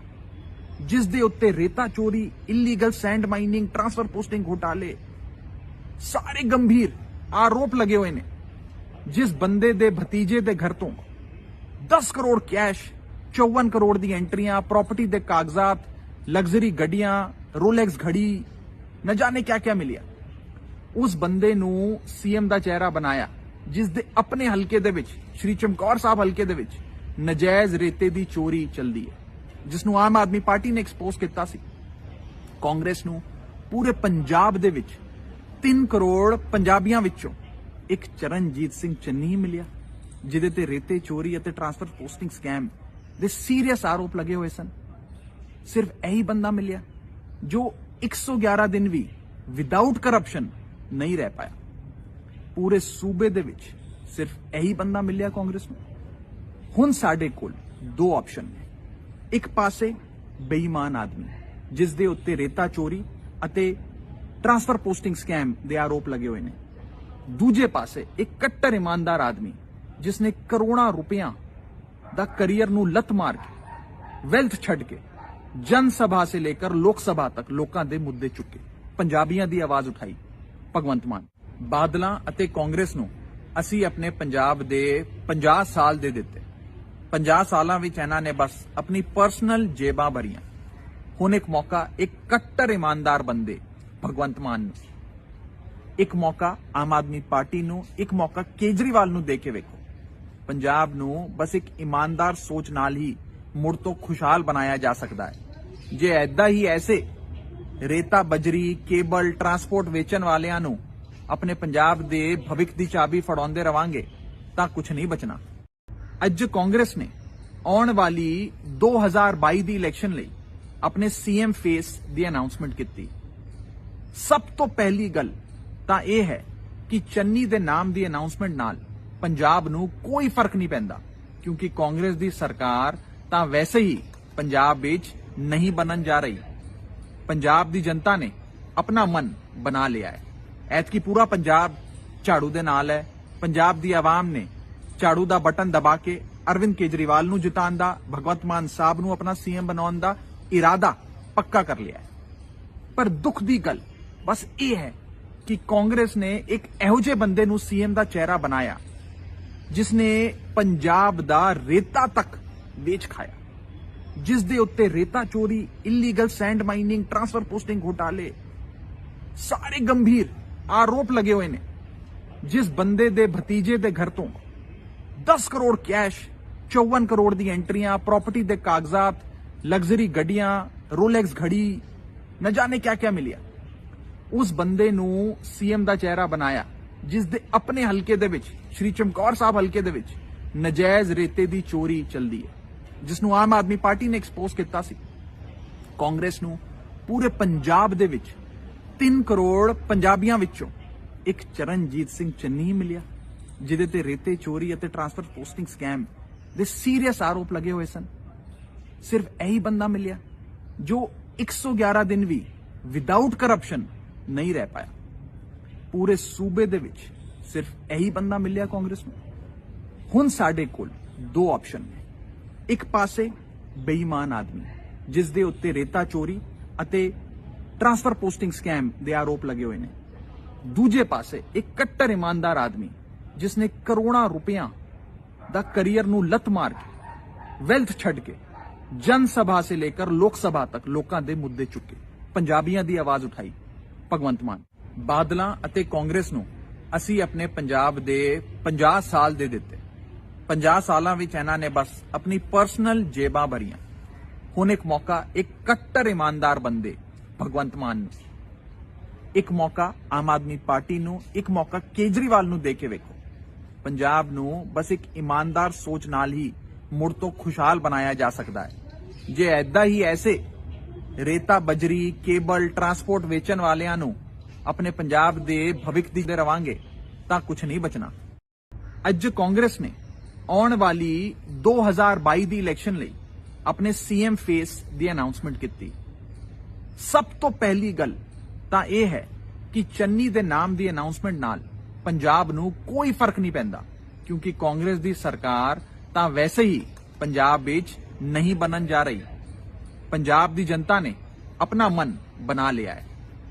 ਜਿਸ ਦੇ ਉੱਤੇ ਰੇਤਾ ਚੋਰੀ, illegal send mining, transfer posting ਘੁਟਾਲੇ ਸਾਰੇ ਗੰਭੀਰ ਆਰੋਪ ਲੱਗੇ ਹੋਏ ਨੇ। ਜਿਸ ਬੰਦੇ ਦੇ ਭਤੀਜੇ ਦੇ ਘਰ ਤੋਂ 10 ਕਰੋੜ ਕੈਸ਼, 54 ਕਰੋੜ ਦੀ ਐਂਟਰੀਆਂ, ਪ੍ਰਾਪਰਟੀ ਦੇ ਕਾਗਜ਼ਾਤ, ਲਗਜ਼ਰੀ ਗੱਡੀਆਂ, ਰੋਲੈਕਸ ਘੜੀ, न जाने क्या क्या मिलिया। उस ਬੰਦੇ ਨੂੰ ਸੀਐਮ ਦਾ ਚਿਹਰਾ ਬਣਾਇਆ ਜਿਸ ਦੇ ਆਪਣੇ ਹਲਕੇ ਦੇ ਵਿੱਚ, ਸ਼੍ਰੀ ਚਮਕੌਰ ਸਾਹਿਬ ਹਲਕੇ ਦੇ ਵਿੱਚ ਨਜਾਇਜ਼ ਰੇਤੇ ਦੀ ਚੋਰੀ ਚੱਲਦੀ ਹੈ, ਜਿਸ ਨੂੰ ਆਮ ਆਦਮੀ ਪਾਰਟੀ ਨੇ ਐਕਸਪੋਜ਼ ਕੀਤਾ ਸੀ। ਕਾਂਗਰਸ ਨੂੰ ਪੂਰੇ ਪੰਜਾਬ ਦੇ ਵਿੱਚ 3 ਕਰੋੜ ਪੰਜਾਬੀਆਂ ਵਿੱਚੋਂ ਇੱਕ ਚਰਨਜੀਤ ਸਿੰਘ ਚੰਨੀ ਮਿਲਿਆ, ਜਿਹਦੇ ਤੇ ਰੇਤੇ ਚੋਰੀ ਅਤੇ ਟ੍ਰਾਂਸਫਰ ਪੋਸਟਿੰਗ ਸਕੈਮ ਦੇ ਸੀਰੀਅਸ ਆਰੋਪ ਲੱਗੇ ਹੋਏ ਸਨ। ਸਿਰਫ ਇਹੀ ਬੰਦਾ ਮਿਲਿਆ ਜੋ 111 ਦਿਨ ਵੀ ਵਿਦਆਊਟ ਕਰਪਸ਼ਨ ਨਹੀਂ ਰਹਿ ਪਾਇਆ। ਪੂਰੇ ਸੂਬੇ ਦੇ ਵਿੱਚ ਸਿਰਫ ਇਹੀ ਬੰਦਾ ਮਿਲਿਆ ਕਾਂਗਰਸ ਨੂੰ। ਹੁਣ ਸਾਡੇ ਕੋਲ ਦੋ ਆਪਸ਼ਨ ਨੇ। ਇੱਕ ਪਾਸੇ ਬੇਈਮਾਨ ਆਦਮੀ ਜਿਸ ਦੇ ਉੱਤੇ ਰੇਤਾ ਚੋਰੀ ਅਤੇ ट्रांसफर पोस्टिंग स्कैम ਦੇ ਆਰੋਪ ਲੱਗੇ ਹੋਏ ਨੇ। ਦੂਜੇ ਪਾਸੇ ਇੱਕ ਕੱਟੜ ਇਮਾਨਦਾਰ ਆਦਮੀ ਜਿਸਨੇ ਕਰੋੜਾਂ ਰੁਪਈਆਂ ਦਾ ਕੈਰੀਅਰ ਨੂੰ ਲੱਤ ਮਾਰ ਕੇ ਵੈਲਥ ਛੱਡ ਕੇ ਜਨ ਸਭਾ ਸੇ ਲੇਕਰ ਲੋਕ ਸਭਾ ਤੱਕ ਲੋਕਾਂ ਦੇ ਮੁੱਦੇ ਚੁੱਕੇ, ਪੰਜਾਬੀਆਂ ਦੀ ਆਵਾਜ਼ ਉਠਾਈ। ਭਗਵੰਤ ਮਾਨ, ਬਾਦਲਾਂ ਅਤੇ ਕਾਂਗਰਸ ਨੂੰ ਅਸੀਂ ਆਪਣੇ ਪੰਜਾਬ ਦੇ 50 ਸਾਲ ਦੇ ਦਿੱਤੇ। 50 ਸਾਲਾਂ ਵਿੱਚ ਇਹਨਾਂ ਨੇ ਬਸ ਆਪਣੀ ਪਰਸਨਲ ਜੇਬਾਂ ਭਰੀਆਂ। ਹੁਣ ਇੱਕ ਮੌਕਾ ਇੱਕ ਕੱਟੜ ਇਮਾਨਦਾਰ ਬੰਦੇ ਭਗਵੰਤ ਮਾਨ ਨੂੰ, ਇੱਕ ਮੌਕਾ ਆਮ ਆਦਮੀ ਪਾਰਟੀ ਨੂੰ, ਇੱਕ ਮੌਕਾ ਕੇਜਰੀਵਾਲ ਨੂੰ ਦੇ ਕੇ ਵੇਖੋ। ਪੰਜਾਬ ਨੂੰ ਬਸ ਇੱਕ ਇਮਾਨਦਾਰ ਸੋਚ ਨਾਲ ਹੀ ਮੁੜ ਤੋਂ ਖੁਸ਼ਹਾਲ ਬਣਾਇਆ ਜਾ ਸਕਦਾ ਹੈ। ਜੇ ਐਦਾਂ ਹੀ ਐਸੇ ਰੇਤਾ, ਬਜਰੀ, ਕੇਬਲ, ਟਰਾਂਸਪੋਰਟ ਵੇਚਣ ਵਾਲਿਆਂ ਨੂੰ ਆਪਣੇ ਪੰਜਾਬ ਦੇ ਭਵਿੱਖ ਦੀ ਚਾਬੀ ਫੜਾਉਂਦੇ ਰਵਾਂਗੇ ਤਾਂ ਕੁਝ ਨਹੀਂ ਬਚਣਾ। ਅੱਜ ਕਾਂਗਰਸ ਨੇ ਆਉਣ ਵਾਲੀ 2022 ਦੀ ਇਲੈਕਸ਼ਨ ਲਈ ਆਪਣੇ ਸੀਐਮ ਫੇਸ ਦੀ ਅਨਾਉਂਸਮੈਂਟ ਕੀਤੀ। ਸਭ ਤੋਂ ਪਹਿਲੀ ਗੱਲ ਤਾਂ ਇਹ ਹੈ ਕਿ ਚੰਨੀ ਦੇ ਨਾਮ ਦੀ ਅਨਾਉਂਸਮੈਂਟ ਨਾਲ ਪੰਜਾਬ ਨੂੰ ਕੋਈ ਫਰਕ ਨਹੀਂ ਪੈਂਦਾ, ਕਿਉਂਕਿ ਕਾਂਗਰਸ ਦੀ ਸਰਕਾਰ ਤਾਂ ਵੈਸੇ ਹੀ ਪੰਜਾਬ ਵਿੱਚ ਨਹੀਂ ਬਣਨ ਜਾ ਰਹੀ। ਪੰਜਾਬ ਦੀ ਜਨਤਾ ਨੇ ਆਪਣਾ ਮਨ ਬਣਾ ਲਿਆ ਹੈ। ਐਤਕੀ ਪੂਰਾ ਪੰਜਾਬ ਝਾੜੂ ਦੇ ਨਾਲ ਹੈ। ਪੰਜਾਬ ਦੀ ਆਵਾਮ ਨੇ ਝਾੜੂ ਦਾ ਬਟਨ ਦਬਾ ਕੇ ਅਰਵਿੰਦ ਕੇਜਰੀਵਾਲ ਨੂੰ ਜਿਤਾਉਣ ਦਾ, ਭਗਵੰਤ ਮਾਨ ਸਾਹਿਬ ਨੂੰ ਆਪਣਾ ਸੀਐਮ ਬਣਾਉਣ ਦਾ ਇਰਾਦਾ ਪੱਕਾ ਕਰ ਲਿਆ ਹੈ। ਪਰ ਦੁੱਖ ਦੀ ਗੱਲ ਬਸ ਇਹ ਹੈ ਕਿ ਕਾਂਗਰਸ ਨੇ ਇੱਕ ਇਹੋ ਜਿਹੇ ਬੰਦੇ ਨੂੰ ਸੀਐਮ ਦਾ ਚਿਹਰਾ ਬਣਾਇਆ ਜਿਸਨੇ ਪੰਜਾਬ ਦਾ ਰੇਤਾ ਤੱਕ ਵੇਚ ਖਾਇਆ, ਜਿਸ ਦੇ ਉੱਤੇ ਰੇਤਾ ਚੋਰੀ, illegal send mining, transfer posting ਘੁਟਾਲੇ ਸਾਰੇ ਗੰਭੀਰ ਆਰੋਪ ਲੱਗੇ ਹੋਏ ਨੇ। ਜਿਸ ਬੰਦੇ ਦੇ ਭਤੀਜੇ ਦੇ ਘਰ ਤੋਂ 10 ਕਰੋੜ ਕੈਸ਼, 54 ਕਰੋੜ ਦੀ ਐਂਟਰੀਆਂ, ਪ੍ਰਾਪਰਟੀ ਦੇ ਕਾਗਜ਼ਾਤ, ਲਗਜ਼ਰੀ ਗੱਡੀਆਂ, ਰੋਲੈਕਸ ਘੜੀ, न जाने क्या क्या मिलिया। उस बंदे नू सीएम दा चेहरा बनाया जिस दे अपने हलके दे विच, श्री चमकौर साहब हलके दे विच नजायज रेते दी चोरी चलदी है, जिसनू आम आदमी पार्टी ने एक्सपोज किया सी। कांग्रेस नू पूरे पंजाब दे विच 3 करोड़ पंजाबियां विचों एक चरणजीत सिंह चन्नी ही मिलिया, जिहदे ते रेते चोरी अते ट्रांसफर पोस्टिंग स्कैम दे सीरियस आरोप लगे हुए सन। सिर्फ यही बंदा मिलिया जो 111 दिन भी विदाउट करप्शन नहीं रह पाया। पूरे सूबे दे विच सिर्फ यही बंदा मिलिया कांग्रेस नूं। हुण साडे कोल 2 ऑप्शन ने। एक पासे बेईमान आदमी जिस दे उत्ते रेता चोरी अते ट्रांसफर पोस्टिंग स्कैम दे आरोप लगे हुए ने। दूजे पासे एक कट्टर ईमानदार आदमी जिसने करोड़ां रुपया दा करियर नूं लत मार के वैल्थ छड्ड के जन सभा से लेकर लोक सभा तक लोकां दे मुद्दे चुके, पंजाबियां दी आवाज उठाई। भगवंत मान, बादलां अते कांग्रेस नूं असीं अपने पंजाब दे 50 साल दे दित्ते। 50 सालां विच इन्हां ने बस अपनी पर्सनल जेबां भरियां। हुण एक मौका एक कट्टर ईमानदार बंदे भगवंत मान नूं, एक मौका आम आदमी पार्टी नूं, एक मौका केजरीवाल नूं दे के वेखो। पंजाब नूं बस एक ईमानदार सोच नाल ही मुड़ तो खुशहाल बनाया जा सकता है। जे ऐदा ही ऐसे रेता, बजरी, केबल, ट्रांसपोर्ट वेचण वालियां नूं अपने पंजाब दे भविख दी रवांगे तां कुछ नहीं बचना। अज कांग्रेस ने आउण वाली 2022 दी इलैक्शन लई अपने सीएम फेस दी अनाउंसमेंट की। सब तो पहली गल तां यह है कि चन्नी दे नाम दी अनाउंसमेंट नाल पंजाब नूं कोई फर्क नहीं पैंदा, क्योंकि कांग्रेस दी सरकार तां वैसे ही पंजाब विच नहीं बनन जा रही। पंजाब दी जनता ने अपना मन बना लिया है।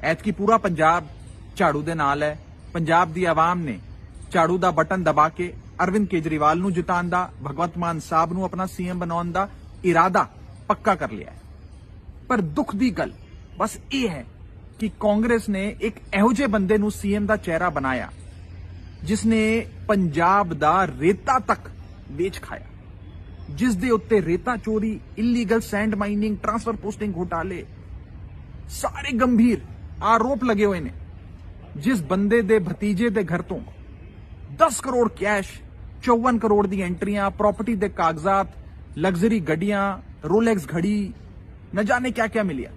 ऐतकी पूरा पंजाब झाड़ू दे नाल है। पंजाब दी आवाम ने झाड़ू दा बटन दबा के अरविंद केजरीवाल नूं जिताउण दा, भगवंत मान साहब नूं अपना सीएम बनाउण दा इरादा पक्का कर लिया है। पर दुख दी गल बस ये है कि कांग्रेस ने एक इहो जिहे बंदे नूं सीएम दा चेहरा बनाया जिसने पंजाब दा रेता तक वेच खाया, जिस दे उत्ते रेता चोरी, illegal sand mining, transfer posting घोटाले सारे गंभीर आरोप लगे हुए ने। जिस बंदे दे भतीजे दे घर तो 10 करोड़ कैश, 54 करोड़ दी एंट्रियां, प्रॉपर्टी दे कागजात, लग्जरी गड्डियां, रोलैक्स घड़ी, न जाने क्या क्या मिलिया।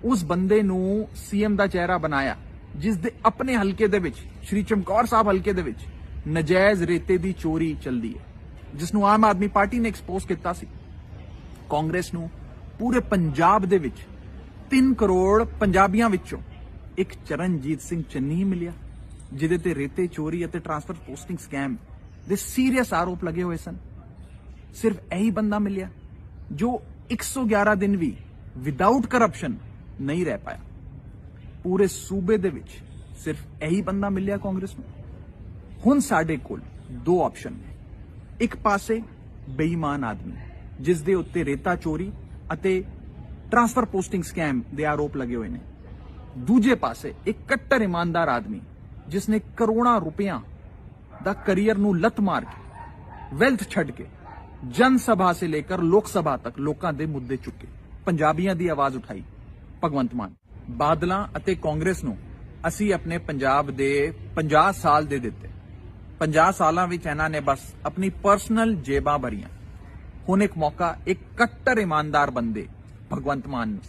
उस बंदे नूं सीएम दा चेहरा बनाया जिस दे अपने हलके दे विच, श्री चमकौर साहब हलके दे विच नजायज रेते दी चोरी चलदी है, जिसनू आम आदमी पार्टी ने एक्सपोज किया सी। कांग्रेस नूं पूरे पंजाब दे विच 3 करोड़ पंजाबियां विचों ਇੱਕ ਚਰਨਜੀਤ ਸਿੰਘ ਚੰਨੀ ਹੀ ਮਿਲਿਆ ਜਿਹਦੇ ਤੇ ਰੇਤੇ ਚੋਰੀ ਅਤੇ ਟ੍ਰਾਂਸਫਰ ਪੋਸਟਿੰਗ ਸਕੈਮ ਦੇ ਸੀਰੀਅਸ ਆਰੋਪ ਲੱਗੇ ਹੋਏ ਸਨ। ਸਿਰਫ ਇਹੀ ਬੰਦਾ ਮਿਲਿਆ ਜੋ 111 ਦਿਨ ਵੀ ਵਿਦਆਊਟ ਕਰਪਸ਼ਨ ਨਹੀਂ ਰਹਿ ਪਾਇਆ। ਪੂਰੇ ਸੂਬੇ ਦੇ ਵਿੱਚ ਸਿਰਫ ਇਹੀ ਬੰਦਾ ਮਿਲਿਆ ਕਾਂਗਰਸ ਨੂੰ। ਹੁਣ ਸਾਡੇ ਕੋਲ ਦੋ ਆਪਸ਼ਨ ਨੇ। ਇੱਕ ਪਾਸੇ ਬੇਈਮਾਨ ਆਦਮੀ ਜਿਸ ਦੇ ਉੱਤੇ ਰੇਤਾ ਚੋਰੀ ਅਤੇ ਟ੍ਰਾਂਸਫਰ ਪੋਸਟਿੰਗ ਸਕੈਮ ਦੇ ਆਰੋਪ ਲੱਗੇ ਹੋਏ ਨੇ। ਦੂਜੇ ਪਾਸੇ ਇੱਕ ਕੱਟੜ ਇਮਾਨਦਾਰ ਆਦਮੀ ਜਿਸ ਨੇ ਕਰੋੜਾਂ ਰੁਪਈਆਂ ਦਾ ਕਰੀਅਰ ਨੂੰ ਲੱਤ ਮਾਰ ਕੇ ਵੈਲਥ ਛੱਡ ਕੇ ਜਨ ਸਭਾ ਸੇ ਲੇਕਰ ਲੋਕ ਸਭਾ ਤੱਕ ਲੋਕਾਂ ਦੇ ਮੁੱਦੇ ਚੁੱਕੇ, ਪੰਜਾਬੀਆਂ ਦੀ ਆਵਾਜ਼ ਉਠਾਈ, ਭਗਵੰਤ ਮਾਨ। ਬਾਦਲਾਂ ਅਤੇ ਕਾਂਗਰਸ ਨੂੰ ਅਸੀਂ ਆਪਣੇ ਪੰਜਾਬ ਦੇ 50 ਸਾਲ ਦੇ ਦਿੱਤੇ। 50 ਸਾਲਾਂ ਵਿੱਚ ਇਹਨਾਂ ਨੇ ਬਸ ਆਪਣੀ ਪਰਸਨਲ ਜੇਬਾਂ ਭਰੀਆਂ। ਹੁਣ ਇੱਕ ਮੌਕਾ ਇੱਕ ਕੱਟੜ ਇਮਾਨਦਾਰ ਬੰਦੇ ਭਗਵੰਤ ਮਾਨ ਨੂੰ,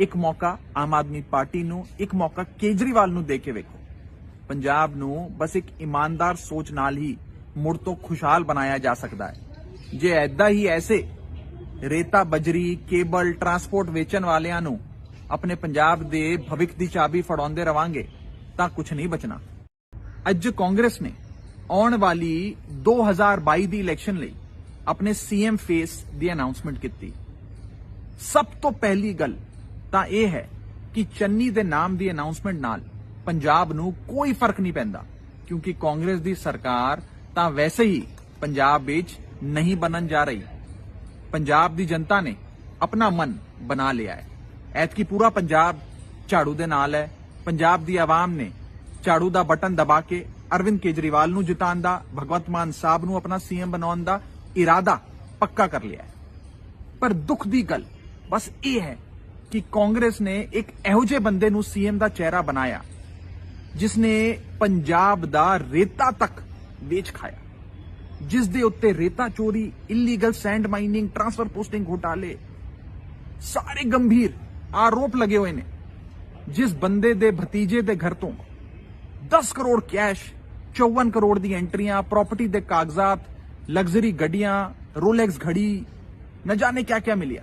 ਇੱਕ ਮੌਕਾ ਆਮ ਆਦਮੀ ਪਾਰਟੀ ਨੂੰ, ਇੱਕ ਮੌਕਾ ਕੇਜਰੀਵਾਲ ਨੂੰ ਦੇ ਕੇ ਵੇਖੋ। ਪੰਜਾਬ ਨੂੰ ਬਸ ਇੱਕ ਇਮਾਨਦਾਰ ਸੋਚ ਨਾਲ ਹੀ ਮੁੜ ਤੋਂ ਖੁਸ਼ਹਾਲ ਬਣਾਇਆ ਜਾ ਸਕਦਾ ਹੈ। ਜੇ ਐਦਾਂ ਹੀ ਐਸੇ ਰੇਤਾ ਬਜਰੀ ਕੇਬਲ ਟਰਾਂਸਪੋਰਟ ਵੇਚਣ ਵਾਲਿਆਂ ਨੂੰ ਆਪਣੇ ਪੰਜਾਬ ਦੇ ਭਵਿੱਖ ਦੀ ਚਾਬੀ ਫੜਾਉਂਦੇ ਰਵਾਂਗੇ ਤਾਂ ਕੁਝ ਨਹੀਂ ਬਚਣਾ। ਅੱਜ ਕਾਂਗਰਸ ਨੇ ਆਉਣ ਵਾਲੀ 2022 ਦੀ ਇਲੈਕਸ਼ਨ ਲਈ ਆਪਣੇ ਸੀਐਮ ਫੇਸ ਦੀ ਅਨਾਉਂਸਮੈਂਟ ਕੀਤੀ। ਸਭ ਤੋਂ ਪਹਿਲੀ ਗੱਲ ਤਾਂ ਇਹ ਹੈ ਕਿ ਚੰਨੀ ਦੇ ਨਾਮ ਦੀ ਅਨਾਉਂਸਮੈਂਟ ਨਾਲ ਪੰਜਾਬ ਨੂੰ ਕੋਈ ਫਰਕ ਨਹੀਂ ਪੈਂਦਾ, ਕਿਉਂਕਿ ਕਾਂਗਰਸ ਦੀ ਸਰਕਾਰ ਤਾਂ ਵੈਸੇ ਹੀ ਪੰਜਾਬ ਵਿੱਚ ਨਹੀਂ ਬਣਨ ਜਾ ਰਹੀ। ਪੰਜਾਬ ਦੀ ਜਨਤਾ ਨੇ ਆਪਣਾ ਮਨ ਬਣਾ ਲਿਆ ਹੈ। ਐਤਕੀ ਪੂਰਾ ਪੰਜਾਬ ਝਾੜੂ ਦੇ ਨਾਲ ਹੈ। ਪੰਜਾਬ ਦੀ ਆਵਾਮ ਨੇ ਝਾੜੂ ਦਾ ਬਟਨ ਦਬਾ ਕੇ ਅਰਵਿੰਦ ਕੇਜਰੀਵਾਲ ਨੂੰ ਜਿਤਾਉਣ ਦਾ, ਭਗਵੰਤ ਮਾਨ ਸਾਹਿਬ ਨੂੰ ਆਪਣਾ ਸੀਐਮ ਬਣਾਉਣ ਦਾ ਇਰਾਦਾ ਪੱਕਾ ਕਰ ਲਿਆ ਹੈ। ਪਰ ਦੁੱਖ ਦੀ ਗੱਲ ਬਸ ਇਹ ਹੈ ਕਿ ਕਾਂਗਰਸ ਨੇ ਇੱਕ ਇਹੋ ਜਿਹੇ ਬੰਦੇ ਨੂੰ ਸੀਐਮ ਦਾ ਚਿਹਰਾ ਬਣਾਇਆ ਜਿਸ ਨੇ ਪੰਜਾਬ ਦਾ ਰੇਤਾ ਤੱਕ ਵੇਚ ਖਾਇਆ, ਜਿਸ ਦੇ ਉੱਤੇ ਰੇਤਾ ਚੋਰੀ, illegal send mining, transfer posting ਘੁਟਾਲੇ ਸਾਰੇ ਗੰਭੀਰ ਆਰੋਪ ਲੱਗੇ ਹੋਏ ਨੇ। ਜਿਸ ਬੰਦੇ ਦੇ ਭਤੀਜੇ ਦੇ ਘਰ ਤੋਂ 10 ਕਰੋੜ ਕੈਸ਼, 54 ਕਰੋੜ ਦੀ ਐਂਟਰੀਆਂ, ਪ੍ਰਾਪਰਟੀ ਦੇ ਕਾਗਜ਼ਾਤ, ਲਗਜ਼ਰੀ ਗੱਡੀਆਂ, ਰੋਲੈਕਸ ਘੜੀ, न जाने क्या क्या मिलिया।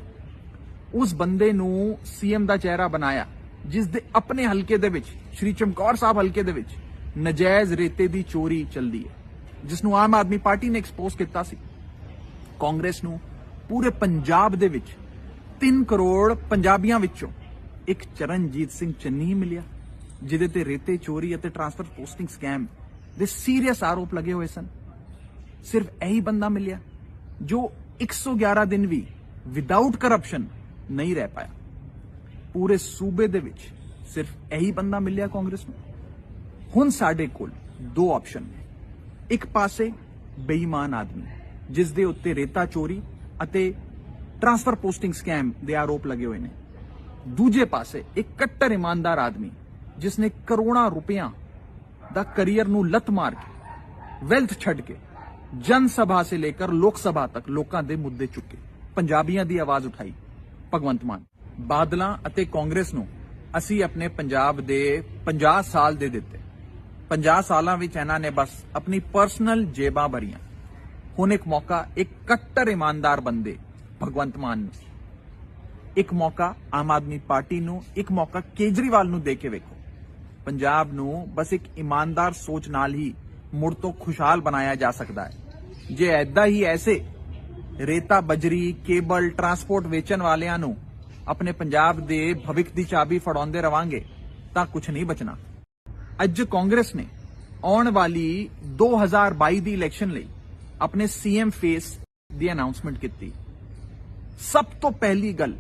उस बंदे नू सीएम दा चेहरा बनाया जिस दे अपने हलके दे विच, श्री चमकौर साहब हलके दे विच नजायज रेते दी चोरी चलदी है, जिसनू आम आदमी पार्टी ने एक्सपोज किया सी। कांग्रेस नू पूरे पंजाब दे विच 3 करोड़ पंजाबियां विचों एक चरणजीत सिंह चन्नी मिलिया जिहदे ते रेते चोरी अते ट्रांसफर पोस्टिंग स्कैम दे सीरियस आरोप लगे हुए सन। सिर्फ यही बंदा मिलिया जो 111 दिन भी विदाउट करप्शन नहीं रह पाया। पूरे सूबे दे विच सिर्फ यही बंदा मिलिया कांग्रेस नूं। हुण साडे कोल दो ऑप्शन ने। एक पासे बेईमान आदमी जिस दे उत्ते रेता चोरी अते ट्रांसफर पोस्टिंग स्कैम दे आरोप लगे हुए ने। दूजे पासे एक कट्टर ईमानदार आदमी जिसने करोड़ां रुपया दा करियर नूं लत मार के वैल्थ छड्ड के जन सभा से लेकर लोक सभा तक लोकां दे मुद्दे चुके, पंजाबियां दी आवाज उठाई, भगवंत मान। बादलां अते कांग्रेस नूं असीं अपने पंजाब दे 50 साल दे दित्ते। 50 सालां विच इन्हां ने बस अपनी पर्सनल जेबां भरियां। हुण एक मौका एक कट्टर ईमानदार बंदे भगवंत मान नूं, एक मौका आम आदमी पार्टी नूं, एक मौका केजरीवाल नूं दे के वेखो। पंजाब नूं बस एक ईमानदार सोच नाल ही मुड़ तो खुशहाल बनाया जा सकता है। जे ऐदा ही ऐसे रेता बजरी केबल ट्रांसपोर्ट वेचण वालियां नूं अपने पंजाब दे भविख दी चाबी फड़ाउंदे रवांगे तां कुछ नहीं बचना। अज कांग्रेस ने आउण वाली 2022 दी इलैक्शन लई अपने सीएम फेस दी अनाउंसमेंट की। सब तो पहली गल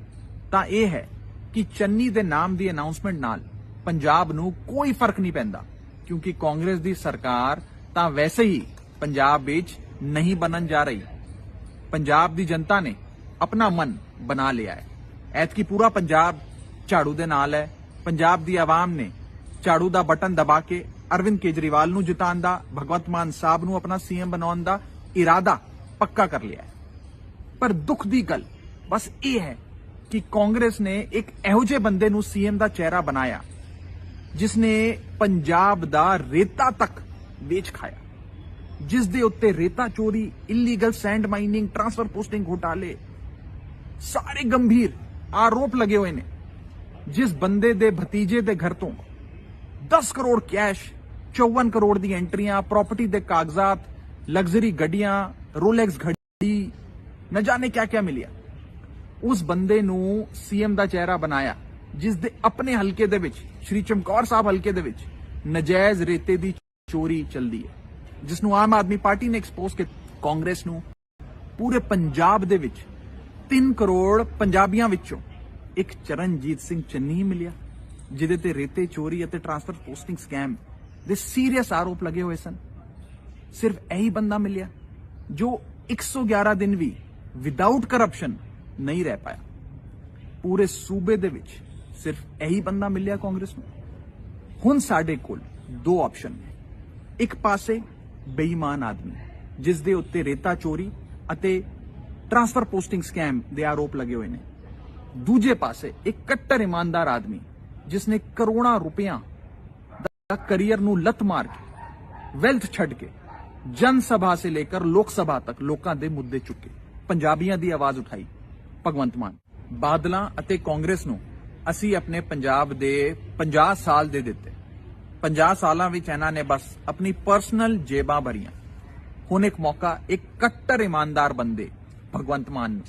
तां इह है कि चन्नी दे नाम दी अनाउंसमेंट नाल पंजाब नूं कोई फर्क नहीं पैंदा, क्योंकि कांग्रेस दी सरकार तां वैसे ही पंजाब विच नहीं बनन जा रही। पंजाब दी जनता ने अपना मन बना लिया है। ऐतकी पूरा पंजाब झाड़ू दे नाल है। पंजाब दी आवाम ने झाड़ू दा बटन दबा के अरविंद केजरीवाल नूं जिताउण दा, भगवंत मान साहब नूं अपना सीएम बनाउण दा इरादा पक्का कर लिया है। पर दुख दी गल बस यह है कि कांग्रेस ने एक इहो जिहे बंदे नूं सीएम दा चेहरा बनाया जिसने पंजाब दा रेता तक वेच खाया, जिस दे उत्ते रेता चोरी, illegal sand mining, transfer posting घोटाले सारे गंभीर आरोप लगे हुए ने। ਜਿਸ ਬੰਦੇ ਦੇ ਭਤੀਜੇ ਦੇ ਘਰ ਤੋਂ 10 ਕਰੋੜ ਕੈਸ਼, 54 ਕਰੋੜ ਦੀ ਐਂਟਰੀਆਂ, ਪ੍ਰਾਪਰਟੀ ਦੇ ਕਾਗਜ਼ਾਤ, ਲਗਜ਼ਰੀ ਗੱਡੀਆਂ, ਰੋਲੈਕਸ ਘੜੀ, न जाने क्या क्या मिलिया, उस बंदे नू सीएम दा चेहरा बनाया जिस दे अपने हलके दे विच, श्री चमकौर साहब हलके दे विच नजायज रेते दी चोरी चलदी है, जिसनू आम आदमी पार्टी ने एक्सपोज किया। कांग्रेस नू पूरे पंजाब दे विच 3 करोड़ पंजाबियां विचों एक चरणजीत सिंह चन्नी ही मिलिया, जिहदे ते रेते चोरी अते ट्रांसफर पोस्टिंग स्कैम दे सीरियस आरोप लगे हुए सन। सिर्फ यही बंदा मिलिया जो 111 दिन भी विदाउट करप्शन नहीं रह पाया। पूरे सूबे दे विच सिर्फ यही बंदा मिलिया कांग्रेस नूं। हुण साडे कोल दो ऑप्शन ने, एक पासे बेईमान आदमी जिस दे उत्ते रेता चोरी अते ट्रांसफर पोस्टिंग स्कैम दे आरोप लगे हुए ने, दूजे पासे एक कट्टर ईमानदार आदमी जिसने करोड़ां रुपया दा करियर नूं लत मार के, वेल्थ छड़ के जन सभा से लेकर लोक सभा तक लोकां दे मुद्दे चुके, पंजाबियां दी आवाज उठाई। भगवंत मान बादलां अते कांग्रेस नूं असीं अपने पंजाब दे 50 साल दे दित्ते। 50 सालां विच इन्हां ने बस अपनी पर्सनल जेबां भरियां। हुण एक मौका एक कट्टर ईमानदार बंदे भगवंत मान नूं